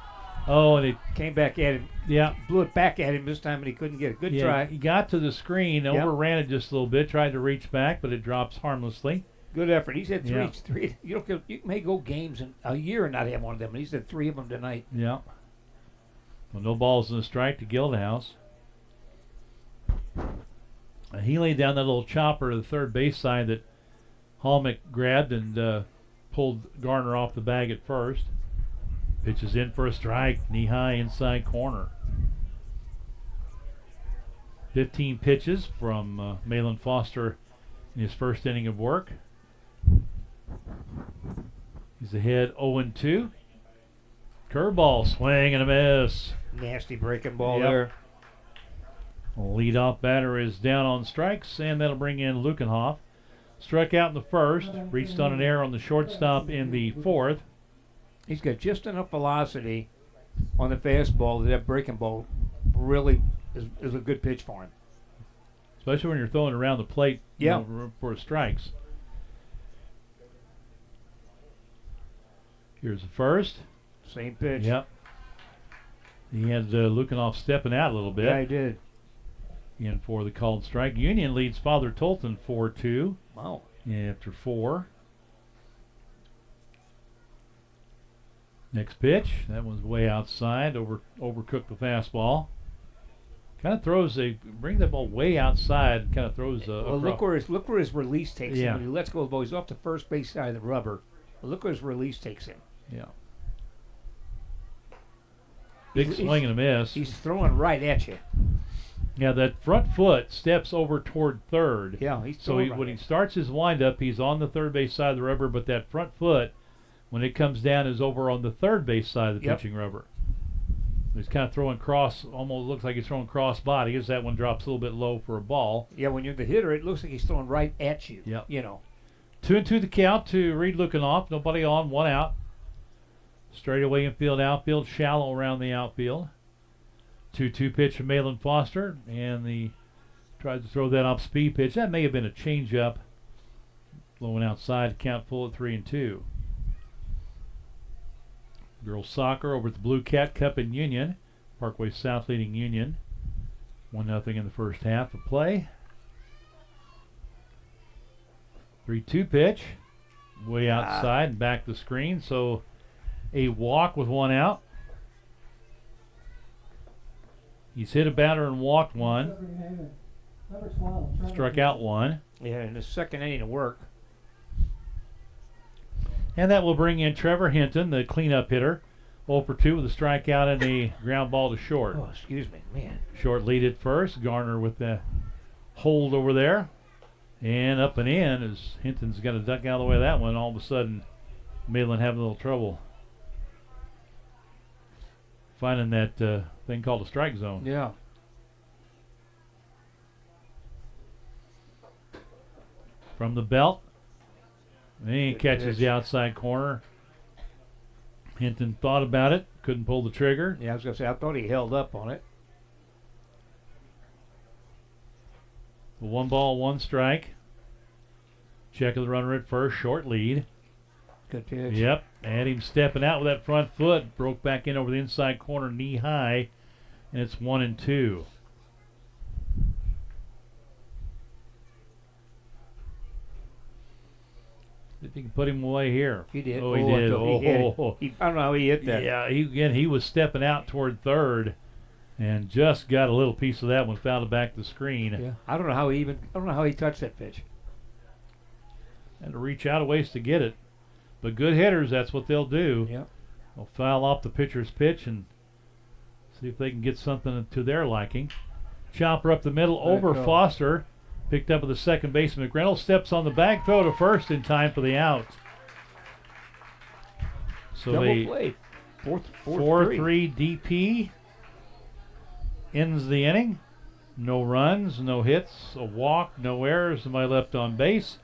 Oh, and it
came back at him.
Yeah.
Blew it back at him this time, and he couldn't get it. Good try.
He got to the screen, overran it just a little bit, tried to reach back, but it drops harmlessly.
Good effort. He's had three. You may go games in a year and not have one of them, and he's had 3 of them tonight.
Yeah. Well, no balls in the strike to Gildenhouse. He laid down that little chopper to the third base side that Hallmick grabbed and pulled Garner off the bag at first. Pitches in for a strike, knee-high inside corner. 15 pitches from Malin Foster in his first inning of work. He's ahead 0-2. Curveball, swing and a miss.
Nasty breaking ball there.
Leadoff batter is down on strikes, and that'll bring in Lukenhoff. Struck out in the first, reached on an error on the shortstop in the 4th.
He's got just enough velocity on the fastball that breaking ball really is a good pitch for him.
especially when you're throwing around the plate
Yeah.
for strikes. Here's the first.
Same pitch.
Yep. He had Lukanoff stepping out a little bit.
Yeah, he did.
In for the called strike. Union leads Father Tolton 4-2.
Wow.
After 4. Next pitch. That one's way outside. Overcooked the fastball. Kind of brings that ball way outside. Kind of throws a.
Well, look where his release takes
Yeah.
him. When he lets go of the ball, he's off the first base side of the rubber. But look where his release takes him.
Yeah. Big swing and a miss.
He's throwing right at you.
Yeah, that front foot steps over toward third.
Yeah, he's
so
throwing right
when he
at you.
starts his windup, he's on the third base side of the rubber, but that front foot, when it comes down, is over on the third base side of the
Yep.
pitching rubber. He's kind of throwing cross, almost looks like he's throwing cross body, as that one drops a little bit low for a ball.
Yeah, when you're the hitter, it looks like he's throwing right at you.
Yep.
You know.
2-2 the count to Reed Lukanoff. Nobody on, 1 out. Straight away infield, outfield, shallow around the outfield. 2-2 pitch from Malin Foster, and the tries to throw that off speed pitch. That may have been a changeup. Blowing outside, count full at 3-2. Girls soccer over at the Blue Cat Cup in Union. Parkway South leading Union. 1-0 in the first half of play. 3-2 pitch. Way outside and back the screen. So a walk with 1 out. He's hit a batter and walked 1.
Number 12. Trevor
Struck out 1.
Yeah, in the second inning of work.
And that will bring in Trevor Hinton, the cleanup hitter. 0 for 2 with a strikeout and a ground ball to short.
Oh, excuse me, man.
Short lead at first. Garner with the hold over there. And up and in as Hinton's got to duck out of the way of that one. All of a sudden, Malin having a little trouble finding that thing called a strike zone.
Yeah.
From the belt. And he
Good
catches
pitch.
the outside corner. Hinton thought about it. Couldn't pull the trigger.
Yeah, I was going to say, I thought he held up on it.
1 ball, 1 strike. Check of the runner at first. Short lead.
Good pitch.
Yep. And him stepping out with that front foot. Broke back in over the inside corner, knee high. And it's 1-2. If he can put him away here.
He did.
Oh, he did.
He hit it. I don't know how he hit that.
Yeah, he was stepping out toward third and just got a little piece of that one, fouled it back the screen.
Yeah. I don't know how he touched that pitch.
Had to reach out a ways to get it. But good hitters, that's what they'll do.
Yep.
They'll foul off the pitcher's pitch and see if they can get something to their liking. Chopper up the middle over Foster. Picked up at the second baseman. McReynolds steps on the back throw to first in time for the out. So
Double play.
4-3 DP ends the inning. No runs, no hits, a walk, no errors, somebody left on base.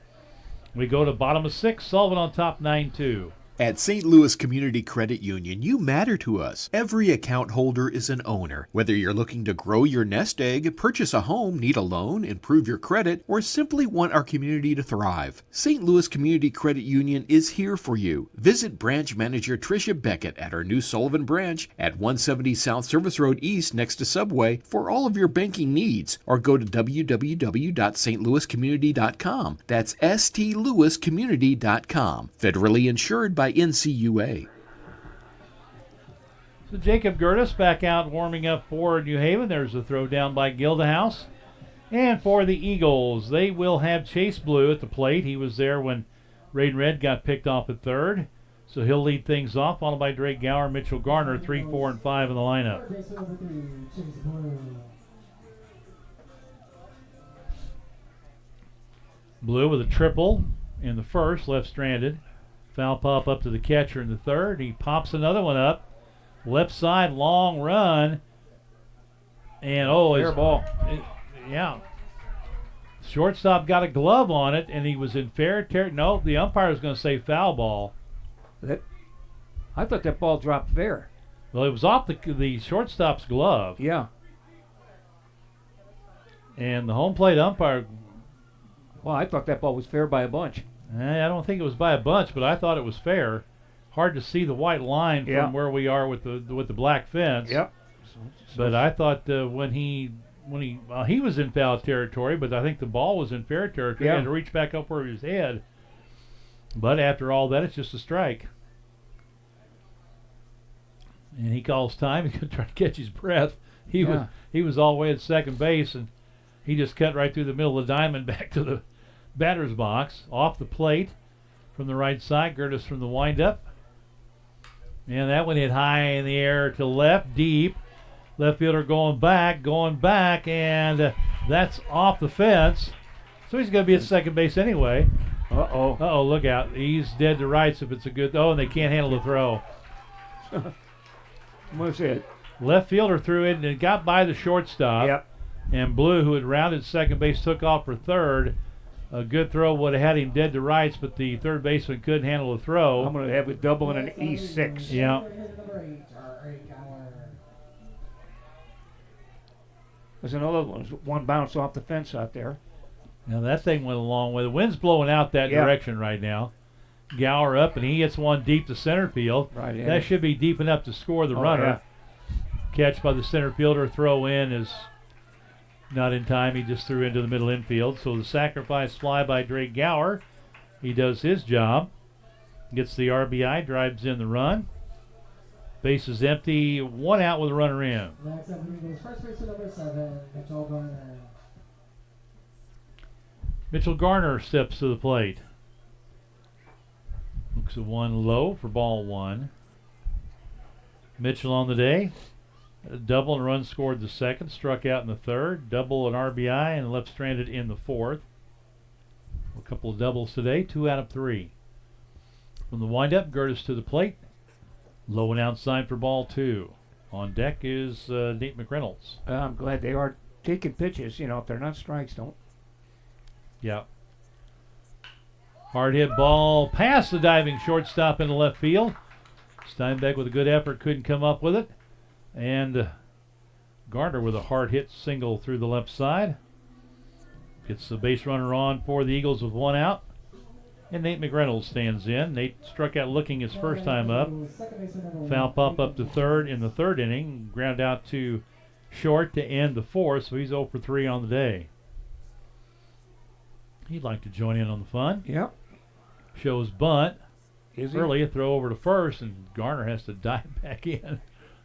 We go to bottom of 6, Sullivan on top 9-2.
At St. Louis Community Credit Union, you matter to us. Every account holder is an owner. Whether you're looking to grow your nest egg, purchase a home, need a loan, improve your credit, or simply want our community to thrive, St. Louis Community Credit Union is here for you. Visit branch manager Tricia Beckett at our new Sullivan branch at 170 South Service Road East next to Subway for all of your banking needs, or go to www.stlouiscommunity.com. That's stlouiscommunity.com. Federally insured by NCUA.
So Jacob Gertis back out warming up for New Haven. There's a throw down by Gildehouse. And for the Eagles, they will have Chase Blue at the plate. He was there when Raiden Red got picked off at third. So he'll lead things off, followed by Drake Gower, Mitchell Garner, 3, 4, and 5 in the lineup. Blue with a triple in the first, left stranded. Foul pop up to the catcher in the third. He pops another one up. Left side, long run. And
fair ball.
Yeah. Shortstop got a glove on it, and he was in fair territory. No, the umpire was going to say foul ball.
I thought that ball dropped fair.
Well, it was off the shortstop's glove.
Yeah.
And the home plate umpire,
Well, I thought that ball was fair by a bunch.
I don't think it was by a bunch, but I thought it was fair. Hard to see the white line from where we are with the black fence.
Yep.
But I thought when he was in foul territory, but I think the ball was in fair territory. He had to reach back up over his head. But after all that, it's just a strike. And he calls time. He's going to try to catch his breath. He was all the way at second base, and he just cut right through the middle of the diamond back to the batter's box. Off the plate from the right side. Gertis from the windup. And that one hit high in the air to left, deep. Left fielder going back, and that's off the fence. So he's going to be at second base anyway. Uh-oh, look out. He's dead to rights if it's a good... Oh, and they can't handle the throw.
What's it?
Left fielder threw it, and it got by the shortstop.
Yep.
And Blue, who had rounded second base, took off for third. A good throw would have had him dead to rights, but the third baseman couldn't handle the throw.
I'm going to have a double and an E6.
Yeah.
There's another one bounce off the fence out there.
Now that thing went a long way. The wind's blowing out that direction right now. Gower up, and he hits one deep to center field.
Right.
That should be deep enough to score the runner. Catch by the center fielder, throw in is not in time. He just threw into the middle infield. So the sacrifice fly by Drake Gower. He does his job. Gets the RBI, drives in the run. Base is empty. One out with a runner in.
Next up, first baseman number 7, Mitchell Garner.
Mitchell Garner steps to the plate. Looks at one low for ball one. Mitchell on the day. A double and run scored the second. Struck out in the third. Double and RBI and left stranded in the fourth. A couple of doubles today. 2 out of 3. From the windup, Gertis to the plate. Low and outside for ball 2. On deck is Nate McReynolds.
I'm glad they are taking pitches. If they're not strikes, don't.
Yeah. Hard hit ball past the diving shortstop in the left field. Steinbeck with a good effort couldn't come up with it. And Gardner with a hard hit single through the left side. Gets the base runner on for the Eagles with 1 out. And Nate McReynolds stands in. Nate struck out looking his first time up. Foul pop up to third in the third inning. Ground out to short to end the fourth, so he's 0 for 3 on the day. He'd like to join in on the fun.
Yep.
Shows bunt.
Is he?
Early a throw over to first, and Garner has to dive back in.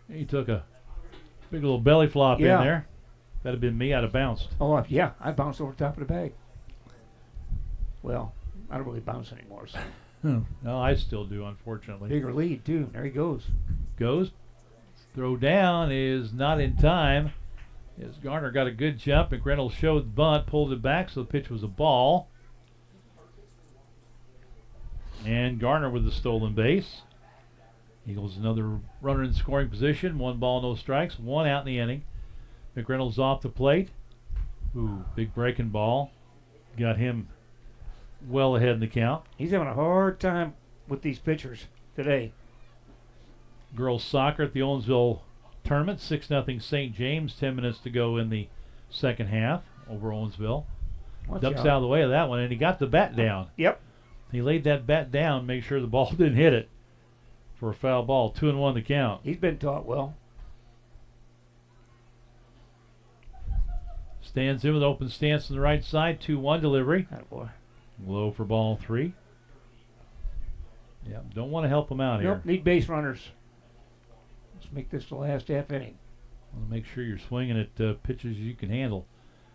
He took a big little belly flop in there. That'd have been me. I'd have bounced.
Oh, yeah. I bounced over the top of the bag. Well, I don't really bounce anymore. So.
No, I still do, unfortunately.
Bigger lead, too. There he goes.
Throw down is not in time. As Garner got a good jump, McReynolds showed the bunt, pulled it back, so the pitch was a ball. And Garner with the stolen base. Eagles another runner in scoring position. 1 ball, no strikes. 1 out in the inning. McReynolds off the plate. Ooh, big breaking ball. Got him well ahead in the count.
He's having a hard time with these pitchers today.
Girls soccer at the Owensville tournament. 6-0 St. James. 10 minutes to go in the second half over Owensville. Ducks out of the way of that one, and he got the bat down.
Yep.
He laid that bat down, make sure the ball didn't hit it for a foul ball. 2-1 the count.
He's been taught well.
Stands in with open stance on the right side. 2-1 delivery.
Attaboy.
Low for ball 3. Yeah, don't want to help him out here.
Need base runners. Let's make this the last half inning.
Want to make sure you're swinging at pitches you can handle.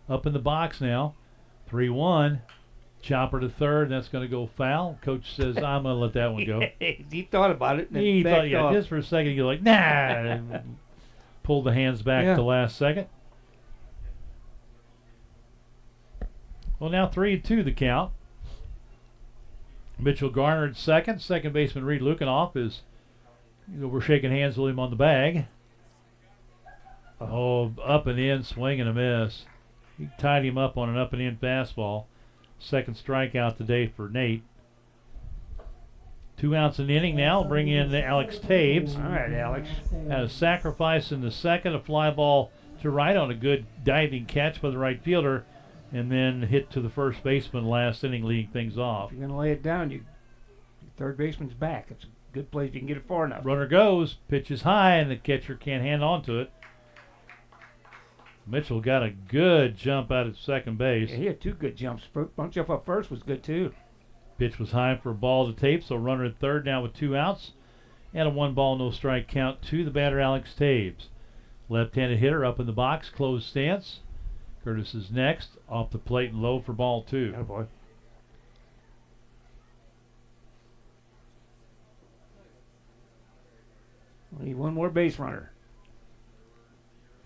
Up in the box now. 3-1. Chopper to third. That's going to go foul. Coach says, I'm going to let that one go.
He thought about it. And
he thought, just for a second, you're like, nah. Pulled the hands back at the last second. Well, now 3-2 the count. Mitchell Garner at second. Second baseman Reed Lukenoff is, we're shaking hands with him on the bag. Oh, up and in, swing and a miss. He tied him up on an up and in fastball. Second strikeout today for Nate. 2 outs an inning now. Bring in Alex Tabes.
All right, Alex.
Had a sacrifice in the second, a fly ball to right on a good diving catch by the right fielder, and then hit to the first baseman last inning, leading things off.
If you're going to lay it down, your third baseman's back. It's a good place if you can get it far enough.
Runner goes, pitches high, and the catcher can't hang on to it. Mitchell got a good jump out at second base.
Yeah, he had two good jumps. One jump up first was good, too.
Pitch was high for a ball to Taves, so runner at third now with 2 outs. And a 1-ball, no strike count to the batter, Alex Taves. Left-handed hitter up in the box, closed stance. Curtis is next, off the plate and low for ball 2.
Oh, boy. We need one more base runner.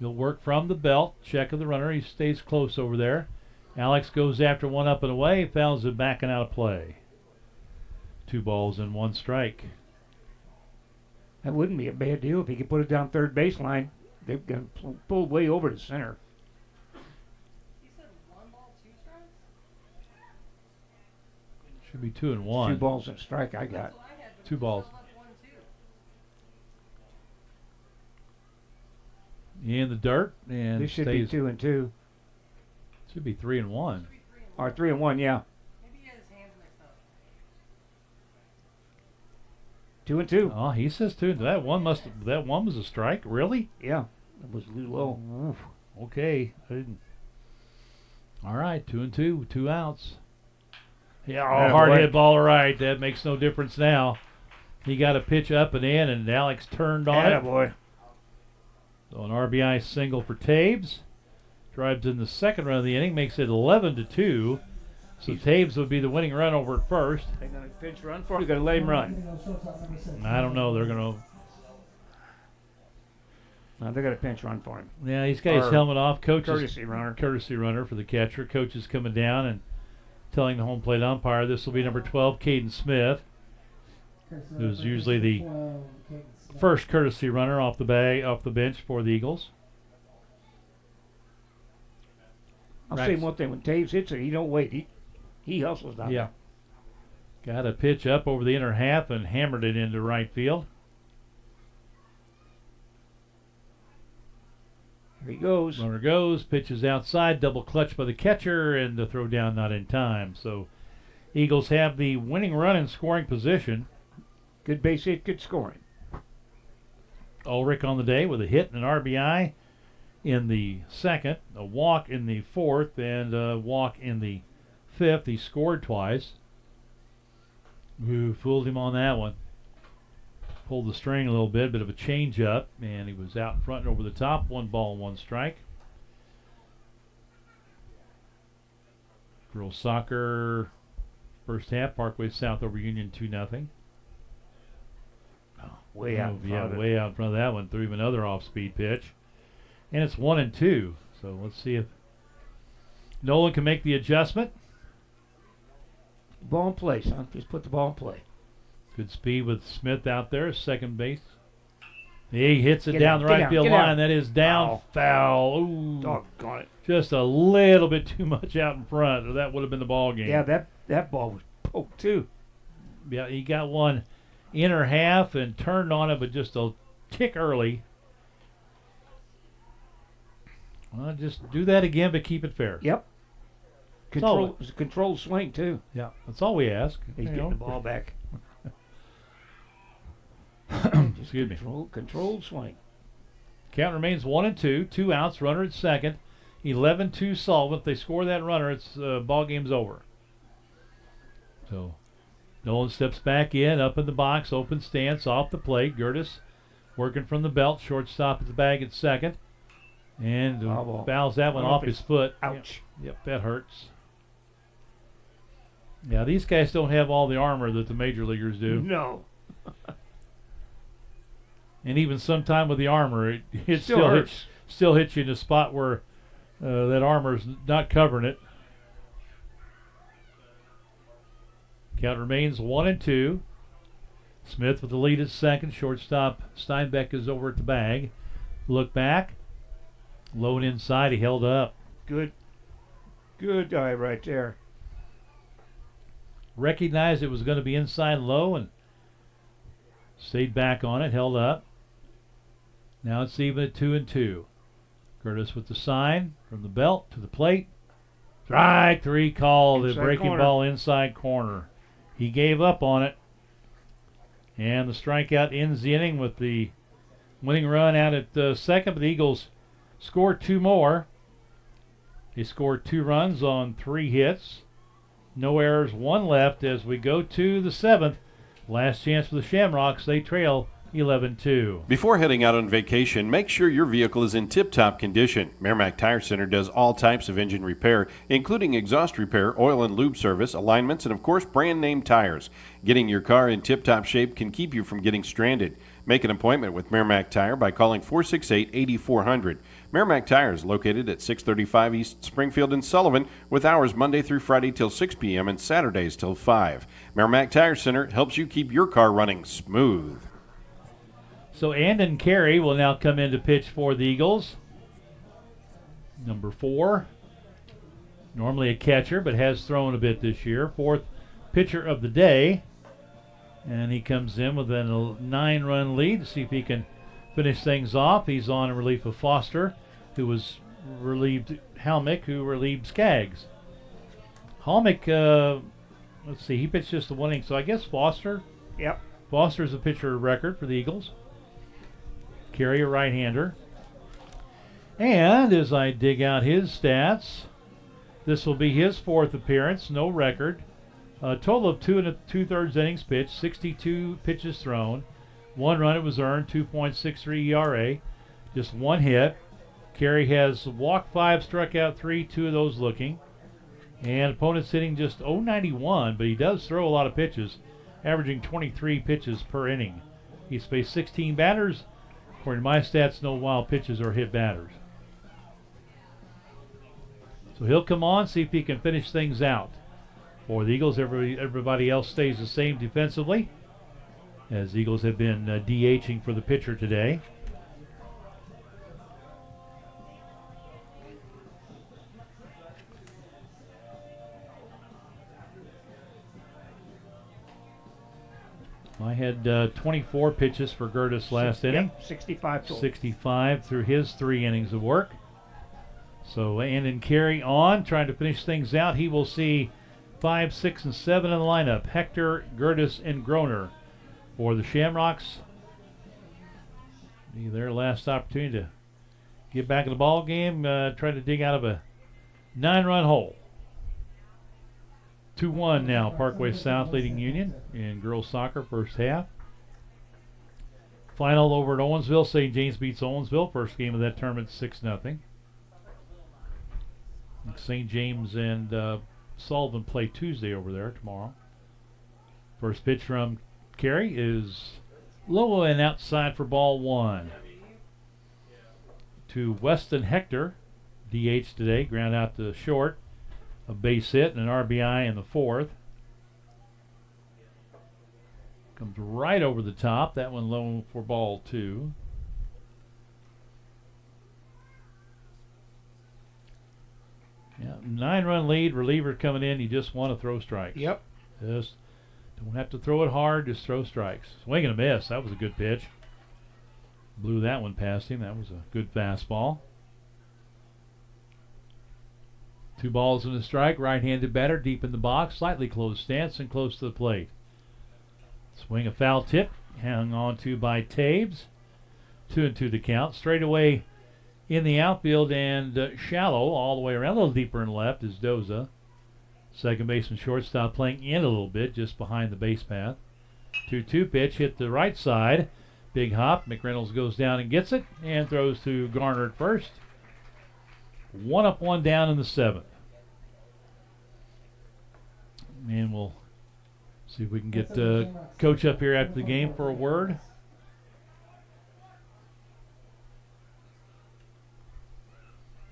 He'll work from the belt. Check of the runner. He stays close over there. Alex goes after one up and away. Fouls it back and out of play. 2 balls and 1 strike.
That wouldn't be a bad deal if he could put it down third baseline. They've got pulled way over to center.
You said 1 ball, 2 strikes?
Should be 2 and 1.
2 balls and a strike I got.
2 balls. In the dirt, and
This should
stays,
be 2 and 2.
Should be 3 and 1.
Or 3 and 1, yeah.
Maybe he had his hands mixed up.
2 and 2.
Oh, he says 2. That one was a strike. Really?
Yeah, it was a little low.
Oof. Okay, I didn't. All right, 2 and 2, 2 outs. Yeah, hard hit ball. All right, that makes no difference now. He got a pitch up and in, and Alex turned on it.
Boy.
So an RBI single for Taves. Drives in the second run of the inning, makes it 11-2. So Taves would be the winning run over at first.
They're going to pinch run for him. They're going to let him run.
I don't know. They're going to.
No, they're going to pinch run for him.
Yeah, he's got his helmet off.
Courtesy
runner for the catcher. Coach is coming down and telling the home plate umpire this will be number 12, Caden Smith, who's usually the first courtesy runner off the bench for the Eagles.
I'll say one thing: when Taves hits it, he don't wait. He hustles down there.
Got a pitch up over the inner half and hammered it into right field.
Here he goes.
Runner goes, pitches outside, double clutch by the catcher, and the throw down not in time. So Eagles have the winning run in scoring position.
Good base hit, good scoring.
Ulrich on the day with a hit and an RBI in the second, a walk in the fourth, and a walk in the fifth. He scored twice. Ooh, fooled him on that one. Pulled the string a little bit of a change up, and he was out in front and over the top. 1 ball, 1 strike. Girls soccer, first half, Parkway South over Union 2-0.
Way out in front of it.
Way out in front of that one. Threw him another off-speed pitch. And it's 1 and 2. So let's see if Nolan can make the adjustment.
Ball in play, son. Just put the ball in play.
Good speed with Smith out there, second base. He hits it down the right field line. That is down, foul. Ooh.
Doggone it.
Just a little bit too much out in front, or that would have been the ball game.
Yeah, that ball was poked too.
Yeah, he got one inner half and turned on it, but just a tick early. Well, just do that again, but keep it fair.
Yep. It was a controlled swing too.
Yeah, that's all we ask.
He's getting the ball back.
Excuse me.
Controlled swing.
Count remains 1 and 2. 2 outs. Runner at second. 11-2 Sullivan. If they score that runner, it's ball game's over. So Nolan steps back in, up in the box, open stance, off the plate. Gertis working from the belt. Shortstop at the bag at second. And fouls that one off his foot.
Ouch.
Yep, that hurts. Yeah, these guys don't have all the armor that the major leaguers do.
No.
And even sometime with the armor, it still hits you in a spot where that armor's not covering it. Count remains 1 and 2. Smith with the lead at second. Shortstop Steinbeck is over at the bag. Look back. Low and inside. He held up.
Good eye right there.
Recognized it was going to be inside low and stayed back on it. Held up. Now it's even at 2 and 2. Curtis with the sign from the belt to the plate. Strike 3 call, the breaking
corner.
ball inside corner. He gave up on it. And the strikeout ends the inning with the winning run out at second. But the Eagles scored 2 more. They scored 2 runs on 3 hits. No errors, 1 left as we go to the 7th. Last chance for the Shamrocks. They trail 11-2.
Before heading out on vacation, make sure your vehicle is in tip-top condition. Merrimack Tire Center does all types of engine repair, including exhaust repair, oil and lube service, alignments, and of course brand name tires. Getting your car in tip-top shape can keep you from getting stranded. Make an appointment with Merrimack Tire by calling 468-8400. Merrimack Tire is located at 635 East Springfield in Sullivan, with hours Monday through Friday till 6 p.m. and Saturdays till 5. Merrimack Tire Center helps you keep your car running smooth.
So Andon Carey will now come in to pitch for the Eagles. Number 4. Normally a catcher, but has thrown a bit this year. 4th pitcher of the day. And he comes in with a 9-run lead to see if he can finish things off. He's on in relief of Foster, who was relieved Halmick, who relieved Skaggs. Halmick, let's see, he pitched just the 1 inning, so I guess Foster.
Yep.
Foster's a pitcher record for the Eagles. Carey, a right-hander. And as I dig out his stats, this will be his 4th appearance, no record. A total of 2 2/3 innings pitched, 62 pitches thrown, 1 run it was earned, 2.63 ERA, just 1 hit. Carey has walked 5, struck out 3, 2 of those looking. And opponent's hitting just .091, but he does throw a lot of pitches, averaging 23 pitches per inning. He's faced 16 batters. According to my stats, no wild pitches or hit batters. So he'll come on, see if he can finish things out. For the Eagles, everybody else stays the same defensively, as the Eagles have been DHing for the pitcher today. I had 24 pitches for Gertis last inning.
65 total.
65 through his 3 innings of work. So Andon Carey on, trying to finish things out. He will see 5, 6, and 7 in the lineup. Hector, Gertis, and Groner for the Shamrocks. Be their last opportunity to get back in the ball game. Try to dig out of a 9-run hole. 2-1 now, Parkway South leading Union in girls soccer first half. Final over at Owensville. St. James beats Owensville. First game of that tournament, 6-0. St. James and Sullivan play Tuesday over there tomorrow. First pitch from Carey is low and outside for ball 1. To Weston Hector, DH today, ground out to short. A base hit and an RBI in the 4th. Comes right over the top. That one low for ball 2. Yeah, 9-run lead. Reliever coming in. You just want to throw strikes.
Yep.
Just don't have to throw it hard. Just throw strikes. Swing and a miss. That was a good pitch. Blew that one past him. That was a good fastball. 2 balls and a strike. Right-handed batter deep in the box. Slightly closed stance and close to the plate. Swing a foul tip. Hung on to by Taves. 2-2 the count. Straight away in the outfield and shallow all the way around. A little deeper in left is Doza. Second baseman shortstop playing in a little bit just behind the base path. 2-2 pitch hit the right side. Big hop. McReynolds goes down and gets it and throws to Garner at first. 1 up, 1 down in the 7th. And we'll see if we can get Coach up here after the game for a word.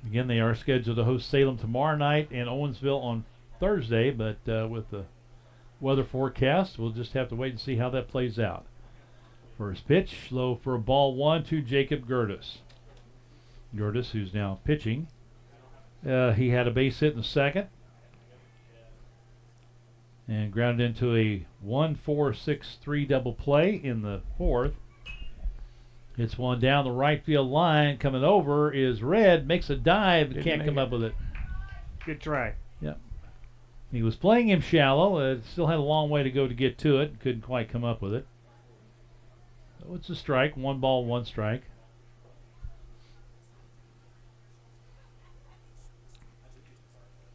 Again, they are scheduled to host Salem tomorrow night and Owensville on Thursday, but with the weather forecast, we'll just have to wait and see how that plays out. First pitch, low for a ball 1 to Jacob Gertis. Gertis, who's now pitching. He had a base hit in the 2nd. And grounded into a 1-4-6-3 double play in the 4th. Hits one down the right field line. Coming over is Red. Makes a dive. But can't come up with it.
Good try.
Yep. He was playing him shallow. Still had a long way to go to get to it. Couldn't quite come up with it. So it's a strike. 1 ball, 1 strike.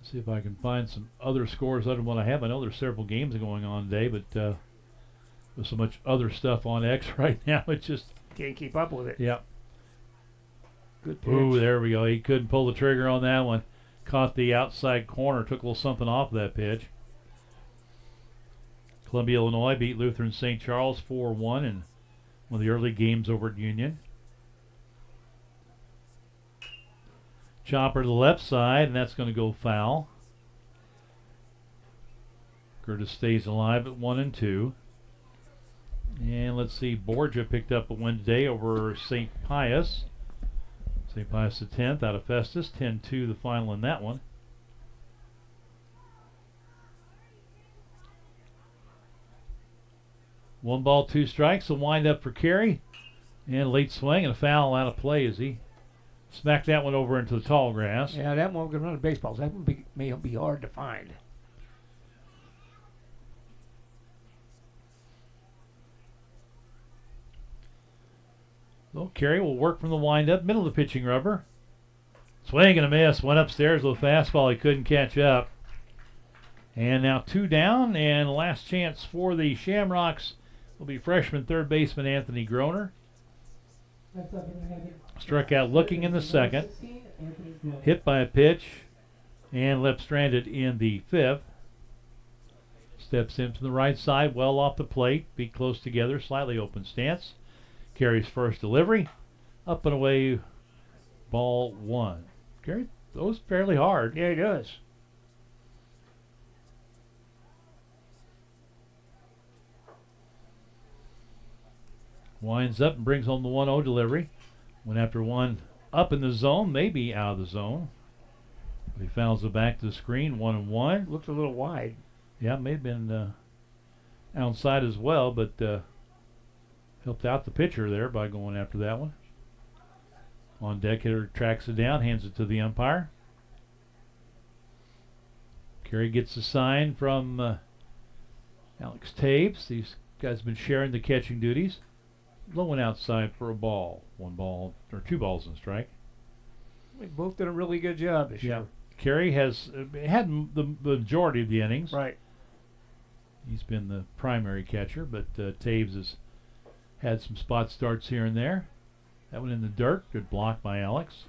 See if I can find some other scores other than what I have. I know there's several games going on today, but there's so much other stuff on X right now. It just
can't keep up with it.
Yep.
Good pitch.
Ooh, there we go. He couldn't pull the trigger on that one. Caught the outside corner. Took a little something off of that pitch. Columbia, Illinois beat Lutheran St. Charles 4-1 in one of the early games over at Union. Chopper to the left side, and that's going to go foul. Curtis stays alive at 1-2. And let's see, Borgia picked up a win today over St. Pius. St. Pius the 10th out of Festus, 10-2 the final in that one. One ball, 2 strikes, a wind up for Carey. And late swing and a foul out of play as he smacked that one over into the tall grass.
Yeah, that one was going to run baseballs. That one may be hard to find.
So Carey will work from the windup, middle of the pitching rubber. Swing and a miss. Went upstairs with a fastball. He couldn't catch up. And now 2 down, and last chance for the Shamrocks will be freshman third baseman Anthony Groner. Struck out looking in the second. Hit by a pitch and left stranded in the 5th. Steps in from the right side, well off the plate. Feet close together, slightly open stance. Carries first delivery. Up and away, ball 1. Carey throws fairly hard.
Yeah, he does.
Winds up and brings home the 1-0 delivery. Went after one up in the zone, maybe out of the zone. But he fouls it back to the screen, 1-1.
Looked a little wide.
Yeah, may have been outside as well, but helped out the pitcher there by going after that one. On deck, hitter tracks it down, hands it to the umpire. Carey gets a sign from Alex Taves. These guys have been sharing the catching duties. Low and outside for a ball. 1 ball, or 2 balls and a strike.
They both did a really good job this year.
Carey has had the majority of the innings.
Right.
He's been the primary catcher, but Taves has had some spot starts here and there. That one in the dirt. Good block by Alex.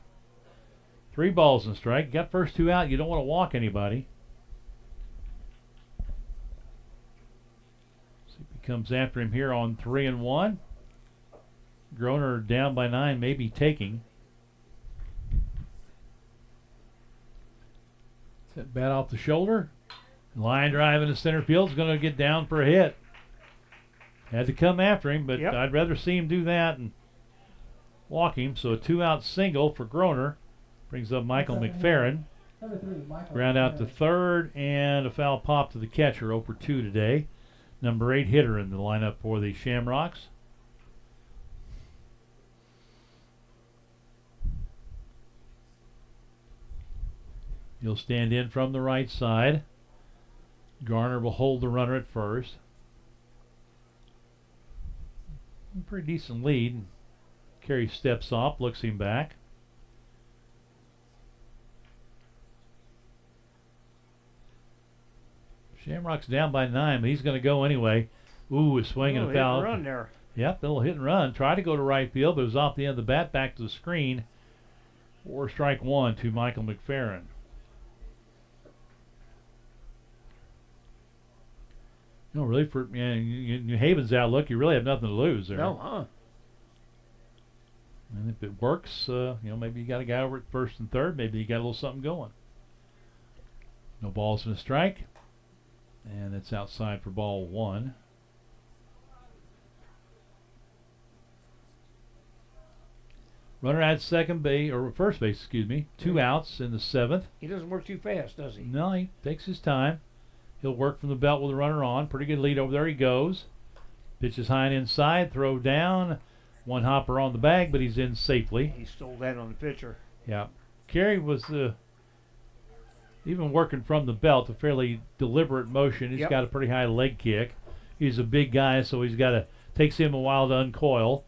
3 balls and a strike. Got first 2 out. You don't want to walk anybody. See if he comes after him here on 3-1. Groner down by 9, maybe taking. Set bat off the shoulder. Line drive into center field is going to get down for a hit. Had to come after him, but I'd rather see him do that and walk him. So a 2-out single for Groner brings up Michael McFerrin. Ground out to third, and a foul pop to the catcher, 0-2 today. Number 8 hitter in the lineup for the Shamrocks. He'll stand in from the right side. Garner will hold the runner at first. Pretty decent lead. Carey steps off, looks him back. Shamrock's down by 9, but he's going to go anyway. Ooh, a swing and a foul.
Run there.
Yep, little hit and run. Tried to go to right field, but it was off the end of the bat, back to the screen. 4 strike 1 to Michael McFerrin. No, really, for New Haven's outlook, you really have nothing to lose there.
No, huh?
And if it works, maybe you got a guy over at first and third. Maybe you got a little something going. No balls and a strike. And it's outside for ball 1. Runner at second base, or first base, excuse me. 2 outs in the 7th.
He doesn't work too fast, does he?
No, he takes his time. He'll work from the belt with the runner on. Pretty good lead over there. He goes. Pitches high and inside. Throw down. One hopper on the bag, but he's in safely.
He stole that on the pitcher.
Yeah. Carey was even working from the belt, a fairly deliberate motion. He's got a pretty high leg kick. He's a big guy, so takes him a while to uncoil.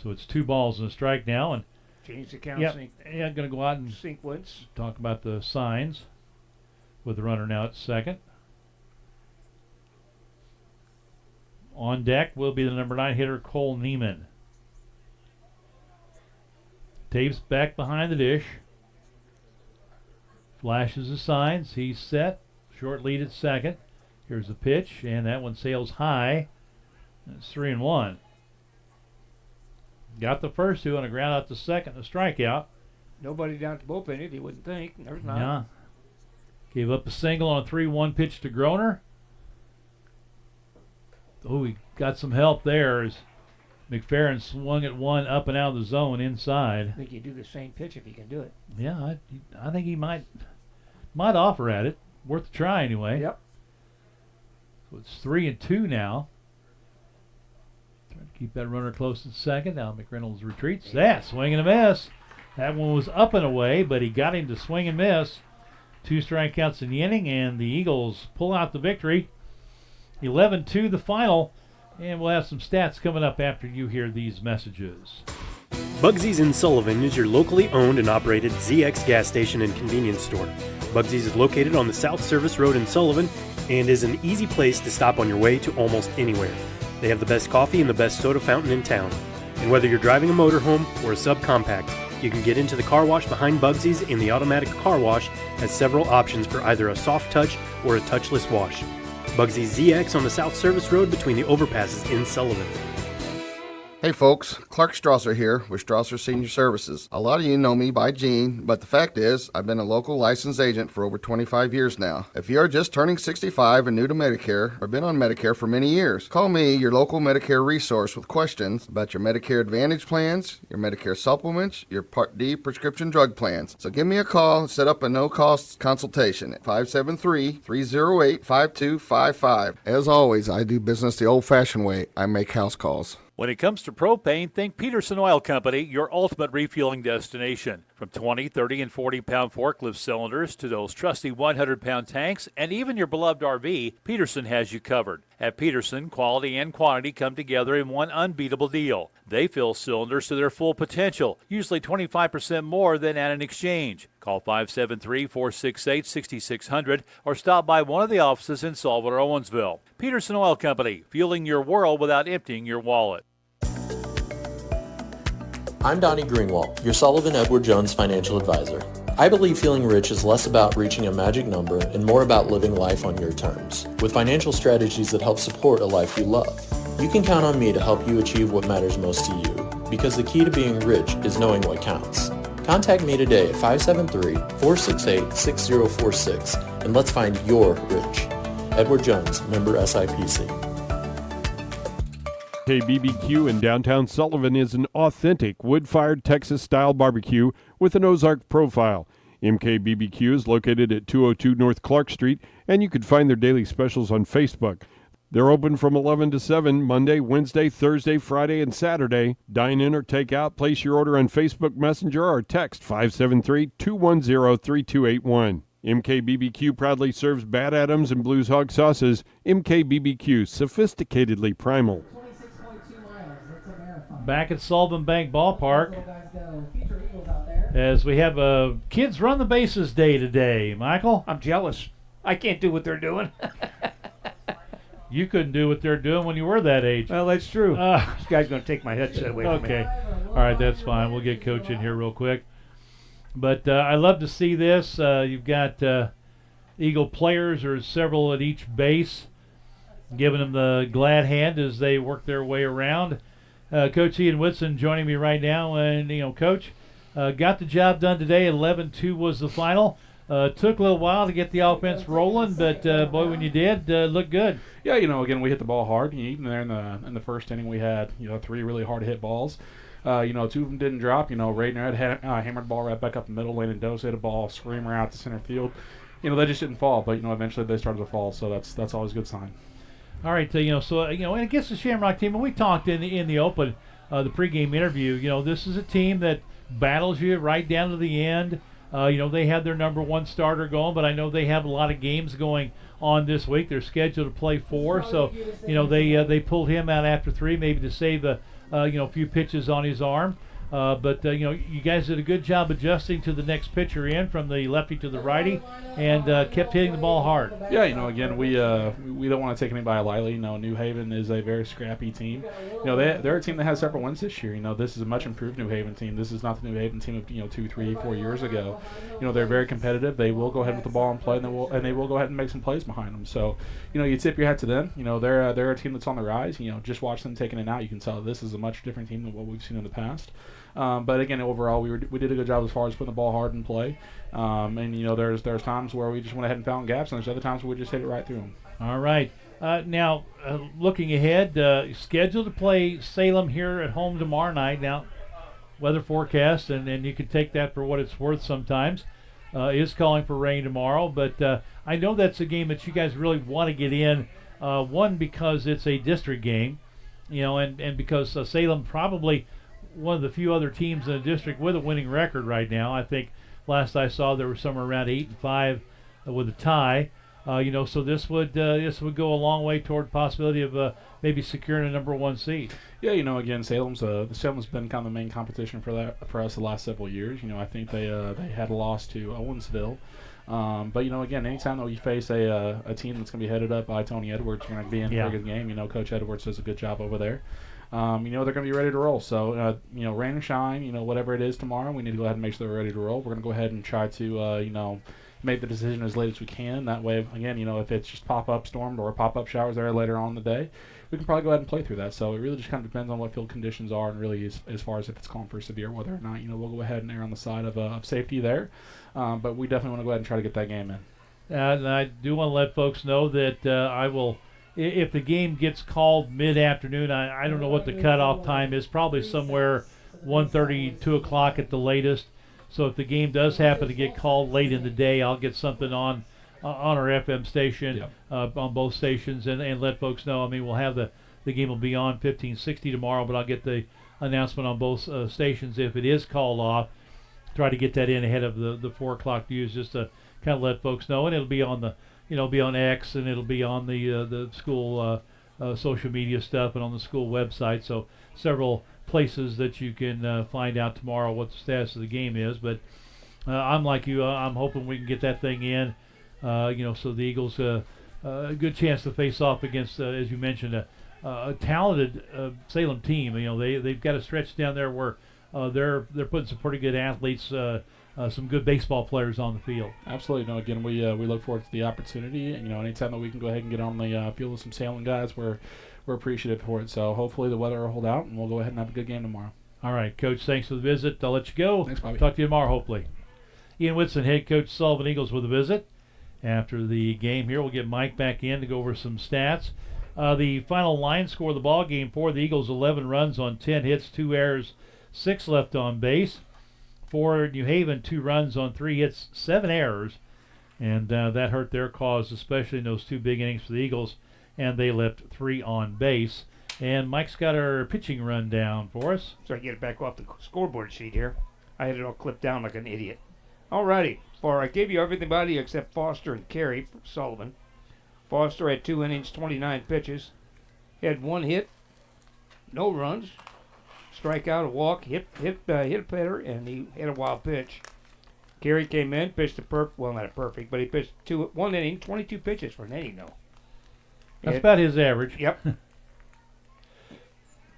So it's 2 balls and a strike now, and
change the count.
Yeah, going to go out and
sequence.
Talk about the signs with the runner now at second. On deck will be the number 9 hitter, Cole Neiman. Taves back behind the dish. Flashes the signs. He's set. Short lead at second. Here's the pitch, and that one sails high. That's 3-1. Got the first 2 on the ground out the second, a strikeout.
Nobody down at the bullpen, you wouldn't think. There's not.
Yeah. Gave up a single on a 3-1 pitch to Groner. Oh, he got some help there as McFerrin swung at one up and out of the zone inside.
I think you do the same pitch if you can do it.
Yeah, I think he might offer at it. Worth a try anyway.
Yep.
So it's 3-2 now. Trying to keep that runner close at second. Now McReynolds retreats. That swing and a miss. That one was up and away, but he got him to swing and miss. 2 strikeouts in the inning, and the Eagles pull out the victory. 11-2 the final, and we'll have some stats coming up after you hear these messages.
Bugsy's in Sullivan is your locally owned and operated ZX gas station and convenience store. Bugsy's is located on the South Service Road in Sullivan and is an easy place to stop on your way to almost anywhere. They have the best coffee and the best soda fountain in town. And whether you're driving a motorhome or a subcompact, you can get into the car wash behind Bugsy's, and the automatic car wash has several options for either a soft touch or a touchless wash. Bugsy's ZX on the South Service Road between the overpasses in Sullivan.
Hey folks, Clark Strasser here with Strasser Senior Services. A lot of you know me by Gene, but the fact is, I've been a local licensed agent for over 25 years now. If you are just turning 65 and new to Medicare, or been on Medicare for many years, call me, your local Medicare resource, with questions about your Medicare Advantage plans, your Medicare supplements, your Part D prescription drug plans. So give me a call and set up a no-cost consultation at 573-308-5255. As always, I do business the old-fashioned way. I make house calls.
When it comes to propane, think Peterson Oil Company, your ultimate refueling destination. From 20, 30, and 40-pound forklift cylinders to those trusty 100-pound tanks and even your beloved RV, Peterson has you covered. At Peterson, quality and quantity come together in one unbeatable deal. They fill cylinders to their full potential, usually 25% more than at an exchange. Call 573-468-6600 or stop by one of the offices in Sullivan or Owensville. Peterson Oil Company, fueling your world without emptying your wallet.
I'm Donnie Greenwald, your Sullivan Edward Jones financial advisor. I believe feeling rich is less about reaching a magic number and more about living life on your terms, with financial strategies that help support a life you love. You can count on me to help you achieve what matters most to you, because the key to being rich is knowing what counts. Contact me today at 573-468-6046 and let's find your rich. Edward Jones, member SIPC.
KBBQ in downtown Sullivan is an authentic wood-fired Texas-style barbecue with an Ozark profile. MKBBQ is located at 202 North Clark Street, and you can find their daily specials on Facebook. They're open from 11 to 7, Monday, Wednesday, Thursday, Friday, and Saturday. Dine in or take out. Place your order on Facebook Messenger or text 573-210-3281. MKBBQ proudly serves Bad Adams and Blues Hog sauces. MKBBQ, sophisticatedly primal.
26.2 miles. That's a marathon.
Back at Sullivan Bank Ballpark,
Guys go. Future Eagles out there.
as we have a Kids Run the Bases Day today. Michael?
I'm jealous. I can't do what they're doing.
You couldn't do what they're doing when you were that age.
Well, that's true. This guy's going to take my headset away from me.
Okay. All right, that's fine. We'll get Coach in here real quick. But I love to see this. You've got Eagle players. There's several at each base, giving them the glad hand as they work their way around. Coach Ian Whitson joining me right now. And, Coach, got the job done today. 11-2 was the final. Took a little while to get the offense rolling, but boy, when you did, looked good.
Yeah, again, we hit the ball hard. Even there in the first inning, we had 3 really hard hit balls. 2 of them didn't drop. Radner had hammered the ball right back up the middle. Landon Dose hit a ball screamer out to center field. They just didn't fall, but eventually they started to fall. So that's always a good sign.
All right, and against the Shamrock team, and we talked in the open. the pregame interview, this is a team that battles you right down to the end. They have their number one starter going, but I know they have a lot of games going on this week. They're scheduled to play 4, so they pulled him out after 3, maybe to save a few pitches on his arm. But you guys did a good job adjusting to the next pitcher in, from the lefty to the righty, and kept hitting the ball hard.
Yeah, again, we don't want to take anybody lightly. New Haven is a very scrappy team. They're a team that has several wins this year. This is a much improved New Haven team. This is not the New Haven team of 2, 3, 4 years ago. They're very competitive. They will go ahead with the ball and play, and they will go ahead and make some plays behind them. So, you tip your hat to them. They're a team that's on the rise. Just watch them taking it out. You can tell this is a much different team than what we've seen in the past. But again, overall, we did a good job as far as putting the ball hard in play. And there's times where we just went ahead and found gaps, and there's other times where we just hit it right through them.
All right. Now, looking ahead, scheduled to play Salem here at home tomorrow night. Now, weather forecast, and you can take that for what it's worth sometimes, is calling for rain tomorrow. But I know that's a game that you guys really want to get in. One, because it's a district game, and because Salem probably one of the few other teams in the district with a winning record right now. I think last I saw there were somewhere around 8-5 with a tie. So this would go a long way toward possibility of maybe securing a number 1 seed. Yeah,
again, Salem's been kind of the main competition for us the last several years. I think they had a loss to Owensville. But again, anytime that we face a team that's going to be headed up by Tony Edwards, we're going to be in for a good game. Coach Edwards does a good job over there. They're going to be ready to roll. So, rain or shine, whatever it is tomorrow, we need to go ahead and make sure they're ready to roll. We're going to go ahead and try to, make the decision as late as we can. That way, again, if it's just pop-up stormed or pop-up showers there later on in the day, we can probably go ahead and play through that. So it really just kind of depends on what field conditions are, and really as far as if it's calling for severe weather or not. We'll go ahead and err on the side of safety there. But we definitely want to go ahead and try to get that game in.
And I do want to let folks know that I will, if the game gets called mid-afternoon, I don't know what the cutoff time is, probably somewhere 1:30, 2 o'clock at the latest. So if the game does happen to get called late in the day, I'll get something on our FM station, on both stations, and let folks know. I mean, we'll have the game will be on 1560 tomorrow, but I'll get the announcement on both stations if it is called off. Try to get that in ahead of the 4 o'clock news, just to kind of let folks know, and it'll be on the be on X, and it'll be on the school social media stuff and on the school website. So several places that you can find out tomorrow what the status of the game is. But I'm like you, I'm hoping we can get that thing in. So the Eagles a good chance to face off against, as you mentioned, a talented Salem team. They've got a stretch down there where they're putting some pretty good athletes, some good baseball players on the field.
Absolutely. No, again, we look forward to the opportunity. Anytime that we can go ahead and get on the field with some Salem guys, we're appreciative for it. So hopefully the weather will hold out, and we'll go ahead and have a good game tomorrow.
All right, Coach, thanks for the visit. I'll let you go.
Thanks, Bobby.
Talk to you tomorrow, hopefully. Ian Whitson, head coach Sullivan Eagles, with a visit. After the game here, we'll get Mike back in to go over some stats. The final line score of the ball game for the Eagles: 11 runs on 10 hits, 2 errors, 6 left on base. For New Haven, 2 runs on 3 hits, 7 errors, and that hurt their cause, especially in those 2 big innings for the Eagles, and they left 3 on base. And Mike's got our pitching rundown for us.
So I get it back off the scoreboard sheet here. I had it all clipped down like an idiot. Alrighty, I gave you everybody except Foster and Carey for Sullivan. Foster had 2 innings, 29 pitches. He had 1 hit, no runs, strikeout, a walk, hit a hitter, and he hit a wild pitch. Carey came in, pitched not a perfect, but he pitched 1 inning, 22 pitches for an inning though.
That's about his average.
Yep.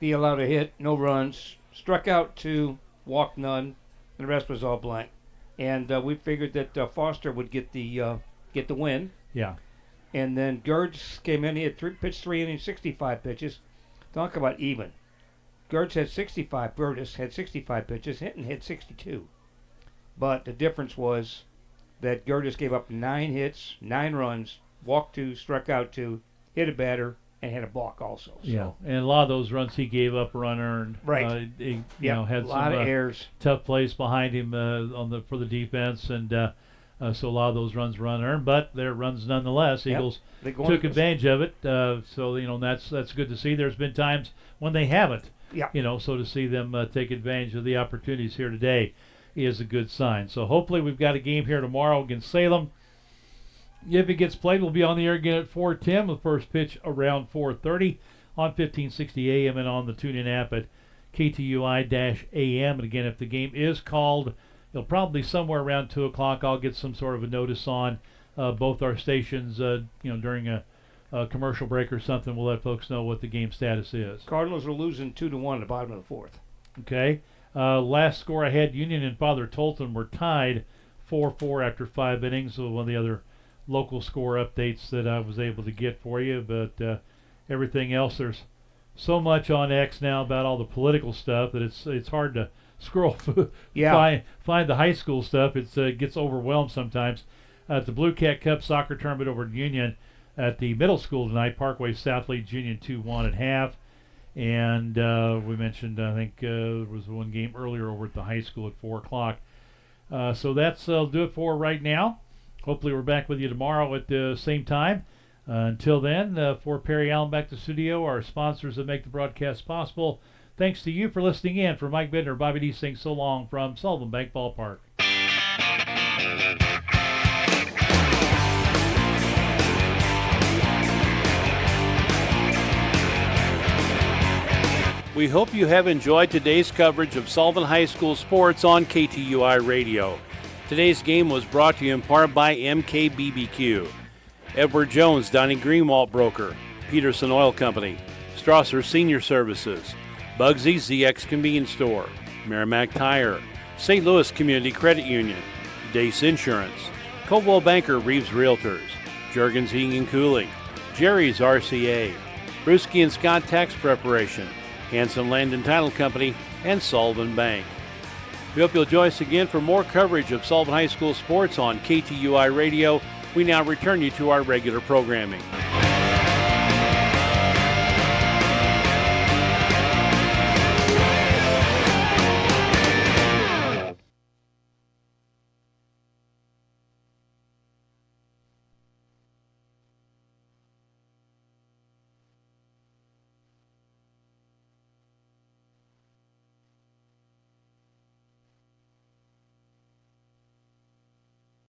He allowed a hit, no runs, struck out 2, walked none, and the rest was all blank. And we figured that Foster would get the win.
Yeah.
And then Gertz came in. He had pitched 3 innings, 65 pitches. Talk about even. Gertz had 65. Burtis had 65 pitches. Hinton had 62. But the difference was that Gertis gave up 9 hits, 9 runs, walked 2, struck out 2, hit a batter, and had a balk also. So.
Yeah, and a lot of those runs he gave up were unearned.
Right.
Had
a lot of errors.
Tough plays behind him for the defense, and So a lot of those runs were unearned, but they're runs nonetheless.
Yep.
Eagles
They're going
took
for-
advantage of it. So that's good to see. There's been times when they haven't.
Yeah.
So to see them take advantage of the opportunities here today is a good sign. So hopefully we've got a game here tomorrow against Salem. If it gets played, we'll be on the air again at 4:10 with first pitch around 4:30 on 1560 AM and on the TuneIn app at KTUI-AM. And again, if the game is called, it'll probably be somewhere around 2 o'clock. I'll get some sort of a notice on both our stations, during a commercial break or something. We'll let folks know what the game status is.
Cardinals are losing 2-1 at the bottom of the fourth.
Okay. Last score I had, Union and Father Tolton were tied 4-4 after 5 innings. So one of the other local score updates that I was able to get for you. But everything else, there's so much on X now about all the political stuff that it's hard to scroll find the high school stuff. It gets overwhelmed sometimes. At the Blue Cat Cup soccer tournament over at Union at the middle school tonight, Parkway South leads Union 2-1 at half. And we mentioned, I think there was one game earlier over at the high school at 4 o'clock. So that's do it for right now. Hopefully we're back with you tomorrow at the same time. Until then, for Perry Allen back to the studio, our sponsors that make the broadcast possible. Thanks to you for listening in. For Mike Bidner, Bobby D saying so long from Sullivan Bank Ballpark.
We hope you have enjoyed today's coverage of Sullivan High School sports on KTUI Radio. Today's game was brought to you in part by MKBBQ, Edward Jones, Donnie Greenwalt Broker, Peterson Oil Company, Strasser Senior Services, Bugsy's ZX Convenience Store, Merrimack Tire, St. Louis Community Credit Union, Dace Insurance, Coldwell Banker Reeves Realtors, Juergens Heating and Cooling, Jerry's RCA, Brewski and Scott Tax Preparation, Hanson Land and Title Company, and Sullivan Bank. We hope you'll join us again for more coverage of Sullivan High School sports on KTUI Radio. We now return you to our regular programming.